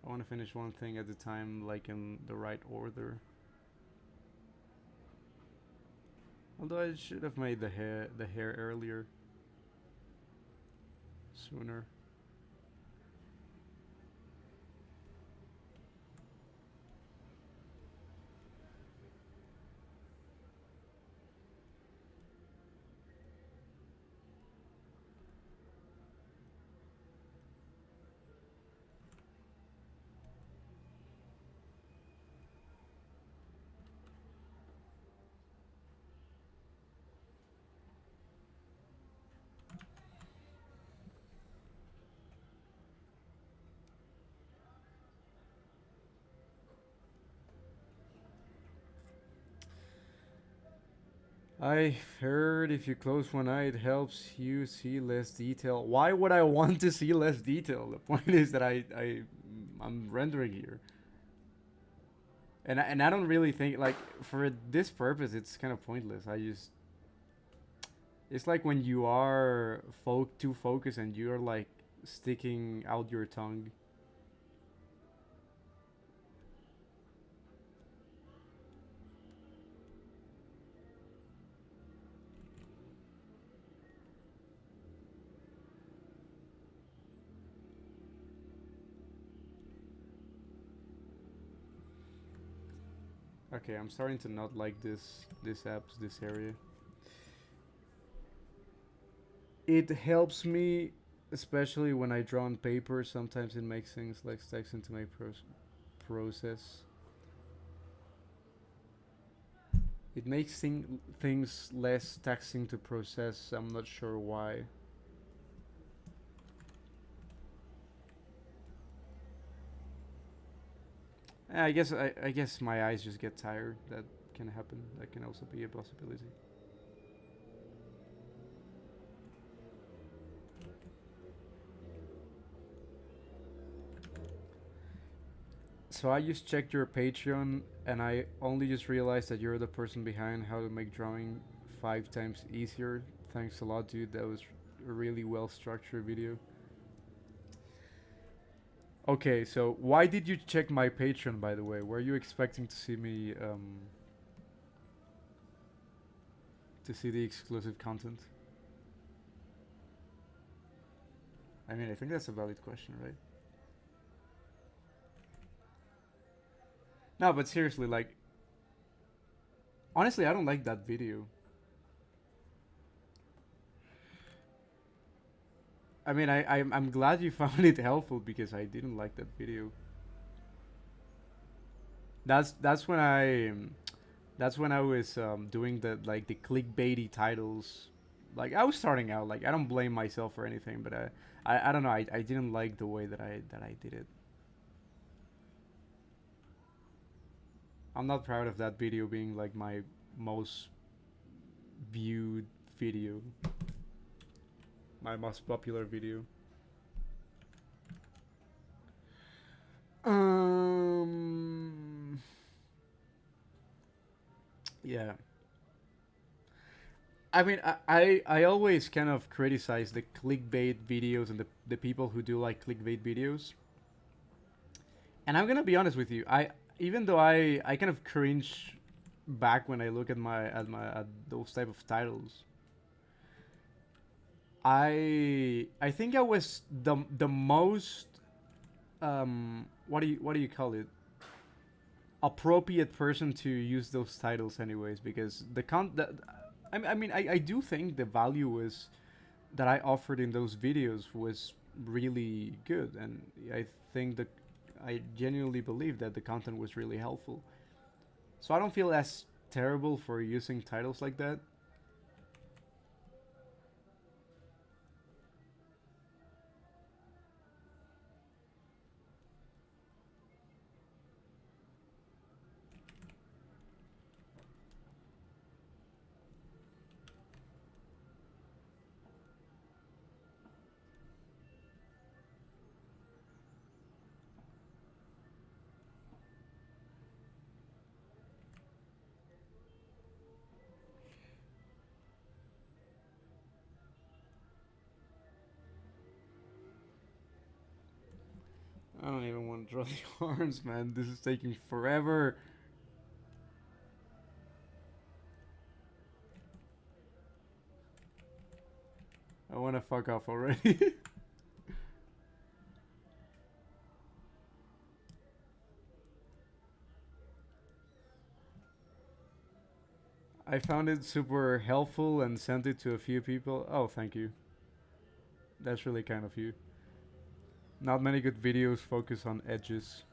I want to finish one thing at a time, like in the right order. Although I should have made the hair earlier, sooner. I heard if you close one eye, it helps you see less detail. Why would I want to see less detail? The point is that I'm rendering here, and I don't really think like for this purpose it's kind of pointless. I just it's like when you are too focused and you're like sticking out your tongue. Okay, I'm starting to not like this apps this area. It helps me, especially when I draw on paper. Sometimes it makes things like text into my process. It makes things less taxing to process. I'm not sure why. I guess my eyes just get tired. That can happen. That can also be a possibility. So I just checked your Patreon, and I only just realized that you're the person behind how to make drawing 5 times easier. Thanks a lot, dude. That was a really well structured video. Okay, so why did you check my Patreon, by the way? Were you expecting to see me to see the exclusive content? I mean, I think that's a valid question, right? No, but seriously, like, honestly, I don't like that video. I mean, I'm glad you found it helpful because I didn't like that video. That's when that's when I was doing the like the clickbaity titles. Like I was starting out. Like I don't blame myself for anything, but I don't know. I didn't like the way that I did it. I'm not proud of that video being like my most viewed video, my most popular video. Um, yeah. I mean, I always kind of criticize the clickbait videos and the people who do like clickbait videos. And I'm gonna be honest with you. I even though I kind of cringe back when I look at at those type of titles. I think I was the most what do you call it, appropriate person to use those titles anyways because I mean I do think the value was that I offered in those videos was really good, and I think that I genuinely believe that the content was really helpful. So I don't feel as terrible for using titles like that. I don't even want to draw the arms, man. This is taking forever. I want to fuck off already. I found it super helpful and sent it to a few people. Oh, thank you. That's really kind of you. Not many good videos focus on edges.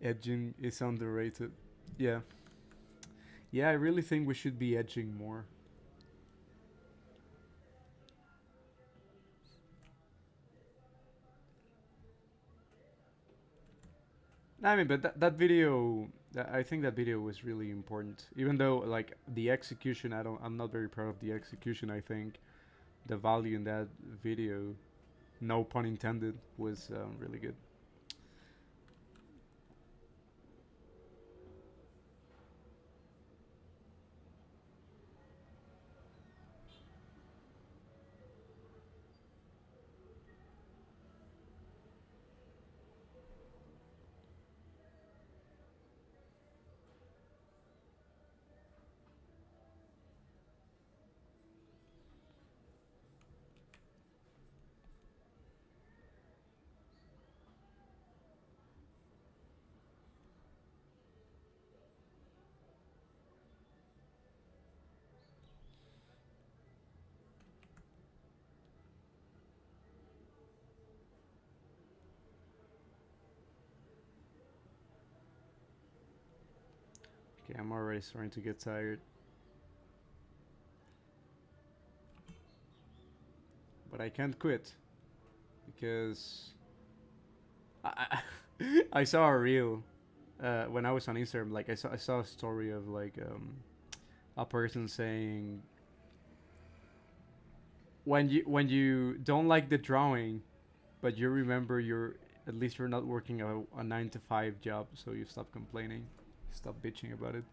Edging is underrated. Yeah. Yeah, I really think we should be edging more. I mean, but that video, I think that video was really important. Even though like the execution, I'm not very proud of the execution. I think the value in that video, no pun intended, was really good. Okay, I'm already starting to get tired, but I can't quit because I saw a reel when I was on Instagram. Like I saw a story of like a person saying when you don't like the drawing, but you remember you're at least you're not working a 9 to 5 job, so you stop complaining, stop bitching about it.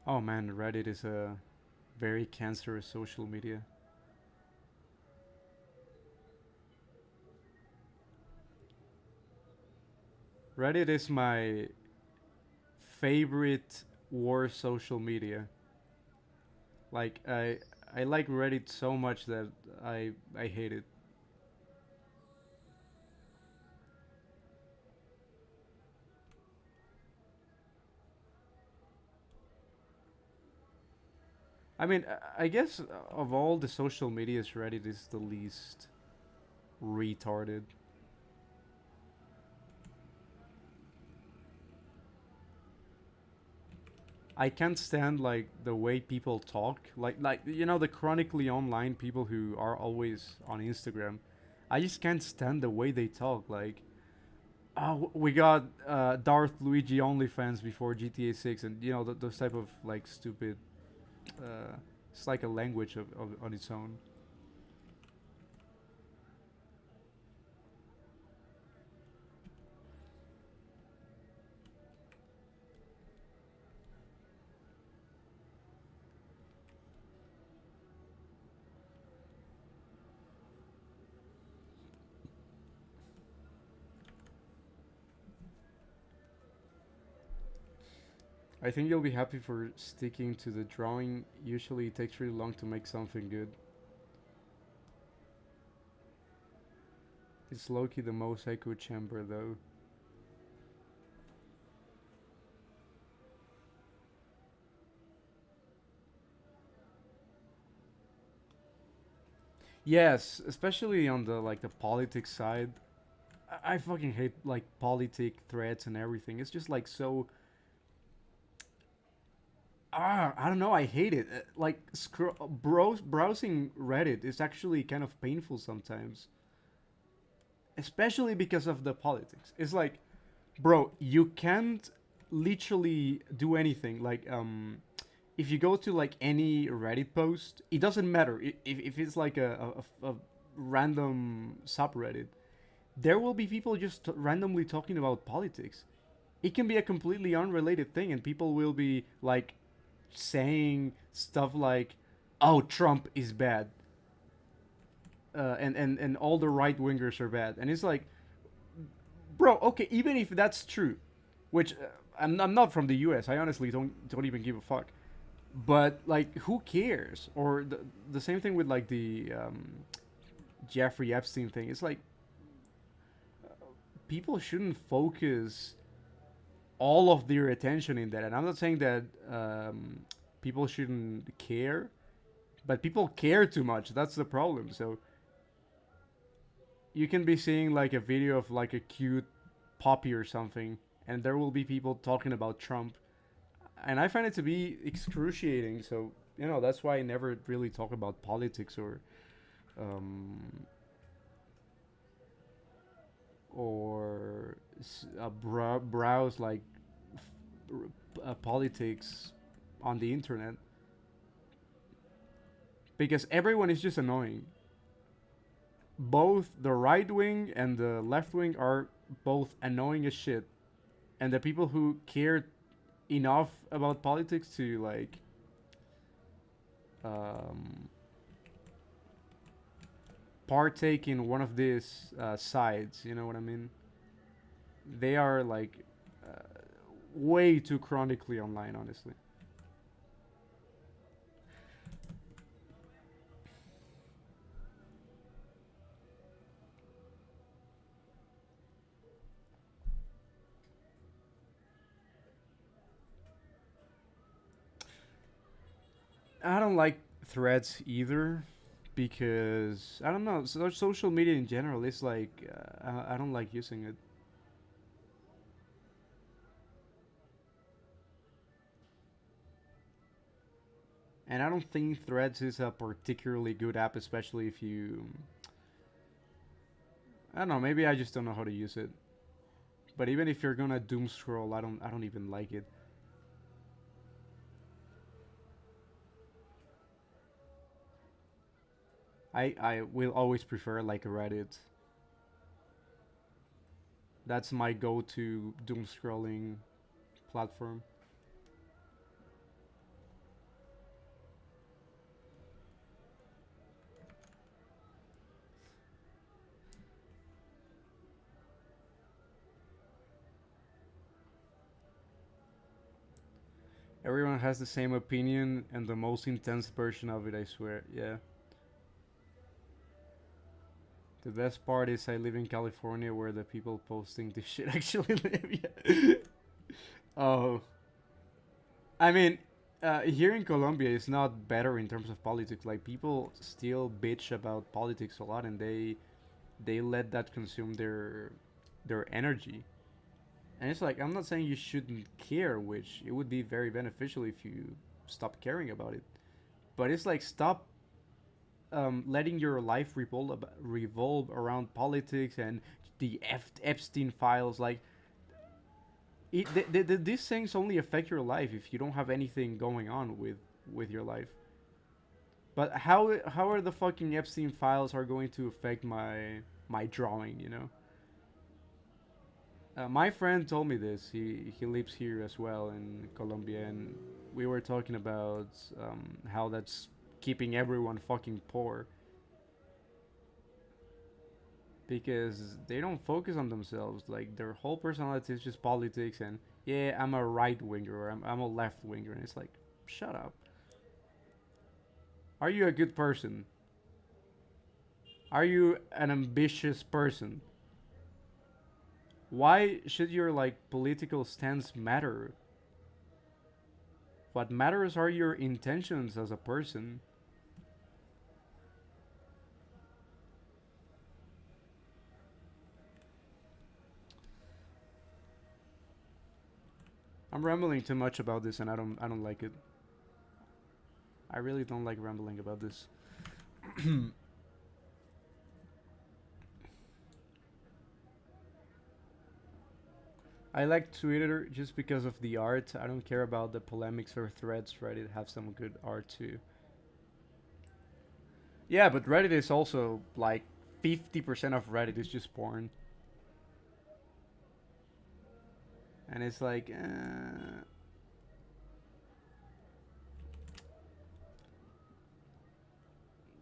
Oh man, Reddit is a very cancerous social media. Reddit is my favorite war social media. Like I like Reddit so much that I hate it. I mean, I guess of all the social medias, Reddit is the least retarded. I can't stand like the way people talk, like the chronically online people who are always on Instagram. I just can't stand the way they talk. Like, oh, we got Darth Luigi OnlyFans before GTA 6, and those type of like stupid. Uh, it's like a language of on its own. I think you'll be happy for sticking to the drawing. Usually, it takes really long to make something good. It's Loki the most echo chamber though. Yes, especially on the like the politics side. I fucking hate like politic threads and everything. It's just like so. I don't know. I hate it. Like browsing Reddit is actually kind of painful sometimes, especially because of the politics. It's like, bro, you can't literally do anything. Like, if you go to like any Reddit post, it doesn't matter if it's like a random subreddit. There will be people just randomly talking about politics. It can be a completely unrelated thing, and people will be like saying stuff like, "Oh, Trump is bad," and all the right wingers are bad, and it's like, bro, okay, even if that's true, which I'm not from the U.S. I honestly don't even give a fuck. But like, who cares? Or the same thing with like the Jeffrey Epstein thing. It's like people shouldn't focus all of their attention in that. And I'm not saying that people shouldn't care, but people care too much. That's the problem. So you can be seeing like a video of like a cute puppy or something, and there will be people talking about Trump, and I find it to be excruciating. So that's why I never really talk about politics um, browse like politics on the internet, because everyone is just annoying. Both the right wing and the left wing are both annoying as shit, and the people who care enough about politics to like um, partake in one of these sides, you know what I mean? They are like uh, way too chronically online, honestly. I don't like threads either because I don't know. Social media in general is like I don't like using it, and I don't think Threads is a particularly good app, especially if you. I don't know. Maybe I just don't know how to use it. But even if you're gonna doom scroll, I don't even like it. I will always prefer like Reddit. That's my go-to doom scrolling platform. Everyone has the same opinion and the most intense version of it, I swear. Yeah. The best part is I live in California where the people posting this shit actually live. Yeah. Oh. I mean, here in Colombia, it's not better in terms of politics. Like people still bitch about politics a lot, and they let that consume their energy. And it's like I'm not saying you shouldn't care, which it would be very beneficial if you stop caring about it. But it's like stop letting your life revolve around politics and the Epstein files. Like these things only affect your life if you don't have anything going on with your life. But how are the fucking Epstein files are going to affect my drawing? My friend told me this. He lives here as well in Colombia, and we were talking about how that's keeping everyone fucking poor because they don't focus on themselves. Like their whole personality is just politics, and yeah, I'm a right winger or I'm a left winger, and it's like, shut up. Are you a good person? Are you an ambitious person? Why should your like political stance matter? What matters are your intentions as a person. I'm rambling too much about this, and I don't like it. I really don't like rambling about this. I like Twitter just because of the art. I don't care about the polemics or threads. Reddit have some good art too. Yeah, but Reddit is also like 50% of Reddit is just porn, and it's like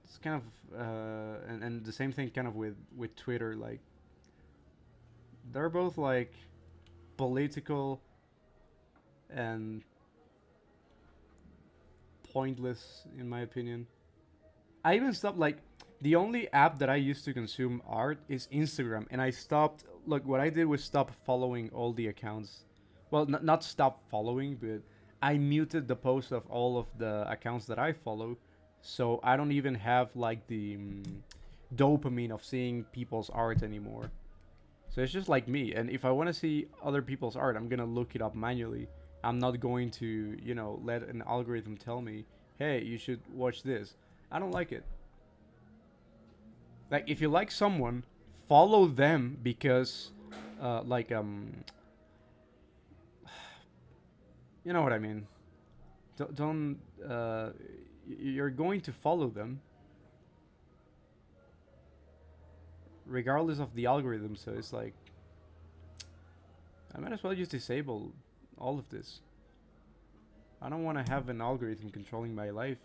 it's kind of and the same thing kind of with Twitter. Like they're both like political and pointless in my opinion. I even stopped like the only app that I used to consume art is Instagram, and I stopped. Look, what I did was stop following all the accounts. Well, not stop following, but I muted the posts of all of the accounts that I follow, so I don't even have like dopamine of seeing people's art anymore. So it's just like me. And if I want to see other people's art, I'm gonna look it up manually. I'm not going to, let an algorithm tell me, hey, you should watch this. I don't like it. Like, if you like someone, follow them because, like, you know what I mean. Don't you're going to follow them regardless of the algorithm. So it's like, I might as well just disable all of this. I don't want to have an algorithm controlling my life.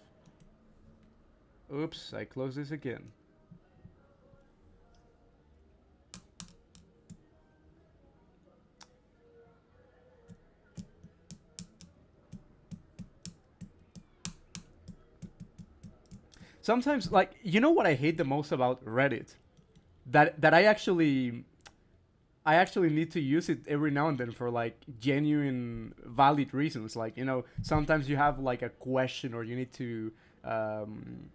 Oops, I closed this again. Sometimes, like, you know what I hate the most about Reddit? That I actually need to use it every now and then for like genuine valid reasons. Like, sometimes you have like a question, or um,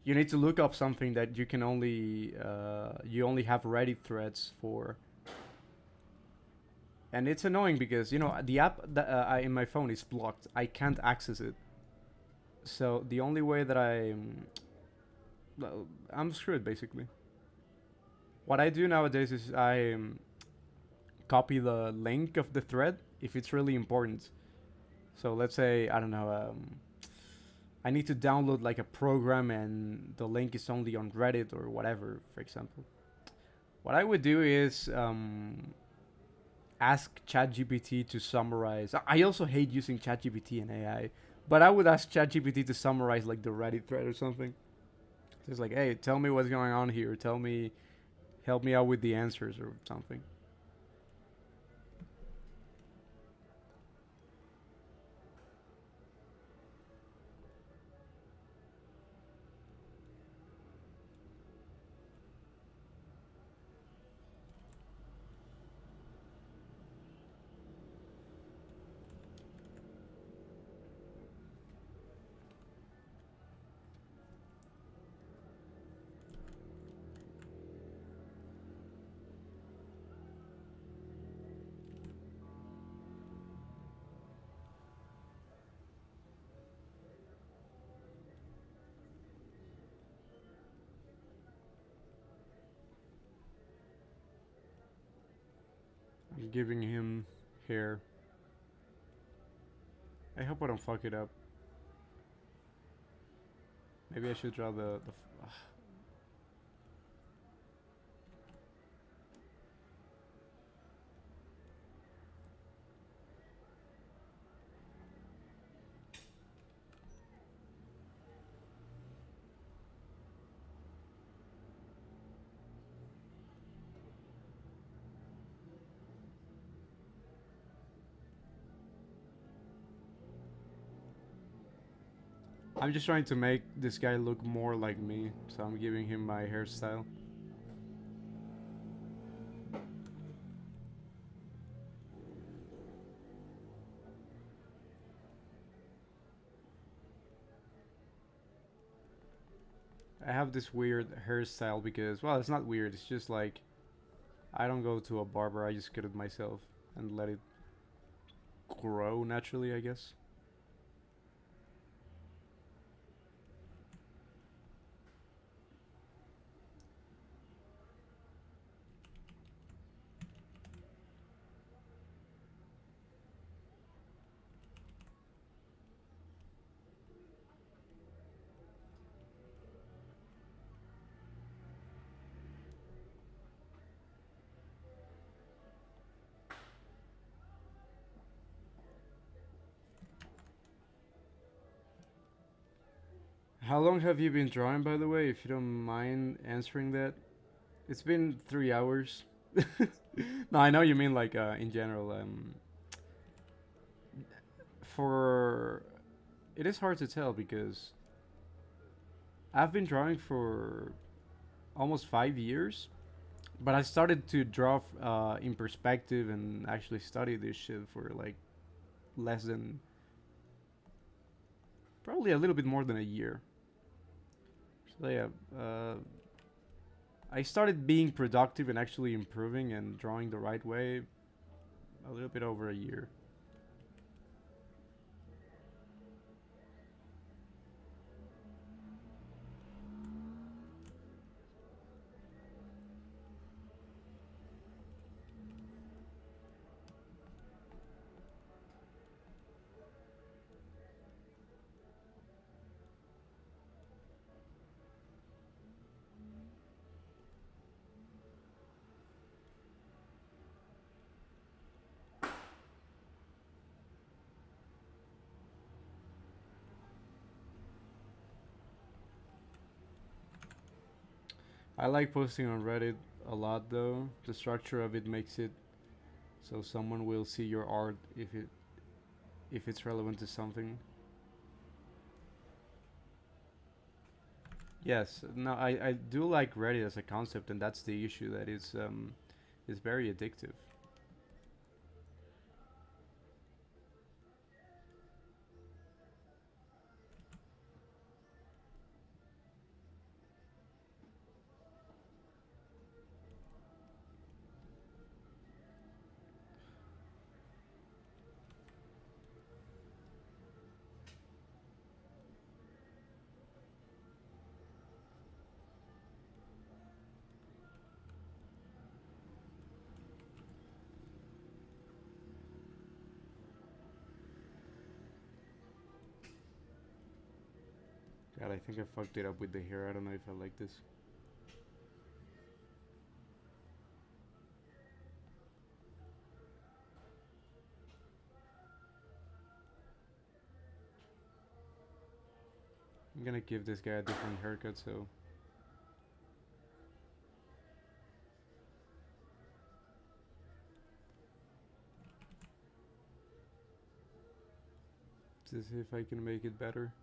you need to look up something that you only have Reddit threads for. And it's annoying because the app that in my phone is blocked. I can't access it. So the only way that I'm screwed basically. What I do nowadays is I copy the link of the thread if it's really important. So let's say, I don't know, I need to download like a program and the link is only on Reddit or whatever, for example. What I would do is ask ChatGPT to summarize. I also hate using ChatGPT and AI, but I would ask ChatGPT to summarize like the Reddit thread or something. So it's like, hey, tell me what's going on here. Help me out with the answers or something. I'm giving him hair. I hope I don't fuck it up. Maybe I should draw the. I'm just trying to make this guy look more like me, so I'm giving him my hairstyle. I have this weird hairstyle because, well, it's not weird. It's just like I don't go to a barber. I just cut it myself and let it grow naturally, I guess. How long have you been drawing, by the way, if you don't mind answering that? It's been 3 hours. No, I know you mean like in general. For it is hard to tell because I've been drawing for almost 5 years, but I started to draw in perspective and actually study this shit for like less than, probably a little bit more than a year. So yeah, I started being productive and actually improving and drawing the right way a little bit over a year. I like posting on Reddit a lot though. The structure of it makes it so someone will see your art if it's relevant to something. Yes, no, I do like Reddit as a concept, and that's the issue that it's very addictive. God, I think I fucked it up with the hair. I don't know if I like this. I'm gonna give this guy a different haircut, so to see if I can make it better.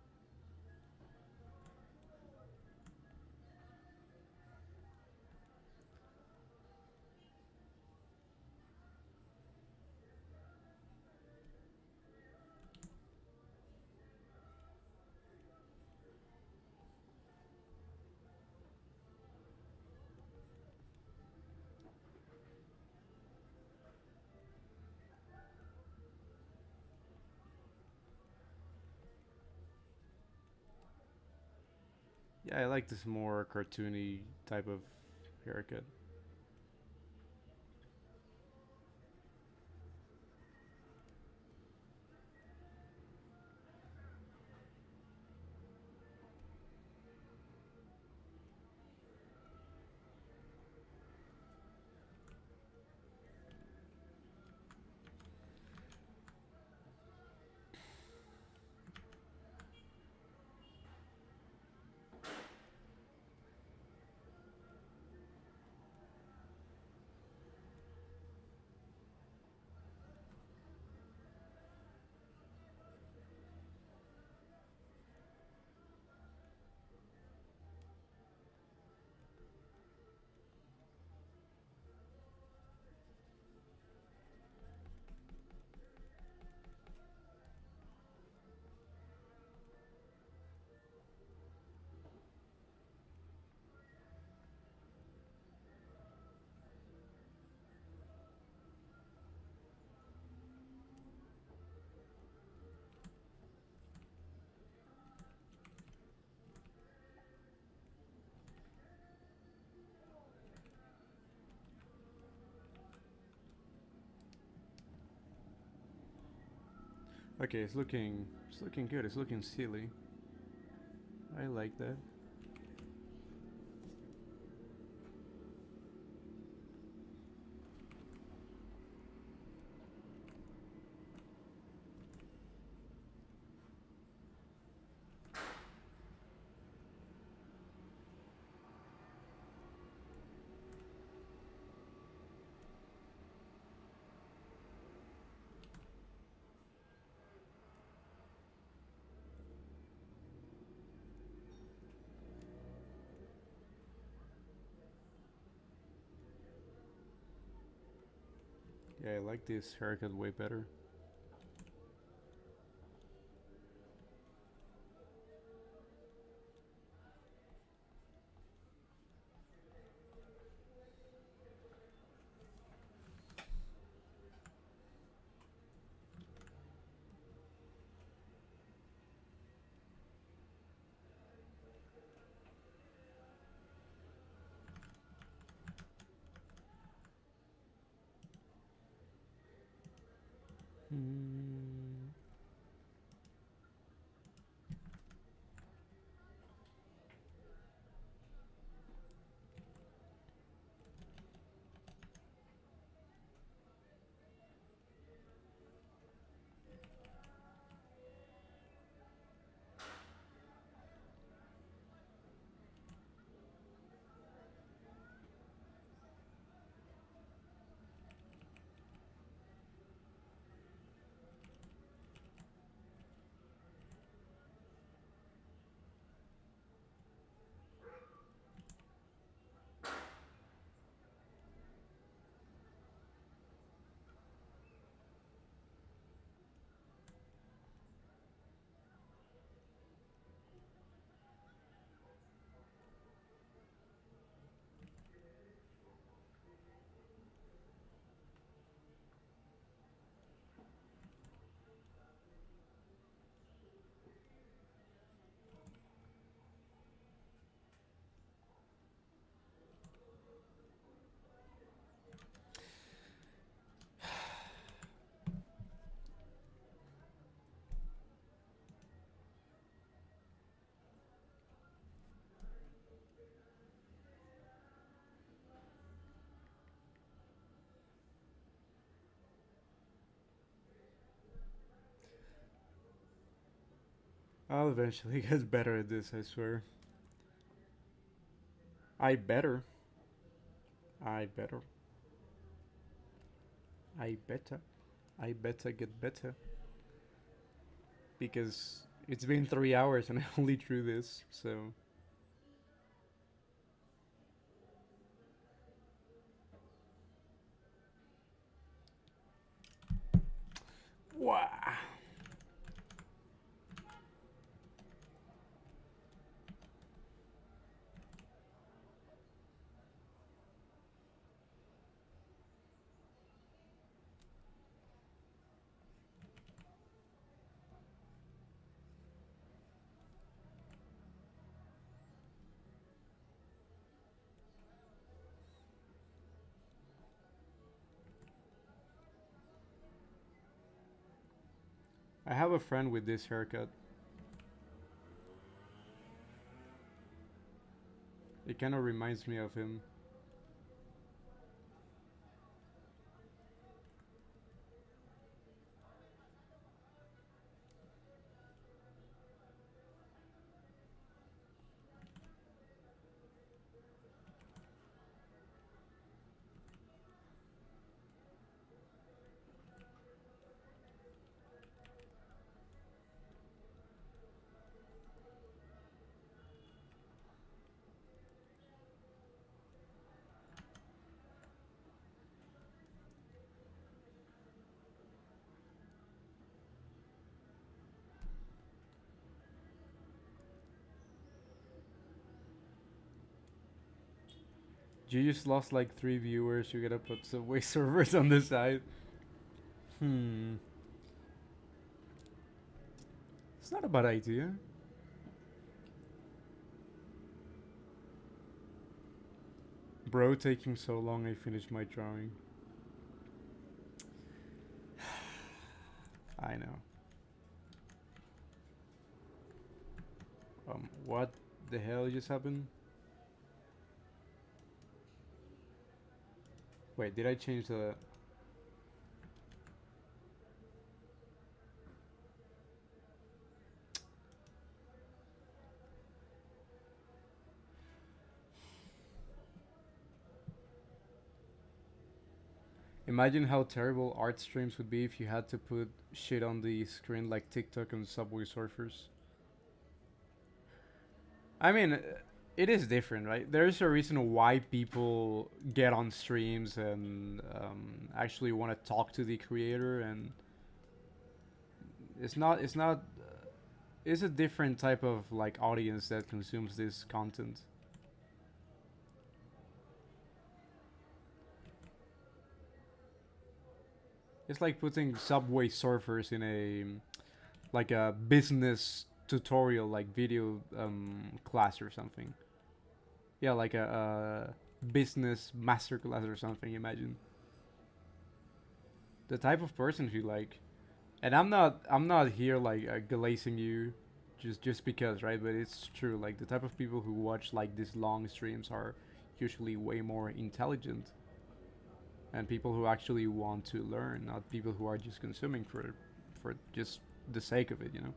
Yeah, I like this more cartoony type of haircut. Okay, it's looking good. It's looking silly. I like that. Yeah, I like this haircut way better. I'll eventually get better at this, I swear. I better. I better. I better. I better get better. Because it's been 3 hours and I only drew this, so. Wow. I have a friend with this haircut. It kind of reminds me of him. You just lost like 3 viewers. You gotta put Subway servers on the side. Hmm. It's not a bad idea. Bro, taking so long, I finished my drawing. I know. What the hell just happened? Wait, did I change the... Imagine how terrible art streams would be if you had to put shit on the screen like TikTok and Subway Surfers. I mean, it is different, right? There's a reason why people get on streams and actually want to talk to the creator, and it's not. It's not. It's a different type of like audience that consumes this content. It's like putting Subway Surfers in a like a business tutorial, like video class or something. Yeah, like a business masterclass or something. Imagine the type of person who like. And I'm not here like glazing you, just because, right? But it's true. Like the type of people who watch like these long streams are usually way more intelligent and people who actually want to learn, not people who are just consuming for just the sake of it, you know.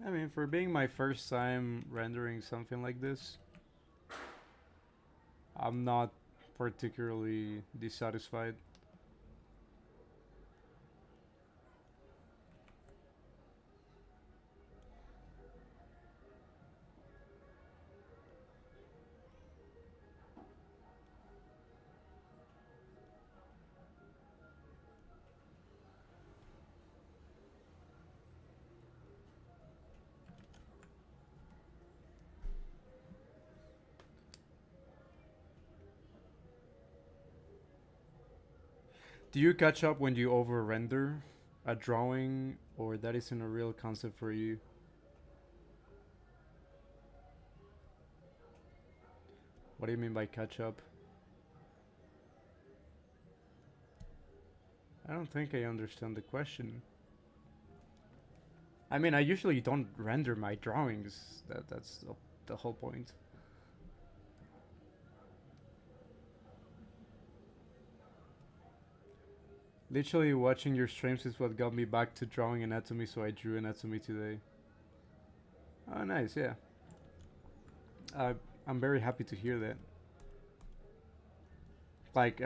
I mean, for being my first time rendering something like this, I'm not particularly dissatisfied. Do you catch up when you over render a drawing, or that isn't a real concept for you? What do you mean by catch up? I don't think I understand the question. I mean, I usually don't render my drawings. That's the whole point. Literally watching your streams is what got me back to drawing anatomy, so I drew anatomy today. Oh, nice, yeah. Uh, I'm very happy to hear that. Like,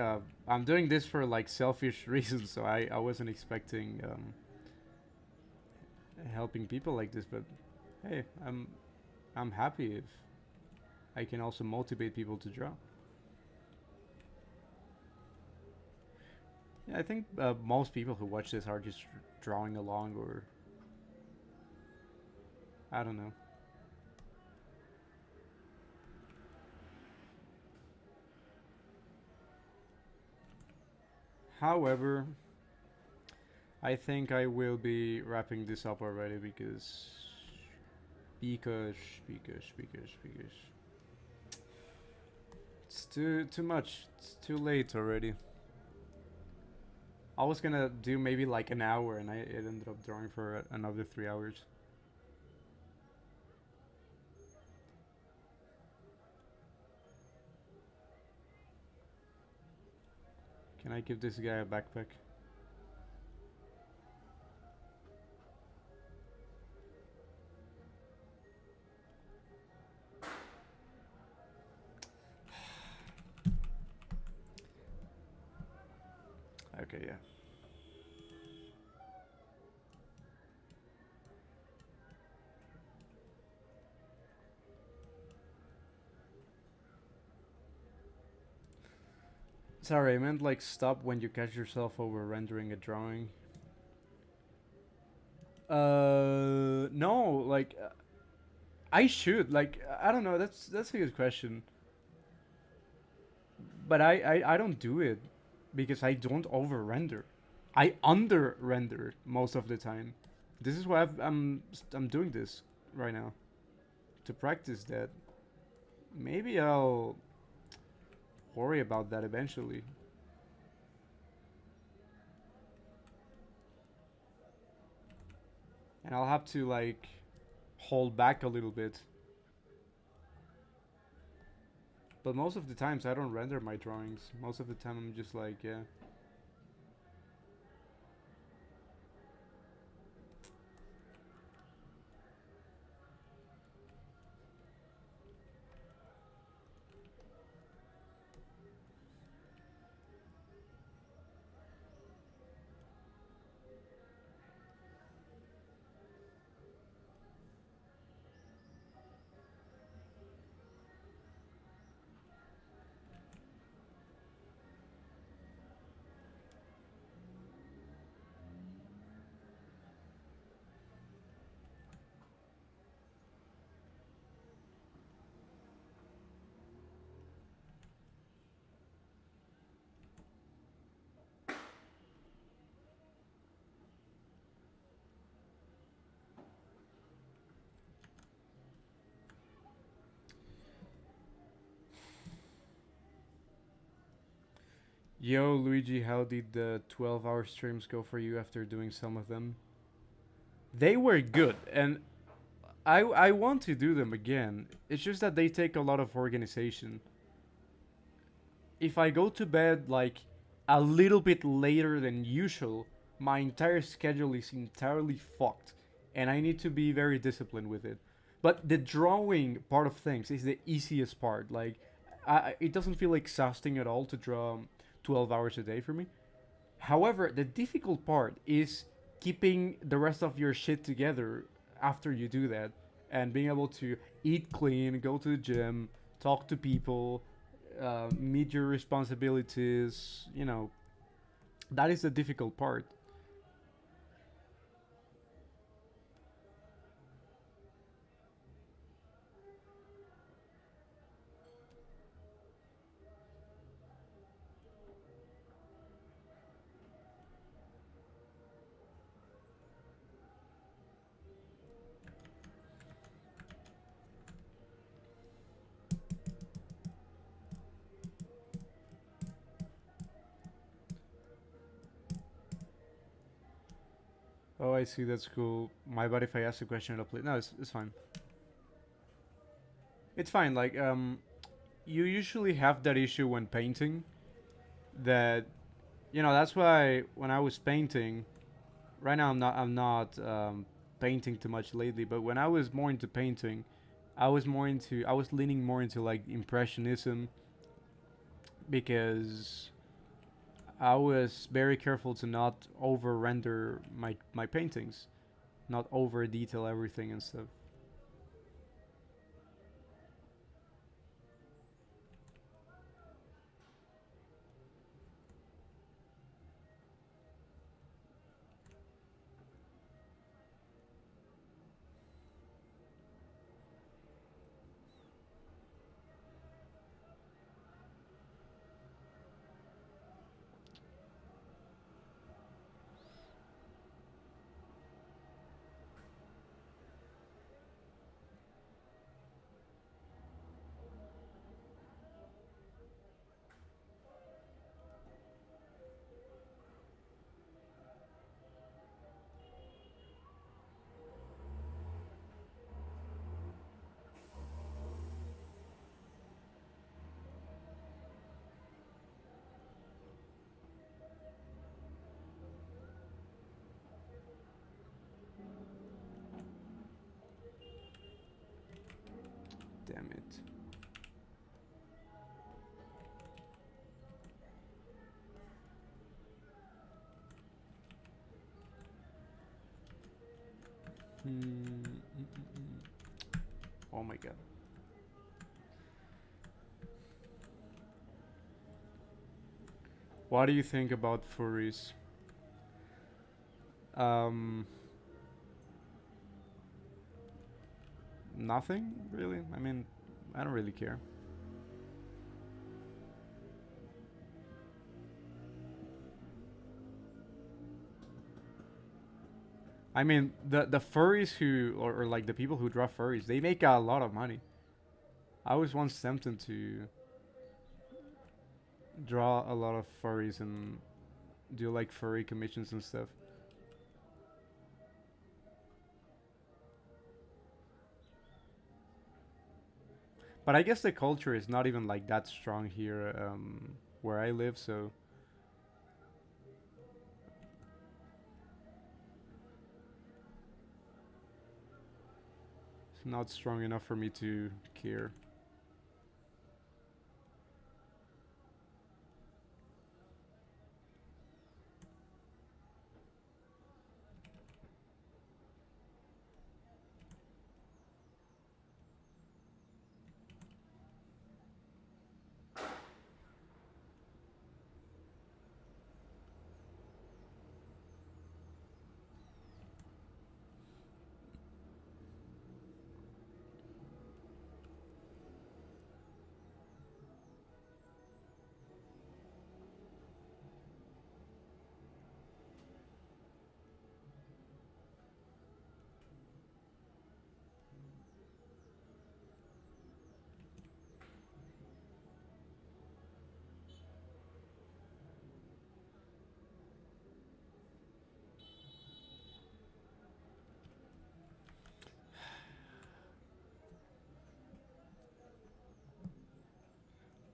I'm doing this for like selfish reasons, so I wasn't expecting helping people like this, but hey, I'm happy if I can also motivate people to draw. Yeah, I think most people who watch this are just drawing along, or I don't know. However, I think I will be wrapping this up already because because it's too much. It's too late already. I was gonna do maybe like an hour, and it ended up drawing for another 3 hours. Can I give this guy a backpack? Okay, yeah. Sorry, I meant like stop when you catch yourself over rendering a drawing. No, like I should like I don't know. That's a good question, but I don't do it because I don't over render. I under render most of the time. This is why I'm doing this right now to practice that. Maybe I'll worry about that eventually, and I'll have to like hold back a little bit. But most of the times I don't render my drawings. Most of the time I'm just like, yeah. Yo, Luigi, how did the 12-hour streams go for you after doing some of them? They were good, and I want to do them again. It's just that they take a lot of organization. If I go to bed like a little bit later than usual, my entire schedule is entirely fucked, and I need to be very disciplined with it. But the drawing part of things is the easiest part. Like, it doesn't feel exhausting at all to draw 12 hours a day for me. However, the difficult part is keeping the rest of your shit together after you do that, and being able to eat clean, go to the gym, talk to people, meet your responsibilities. That is the difficult part. Oh, I see. That's cool. My bad if I ask a question, it'll play. No, it's fine. It's fine. Like you usually have that issue when painting. That that's why when I was painting, right now I'm not painting too much lately. But when I was more into painting, I was leaning more into like impressionism because I was very careful to not over render my paintings, not over detail everything and stuff. Damn it. Oh my god. What do you think about furries? Um, Nothing really. I mean, I don't really care. I mean, the furries or like the people who draw furries, they make a lot of money. I was once tempted to draw a lot of furries and do like furry commissions and stuff. But I guess the culture is not even like that strong here where I live, so it's not strong enough for me to care.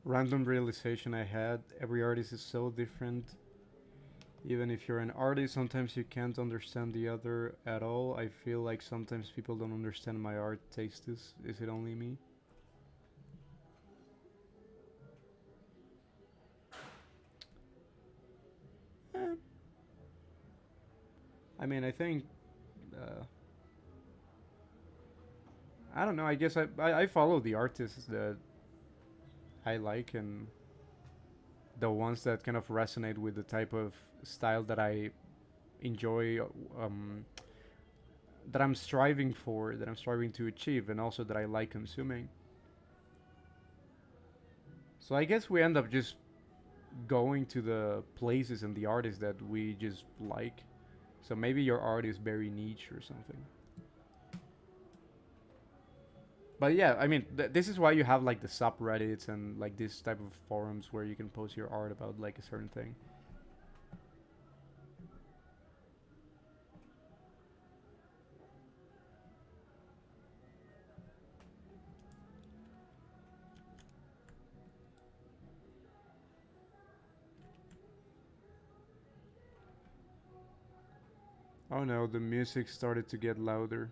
Random realization I had: every artist is so different. Even if you're an artist, sometimes you can't understand the other at all. I feel like sometimes people don't understand my art taste. Is it only me? Eh, I mean, I think uh, I don't know. I guess I follow the artists that I like and the ones that kind of resonate with the type of style that I enjoy, that I'm striving for, that I'm striving to achieve, and also that I like consuming. So I guess we end up just going to the places and the artists that we just like. So maybe your art is very niche or something. But yeah, I mean, this is why you have like the subreddits and like this type of forums where you can post your art about like a certain thing. Oh no, the music started to get louder.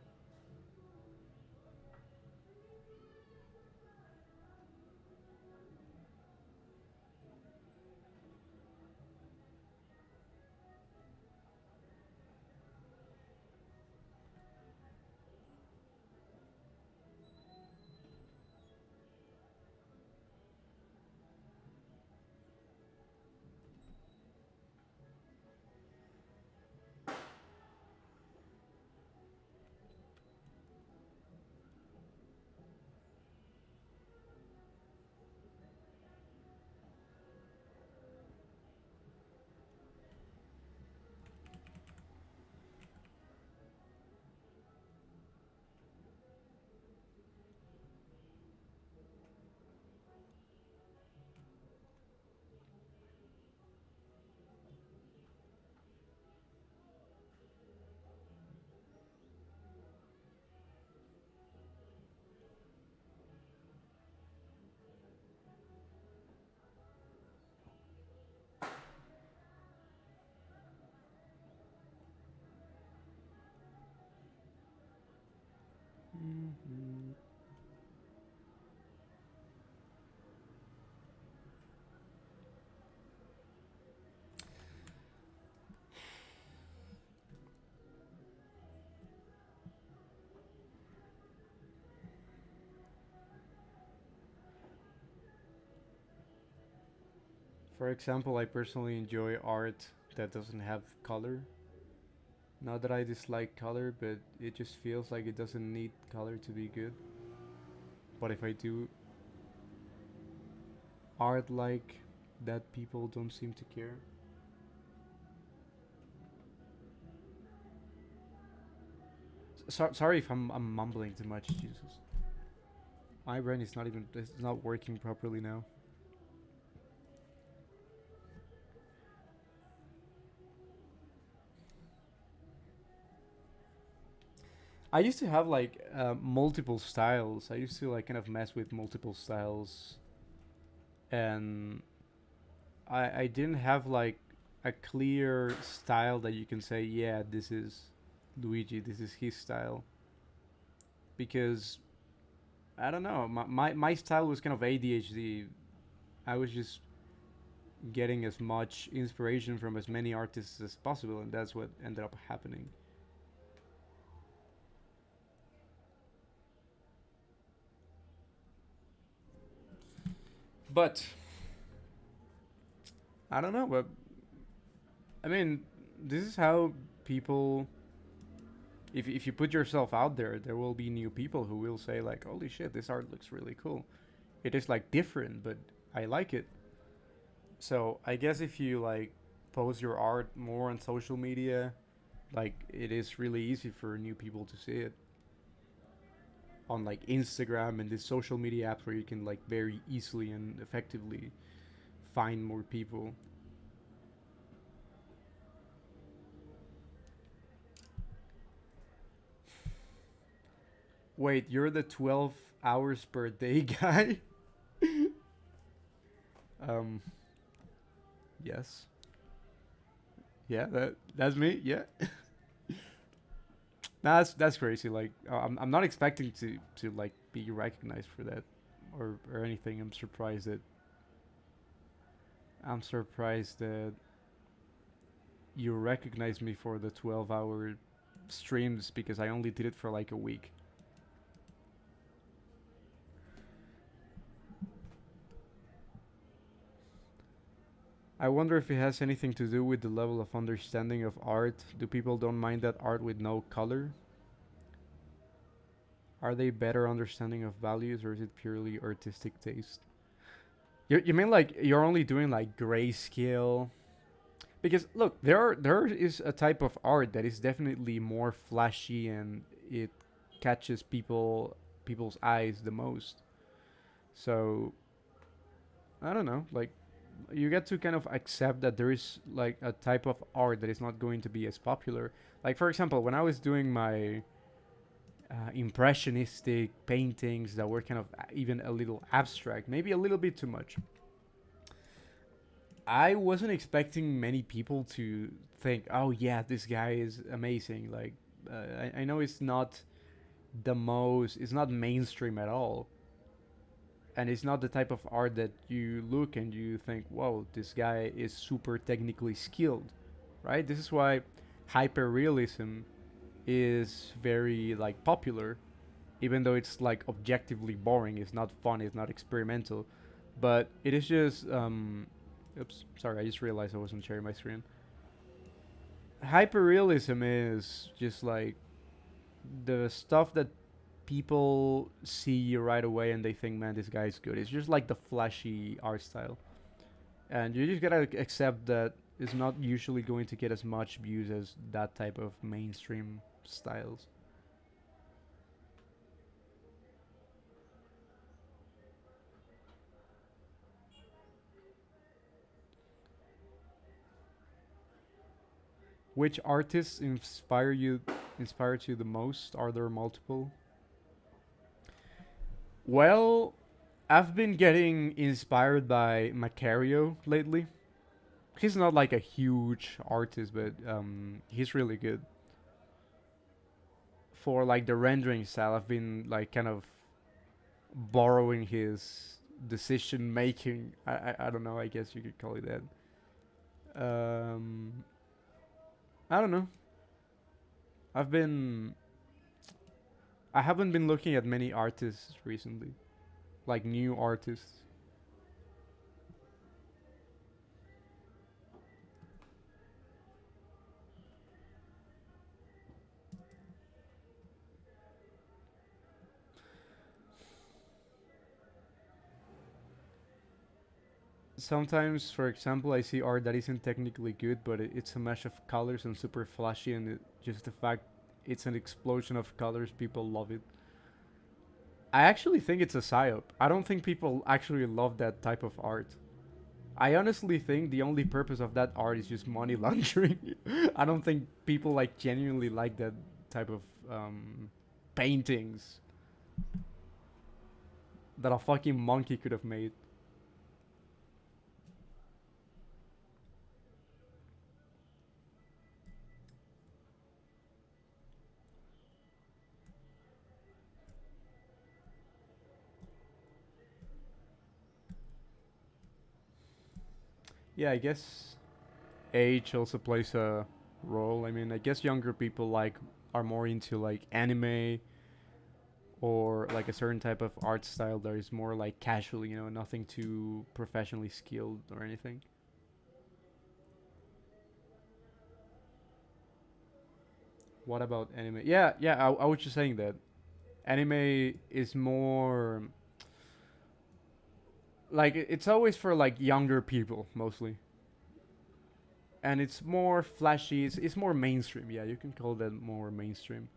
Mhm. For example, I personally enjoy art that doesn't have color. Not that I dislike color, but it just feels like it doesn't need color to be good. But if I do art like that, people don't seem to care. Sorry if I'm mumbling too much. Jesus, my brain is not even it's not working properly now. I used to have like multiple styles. I used to like kind of mess with multiple styles, and I didn't have like a clear style that you can say, yeah, this is Luigi, this is his style, because I don't know, my style was kind of ADHD. I was just getting as much inspiration from as many artists as possible, and that's what ended up happening. But I don't know, but I mean, this is how people. If you put yourself out there will be new people who will say like, "Holy shit, this art looks really cool." It is like different, but I like it. So I guess if you like post your art more on social media, like it is really easy for new people to see it on like Instagram and these social media apps where you can like very easily and effectively find more people. Wait, you're the 12 hours per day guy? um, yes. Yeah, that's me. Yeah. Nah, that's crazy. Like, I'm not expecting to like be recognized for that, or anything. I'm surprised that you recognize me for the 12-hour streams because I only did it for like a week. I wonder if it has anything to do with the level of understanding of art. Do people don't mind that art with no color? Are they better understanding of values, or is it purely artistic taste? You mean like you're only doing like grayscale? Because look, there is a type of art that is definitely more flashy and it catches people's eyes the most. So I don't know, like you get to kind of accept that there is like a type of art that is not going to be as popular. Like for example, when I was doing my impressionistic paintings that were kind of even a little abstract, maybe a little bit too much. I wasn't expecting many people to think, "Oh yeah, this guy is amazing." Like, I know it's not it's not mainstream at all, and it's not the type of art that you look and you think, "Whoa, this guy is super technically skilled," right? This is why hyperrealism is very like popular, even though it's like objectively boring. It's not fun. It's not experimental, but it is just. Oops, sorry. I just realized I wasn't sharing my screen. Hyperrealism is just like the stuff that people see right away and they think, man, this guy's good. It's just like the flashy art style, and you just gotta accept that it's not usually going to get as much views as that type of mainstream styles. Which artists inspired you the most? Are there multiple? Well, I've been getting inspired by Macario lately. He's not like a huge artist, but he's really good. For like the rendering style, I've been like kind of borrowing his decision making. I don't know. I guess you could call it that. Um, I don't know. I've been I haven't been looking at many artists recently, like new artists. Sometimes, for example, I see art that isn't technically good, but it's a mesh of colors and super flashy, and just the fact it's an explosion of colors, people love it. I actually think it's a psyop. I don't think people actually love that type of art. I honestly think the only purpose of that art is just money laundering. I don't think people like genuinely like that type of paintings that a fucking monkey could have made. Yeah, I guess age also plays a role. I mean, I guess younger people like are more into like anime or like a certain type of art style that is more like casual, nothing too professionally skilled or anything. What about anime? Yeah, yeah, I was just saying that anime is more like it's always for like younger people mostly, and it's more flashy. It's more mainstream. Yeah, you can call that more mainstream.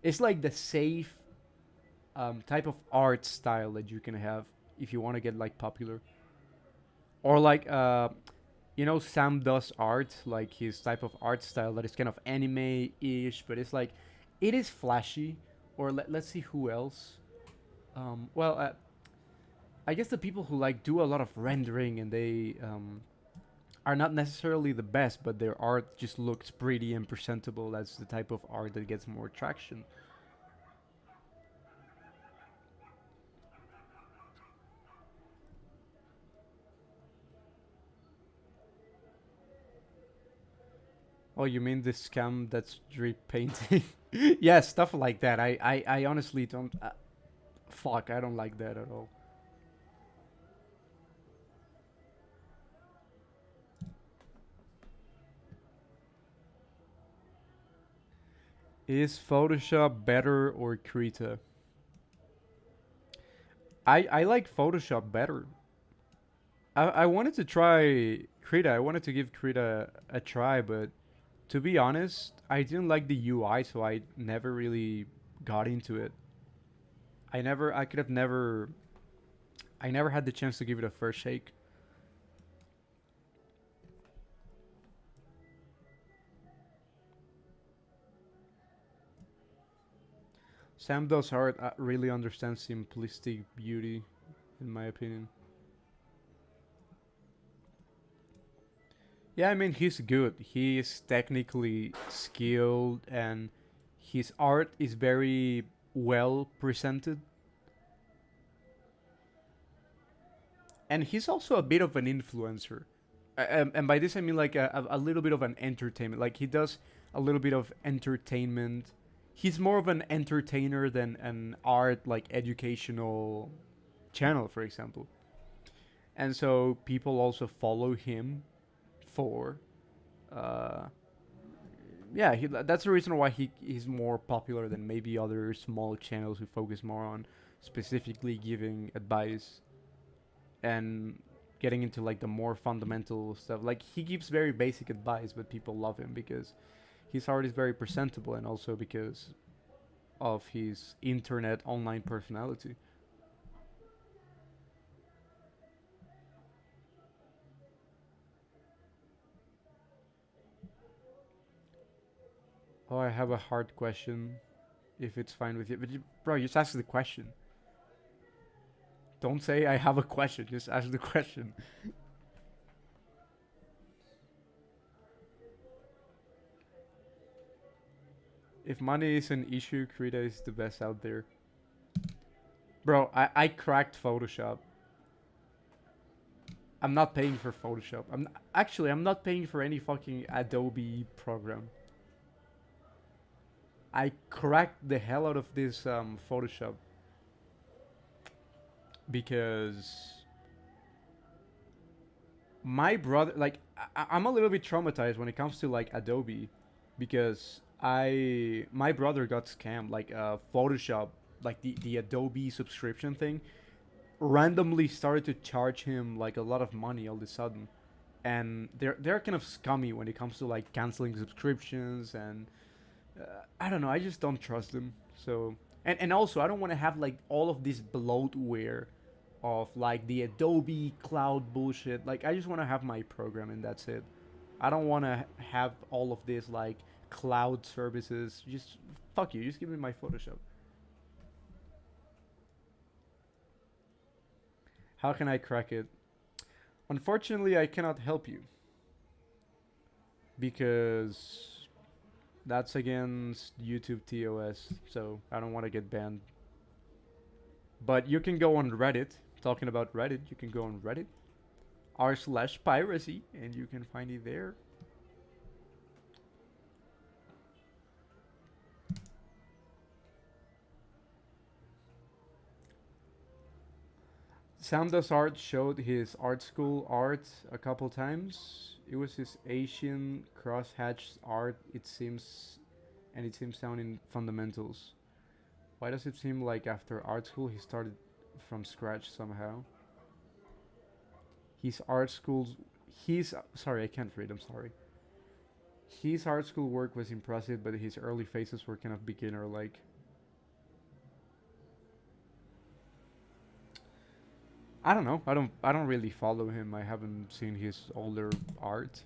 It's like the safe type of art style that you can have if you want to get like popular, or like Sam does art, like his type of art style that is kind of anime-ish, but it's like it is flashy. Or let's see who else. Well, I guess the people who like do a lot of rendering and they are not necessarily the best, but their art just looks pretty and presentable. That's the type of art that gets more traction. Oh, you mean the scam that's drip painting? Yeah, stuff like that. I honestly don't. Fuck, I don't like that at all. Is Photoshop better or Krita? I like Photoshop better. I wanted to try Krita. I wanted to give Krita a try, but to be honest, I didn't like the UI, so I never really got into it. I could have never, I never had the chance to give it a first shake. Sam Does Art really understands simplistic beauty, in my opinion. Yeah, I mean he's good. He is technically skilled, and his art is very well presented. And he's also a bit of an influencer. And by this I mean like a little bit of an entertainment. Like he does a little bit of entertainment. He's more of an entertainer than an art like educational channel, for example. And so people also follow him for uh, yeah, that's the reason why he's more popular than maybe other small channels who focus more on specifically giving advice and getting into like the more fundamental stuff. Like he gives very basic advice, but people love him because his art is very presentable and also because of his internet online personality. Oh, I have a hard question. If it's fine with you, but bro, just ask the question. Don't say I have a question. Just ask the question. If money is an issue, Krita is the best out there. Bro, I cracked Photoshop. I'm not paying for Photoshop. I'm not paying for any fucking Adobe program. I cracked the hell out of this Photoshop because my brother, like, I'm a little bit traumatized when it comes to like Adobe because my brother got scammed. Like, Photoshop, like the Adobe subscription thing, randomly started to charge him like a lot of money all of a sudden, and they're kind of scummy when it comes to like canceling subscriptions and I don't know. I just don't trust them. So and also I don't want to have like all of this bloatware of like the Adobe cloud bullshit. Like I just want to have my program and that's it. I don't want to have all of this like cloud services. Just fuck you. Just give me my Photoshop. How can I crack it? Unfortunately, I cannot help you because that's against YouTube TOS. So I don't want to get banned. But you can go on Reddit. Talking about Reddit, you can go on Reddit r/piracy and you can find it there. Samda's art showed his art school art a couple times. It was his Asian crosshatched art. It seems down in fundamentals. Why does it seem like after art school he started from scratch somehow? His art school's He's sorry, I can't read. I'm sorry. His art school work was impressive, but his early phases were kind of beginner like. I don't know. I don't really follow him. I haven't seen his older art.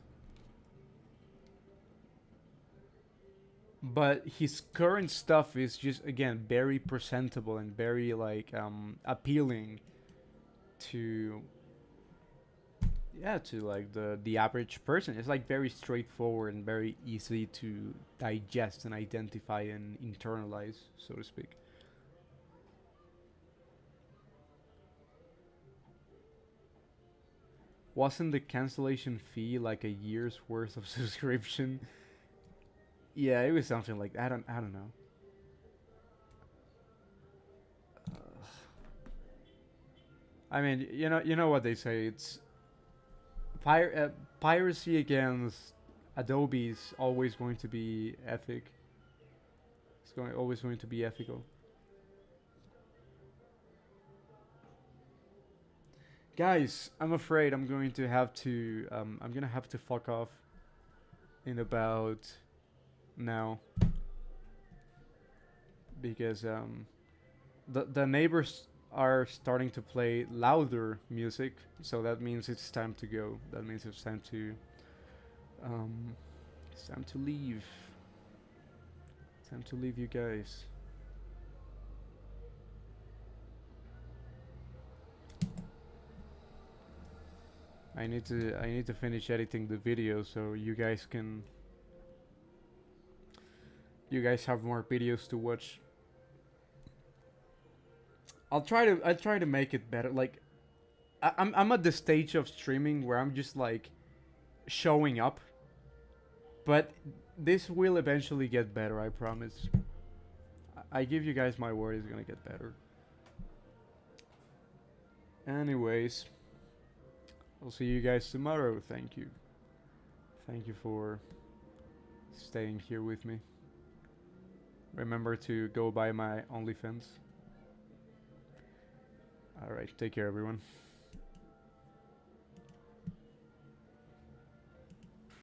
But his current stuff is just again very presentable and very like appealing to yeah, to like the average person. It's like very straightforward and very easy to digest and identify and internalize, so to speak. Wasn't the cancellation fee like a year's worth of subscription? Yeah, it was something like I don't know. I mean, you know what they say. It's piracy against Adobe is always going to be ethic. It's going always going to be ethical. Guys, I'm afraid I'm gonna have to fuck off in about now because the neighbors are starting to play louder music, so that means it's time to go. That means um it's time to leave. Time to leave you guys. I need to finish editing the video so you guys have more videos to watch. I'll try to make it better. Like I'm at the stage of streaming where I'm just like showing up, but this will eventually get better. I promise. I give you guys my word, it's gonna get better. Anyways, I'll see you guys tomorrow. Thank you. Thank you for staying here with me. Remember to go buy my OnlyFans. Alright, take care, everyone.